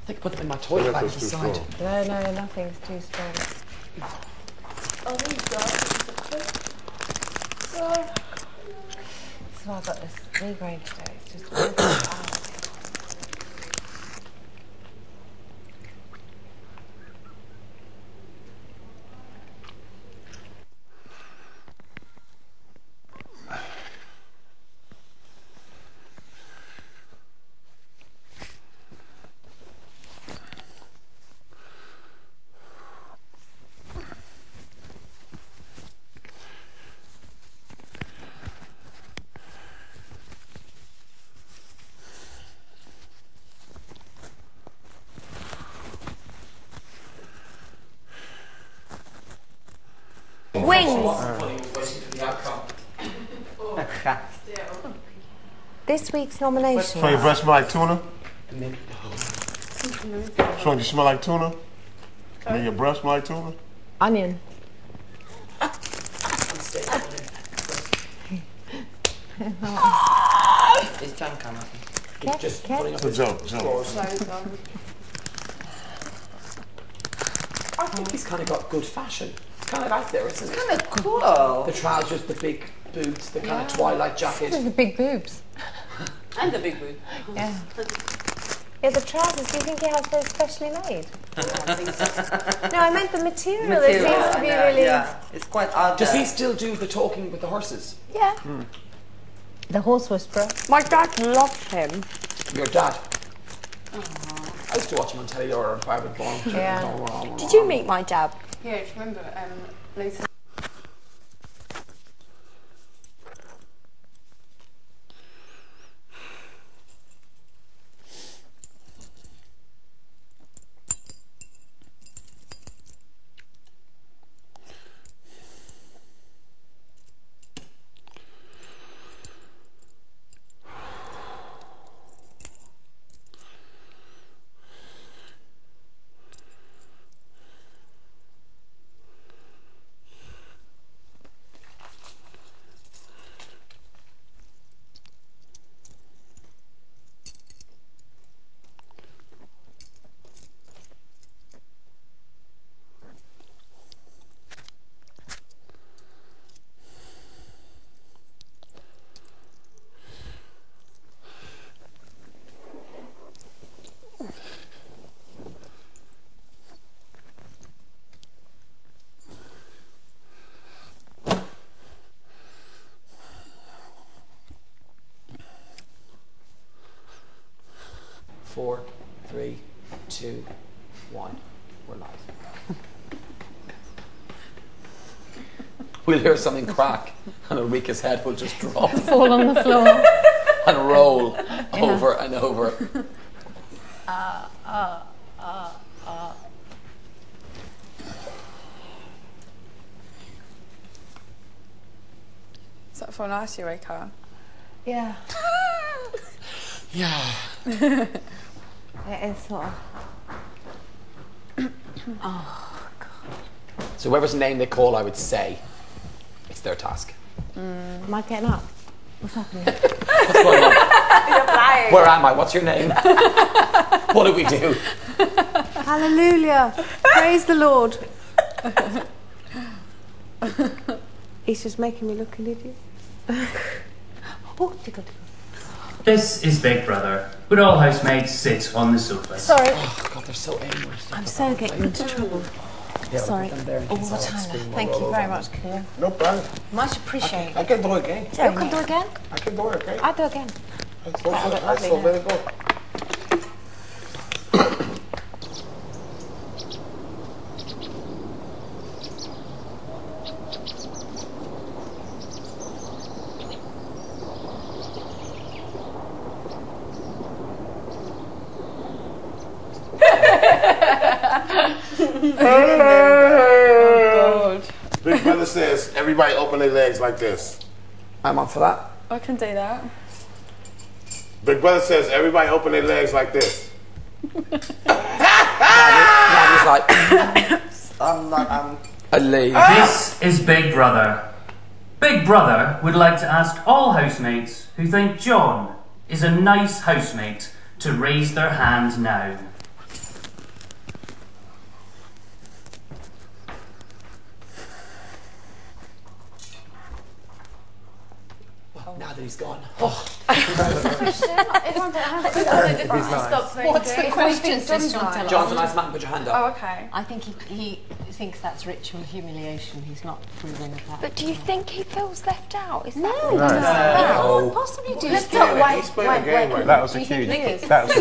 think I put them in my toilet bag That's to too the side. strong. No, nothing's too strong. Oh, there you go. So I've got this migraine today. It's just. This week's nomination. So your breath smell like tuna? So you smell like tuna? And then your breath smell like tuna? Onion. Is John coming? Just putting up It's a joke. I think he's kind of got good fashion. It's kind of out there, isn't it? Kind of cool. The trousers, the big boots, the kind of twilight jacket. The big boobs. And the big boot. Yeah. Yeah, the trousers, do you think he has those specially made? No, I meant the material. It seems to be really... Yeah, it's quite odd. Does he still do the talking with the horses? Yeah. The horse whisperer. My dad loved him. Your dad? I used to watch him on telly or on Private Born. Yeah. Did you meet my dad? Yeah, do you remember Lisa? 4, 3, 2, 1. We're live. We'll hear something crack, and Ulrika's head will just drop. Fall on the floor. And roll over and over. Is that for nice, Eureka? Yeah. Yeah. It is sort of. Oh, So whoever's name they call, I would say, it's their task. Am I getting up? What's happening? What's going on? You're flying. Where am I? What's your name? What do we do? Hallelujah. Praise the Lord. He's just making me look an idiot. Oh, tickle, tickle. This is Big Brother, but all housemates sit on the sofa. Sorry. Oh, God, they're so angry. I'm so getting into trouble. Yeah, Sorry. all the time. Thank you very much, Kia. No problem. Much appreciated. I can do it again. You can do again? I can do it again. I'll do again. That's so That'll good. look lovely So now. very good. Oh, God. Big Brother says, everybody open their legs like this. I'm up for that. I can do that. Big Brother says, everybody open their legs like this. Daddy's like, I'm a lady. This is Big Brother. Big Brother would like to ask all housemates who think John is a nice housemate to raise their hand now. Now that he's gone. What's the question, sister? John's a nice man, put your hand up. Oh, okay. I think he thinks that's ritual humiliation. He's not approving of that. But do you think he feels left out? Is that No, what it is? no. Possibly do. Let's not wait. That was a huge. That was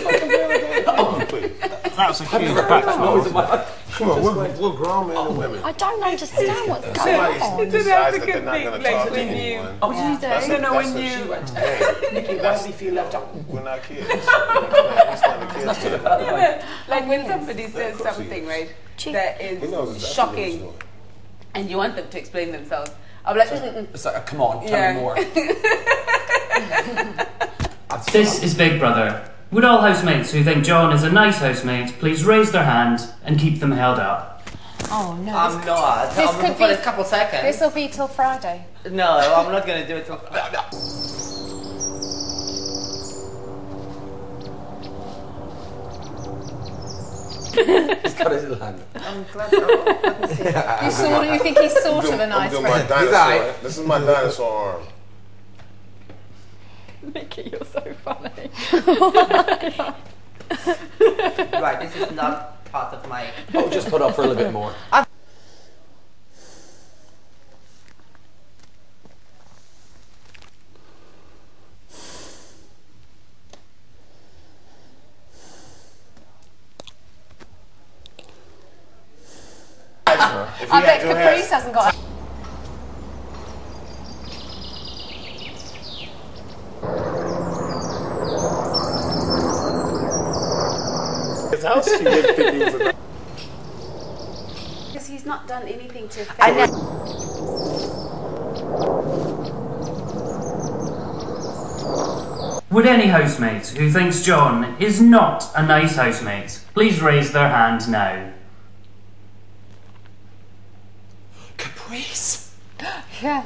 a huge backflip. Come on, we're grown men and women. I don't understand what's going Somebody on. decides that they're not going to talk to anyone. Oh, you That's do? a- when that's a- you went. Hey, Nikki, why does he feel left out? we're not kids. He's not a kid. Like when somebody says something, right, that He knows is exactly what he's shocking, doing. and you want them to explain themselves, I'll be like, It's like, come on, tell me more. This is Big Brother. Would all housemates who think John is a nice housemate please raise their hand and keep them held up? Oh no. I'm not. This I'm could for be a couple seconds. This will be till Friday. No, I'm not going to do it till. He's got his little hand. I'm glad. You think he's sort of a I'm nice doing my man? dinosaur. This is my dinosaur arm. Mickey, you're so funny. Right, this is not part of my. Oh, just put up for a little bit more. If I he bet had your Caprice hair- hasn't got. His house, she didn't think he was a Because he's not done anything to affect. I know. Would any housemate who thinks John is not a nice housemate please raise their hand now? Caprice. Yeah.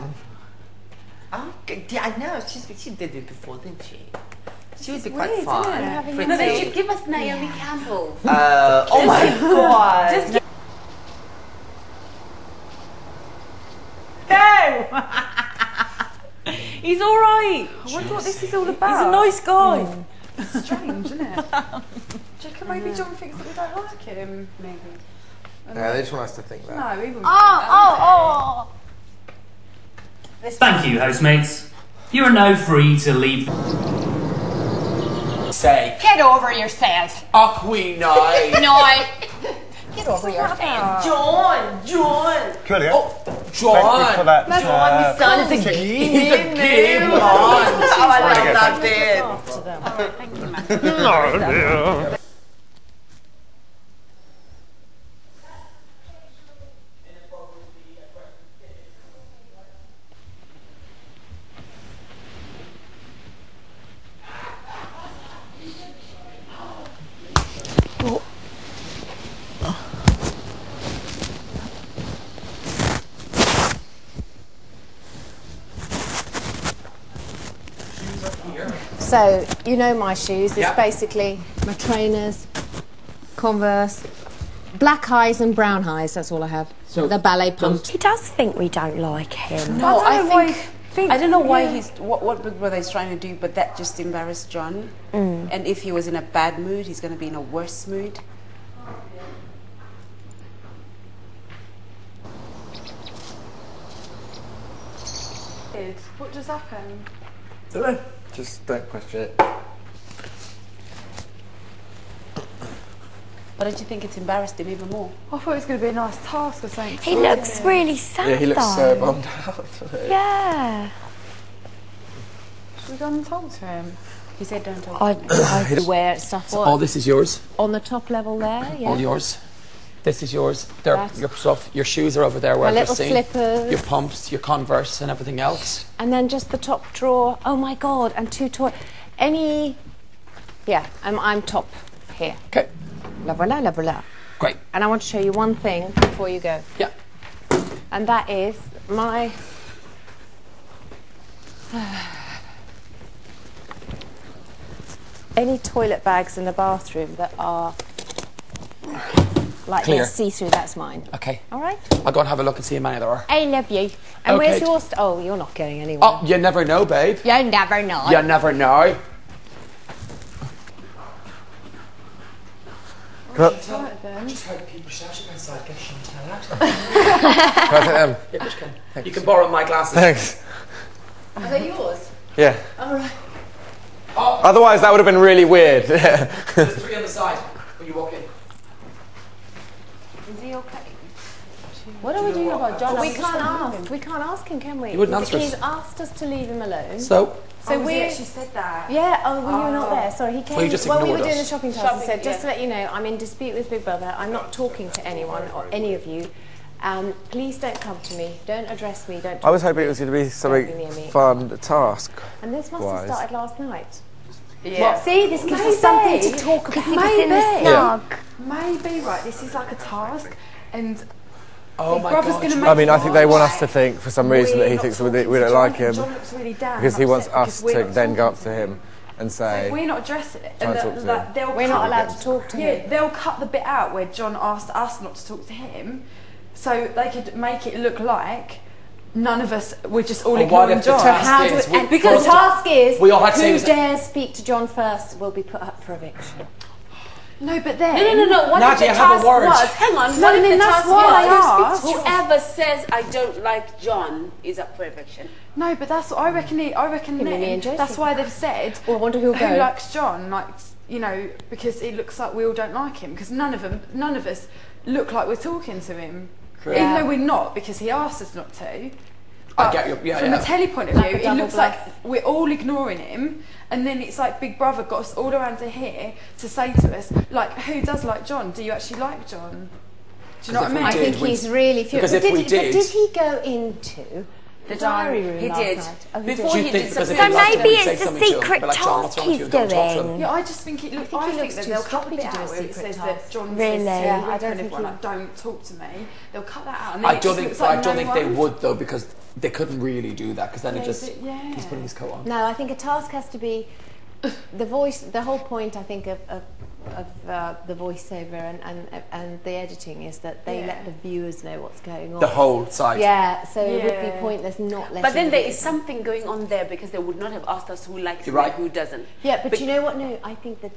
Oh, yeah, I know. She did it before, didn't she? She would be quite Weird, fun. isn't it? Pretty. No, they should give us Naomi Campbell. Oh my God. Just No! He's all right. I wonder what this is all about. He's a nice guy. It's strange, isn't it? Do you reckon maybe John thinks that we don't like him? Maybe. Yeah, they just want us to think that. No, we wouldn't. oh. Thank you, housemates. You are now free to leave. sake. Get over yourself. Och, we know. No. Get over yourself. John. Julia. John. Thank you for that. John, his son is a tick. He's a gay man. Oh, I love Very that good. bit. Thank you, man. No, dear. So, you know my shoes. It's Yeah. basically my trainers, Converse, black highs and brown highs. That's all I have. So the ballet pumps. He does think we don't like him. No, I I don't know why he's what Big Brother is trying to do, but that just embarrassed John. And if he was in a bad mood, he's going to be in a worse mood. What just happened? Don't know. Just don't question it. But don't you think it's embarrassed him even more? I thought it was going to be a nice task or something. He looks really sad. Yeah, he looks though. so bummed out. Yeah. Should we go and talk to him? He said don't talk. I wear stuff. So all this is yours? On the top level there, yeah. All yours? This is yours. There, That's- your stuff. Your shoes are over there where My you're little seeing. slippers. Your pumps, your Converse, and everything else. And then just the top drawer. Oh my God! And two toy. Any. Yeah, I'm top here. Okay. La voilà, la voilà. Great. And I want to show you one thing before you go. Yeah. And that is my. Any toilet bags in the bathroom that are like Clear. they're see-through, that's mine. Okay. All right. I'll go and have a look and see how many there are. I love you. And Okay. where's your oh, you're not going anywhere. Oh, you never know, babe. You never know. You never know. Just heard people shouting outside. Get Chantal out. Can I take them? Yeah, of course you can. You can borrow my glasses. Thanks. Are they yours? Yeah. All right. Oh, Otherwise, that would have been really weird. there's 3 on the side when you walk in. Is he okay? What are we doing about John? I'm We just can't gonna ask. We can't ask him, can we? He wouldn't answer us. He's asked us to leave him alone. So. So he we actually said that. Yeah. Oh, well, you were not there. Sorry, he came. Well, you just when we were ignored doing the us. shopping task, he said, "Just to let you know, I'm in dispute with Big Brother. I'm not talking to anyone or any of you. Please don't come to me. Don't address me. Don't." I was hoping it was going to be Don't be something near me. fun task. And this must have started last night. Yeah. Well, see, this gives us something to talk about. Maybe, right, this is like a task, and Oh Big my Brother's God. going to make I mean, I think they want us like, to think for some reason that he we're thinks not we talking don't to like John. him John looks really down because he wants upset us because we're to not then go up talking to him and So say, if we're not addressing it, Try and and talk to him. they'll We're cut not allowed the- to talk to yeah, him. they'll cut the bit out where John asked us not to talk to him, so they could make it look like none of us we're just all Well, what ignoring if the John. task How is do we- and because the task is we all had to say who was- dares speak to John first will be put up for eviction. No, but then No. What Nadia, if the have a task word. was? Hang on. No, What if then the that's task why I was? asked. Whoever says I don't like John is up for eviction. No, but that's what I reckon. I reckon Give me me and then Josie. that's why they've said. Well, I wonder who'll who go. likes John, like because it looks like we all don't like him because none of us look like we're talking to him, True. even Yeah. though we're not because he asked us not to. I But get you. Yeah, from yeah. a telly point of Like view, a it double looks like we're all ignoring him, and then it's like Big Brother got us all around to here to say to us, like, who does like John? Do you actually like John? Do you know what I mean? I think he's really furious. Because if we But did- did he go into the diary room He last did. night? Oh, he Before did. he Do you did think because something. if So he maybe liked him, it's say a something to him, secret be like, John, what's task wrong with he's you? Don't talk to him. doing. Yeah, I just think it looks. think I he think looks that too they'll cut stroppy the to bit do a out where it secret says task. that John Really? says Yeah, to I don't Rick and think everyone, he- like, don't talk to me. They'll cut that out. And then I it don't just think. looks like I don't no think they one. would though because they couldn't really do that because then it Yeah, just. but yeah. He's putting his coat on. No, I think a task has to be the voice. The whole point, I think, of the voiceover and the editing is that they let the viewers know what's going on. The whole side. Yeah, so it would Yeah. be pointless not letting. But then there the- is something going on there because they would not have asked us who likes You're me right. and who doesn't. Yeah, but you know what? No, I think that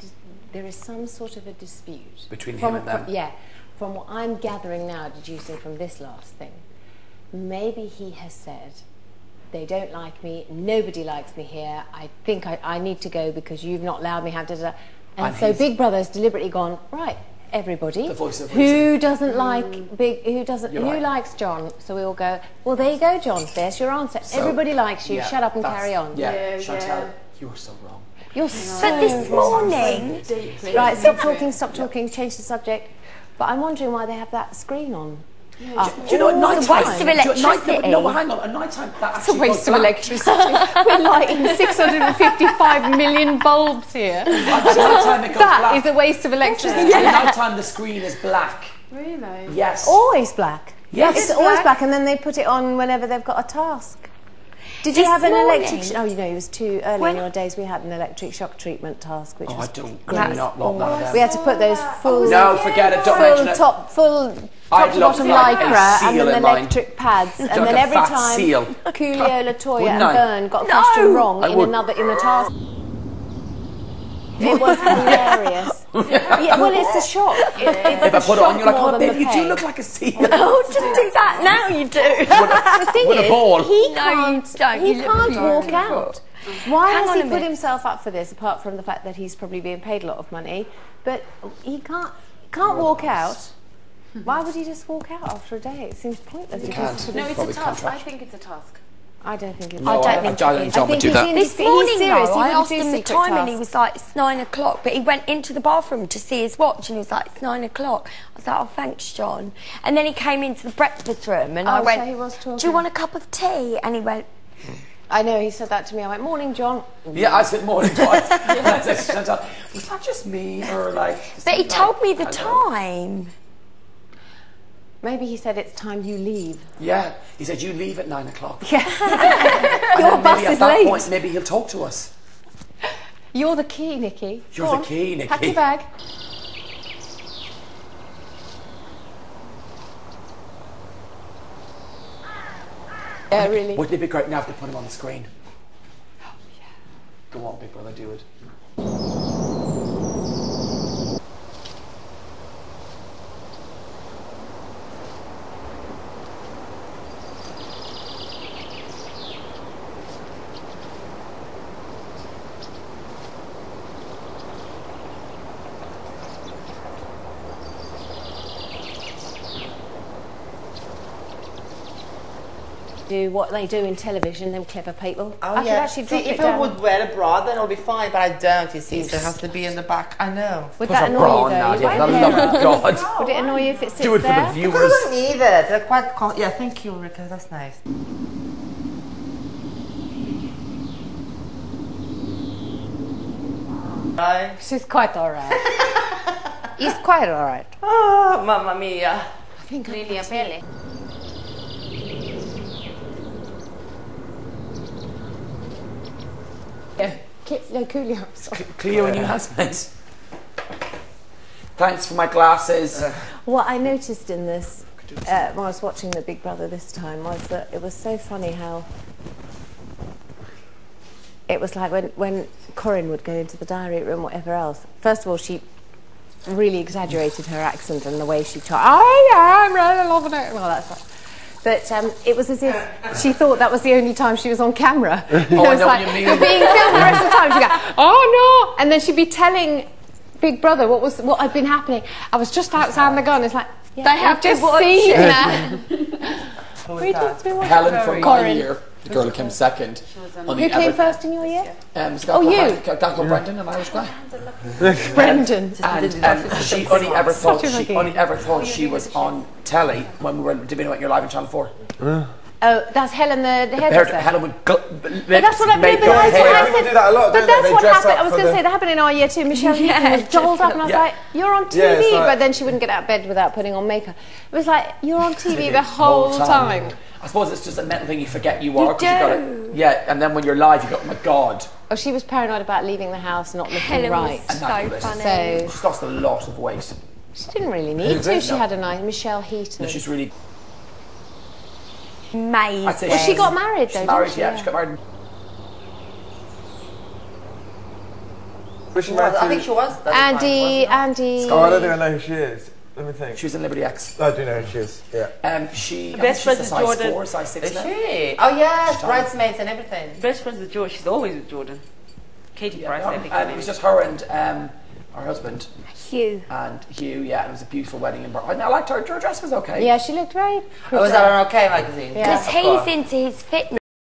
there is some sort of a dispute Between him and them. Yeah, from what I'm gathering now, deducing from this last thing, maybe he has said they don't like me, nobody likes me here, I think I need to go because you've not allowed me to have da, da, da. And so Big Brother's deliberately gone, right, everybody, The voice of who doesn't like who right. likes John? So we all go, well, there you go, John, there's your answer. So, Everybody likes you, yeah, shut up and that's- carry on. Yeah, Chantal, you were so wrong. You're so But this morning, Right, stop talking, change the subject. But I'm wondering why they have that screen on. Do you know, at night It's a waste of electricity. No, hang on. At night time, that It's a actually waste goes of black. electricity. We're lighting 655 million bulbs here. At night time, it goes That black. is a waste of electricity. At night time, the screen is black. Really? Yes. Always black. Yes. It's always black, and then they put it on whenever they've got a task. Did you This have an morning- electric? Oh, you know, it was too early When- in your days. We had an electric shock treatment task, which Oh, was I do great. not want none of them. We had to put those full, No, forget it. Don't mention it. full I'd top to look bottom like a lycra, and seal then in mine. electric pads, and Like then a every fat time seal. Coolio, Latoya, Wouldn't and I? Byrne got a question wrong I in would. the task. It was hilarious. Yeah, well, it's a shock. If I put it on, you're like, oh, babe, you do pain. look like a seal. Oh, just do that now. You do. The thing With a is, ball. he No, can't. you don't. He You look can't walk beautiful. out. Why Hang has on he a put minute. himself up for this? Apart from the fact that he's probably being paid a lot of money, but he can't walk out. Why would he just walk out after a day? It seems pointless. can't. No, it's Probably a task. contract. I think it's a task. I don't think it's. No, I don't think John would do that. This he's morning, serious. though, He I wouldn't asked do him the secret time and he tasks. was like, it's 9 o'clock. But he went into the bathroom to see his watch and he was like, it's 9 o'clock. I was like, oh, thanks, John. And then he came into the breakfast room and I Oh, went, so he was do you talking. want a cup of tea? And he went, I know, he said that to me. I went, morning, John. Yeah, I said morning twice. And I said, Chantal, was that just me or like? but he told me the I know. time. Maybe he said it's time you leave. Yeah, he said you leave at 9 o'clock. Yeah. And Your then bus maybe at is that late. point, maybe he'll talk to us. You're the key, Nikki. You're Go the on, key, Nikki. Pack your bag. Yeah, really. Wouldn't it be great now if they put him on the screen? Oh, yeah. Go on, Big Brother, do it. Do what they do in television, them clever people. Oh, I could yeah. actually See, drop if it I down. would wear a bra, then it'll be fine, but I don't, you see, so it has to be in the back. I know. Would Put that a annoy bra you on, though? Nadia, You for the won't love of care. God. Would it annoy you if it sits Do it for there? the It viewers. wouldn't either. They're quite... yeah, thank you, Ulrika, that's nice. Right. She's quite alright. He's quite alright. Oh, mamma mia. I think Lilia Pelle. Yeah. No, Coolio. Sorry. Cleo and your husband. Thanks for my glasses. What I noticed in this, when I was watching the Big Brother this time, was that it was so funny how it was like when Corinne would go into the diary room, whatever else. First of all, she really exaggerated her accent and the way she talked. Oh yeah, I'm really loving it. Well, that's stuff. But it was as if she thought that was the only time she was on camera. Oh, I know what you mean. You're being filmed the rest of the time. She'd go, oh no, and then she'd be telling Big Brother what had been happening. I was just outside the gun. It's like they have just seen that. Who was that? Helen from my Corinne. year, the girl who came second. Who came first in your year? Oh, you. A guy called Brendan, an Irish guy. Brendan. And she only ever thought Such a lucky. she was on telly when we were doing It You're Live on Channel 4. Oh, that's Helen, the hairdresser. Helen would But that's what I mean. But I said, do that a lot, but don't they? that's They what dress happened. up I was for going to the- say that happened in our year too. Michelle Heaton was dolled up, and I was Yeah. like, "You're on TV," Yeah, it's like- but then she wouldn't get out of bed without putting on makeup. It was like you're on TV the whole time. I suppose it's just a mental thing you forget you are. 'Cause you gotta, yeah, and then when you're live, you go, oh my God. Oh, she was paranoid about leaving the house, not looking Helen right. was so funny. So She's lost a lot of weight. she didn't really need Who's to. it? She No. had a nice Michelle Heaton. No, she's really. Amazing. I'd say Well, she got married though. She's married, didn't she? yeah, she got married. Was she married I think to? she was. Andy. Oh, I don't think I know who she is. Let me think. She was in Liberty X. I do know who she is. Yeah. She. Best friends with size Jordan. 4, size 6 Is now. she? Oh yes, bridesmaids and everything. Best friends with Jordan. She's always with Jordan. Katie Price, I think. It was just her and her husband. Hugh. And Hugh, yeah, and it was a beautiful wedding in Brighton. I liked her. Her dress was okay. Yeah, she looked very pretty. Was that on OK magazine? Because he's into his fitness.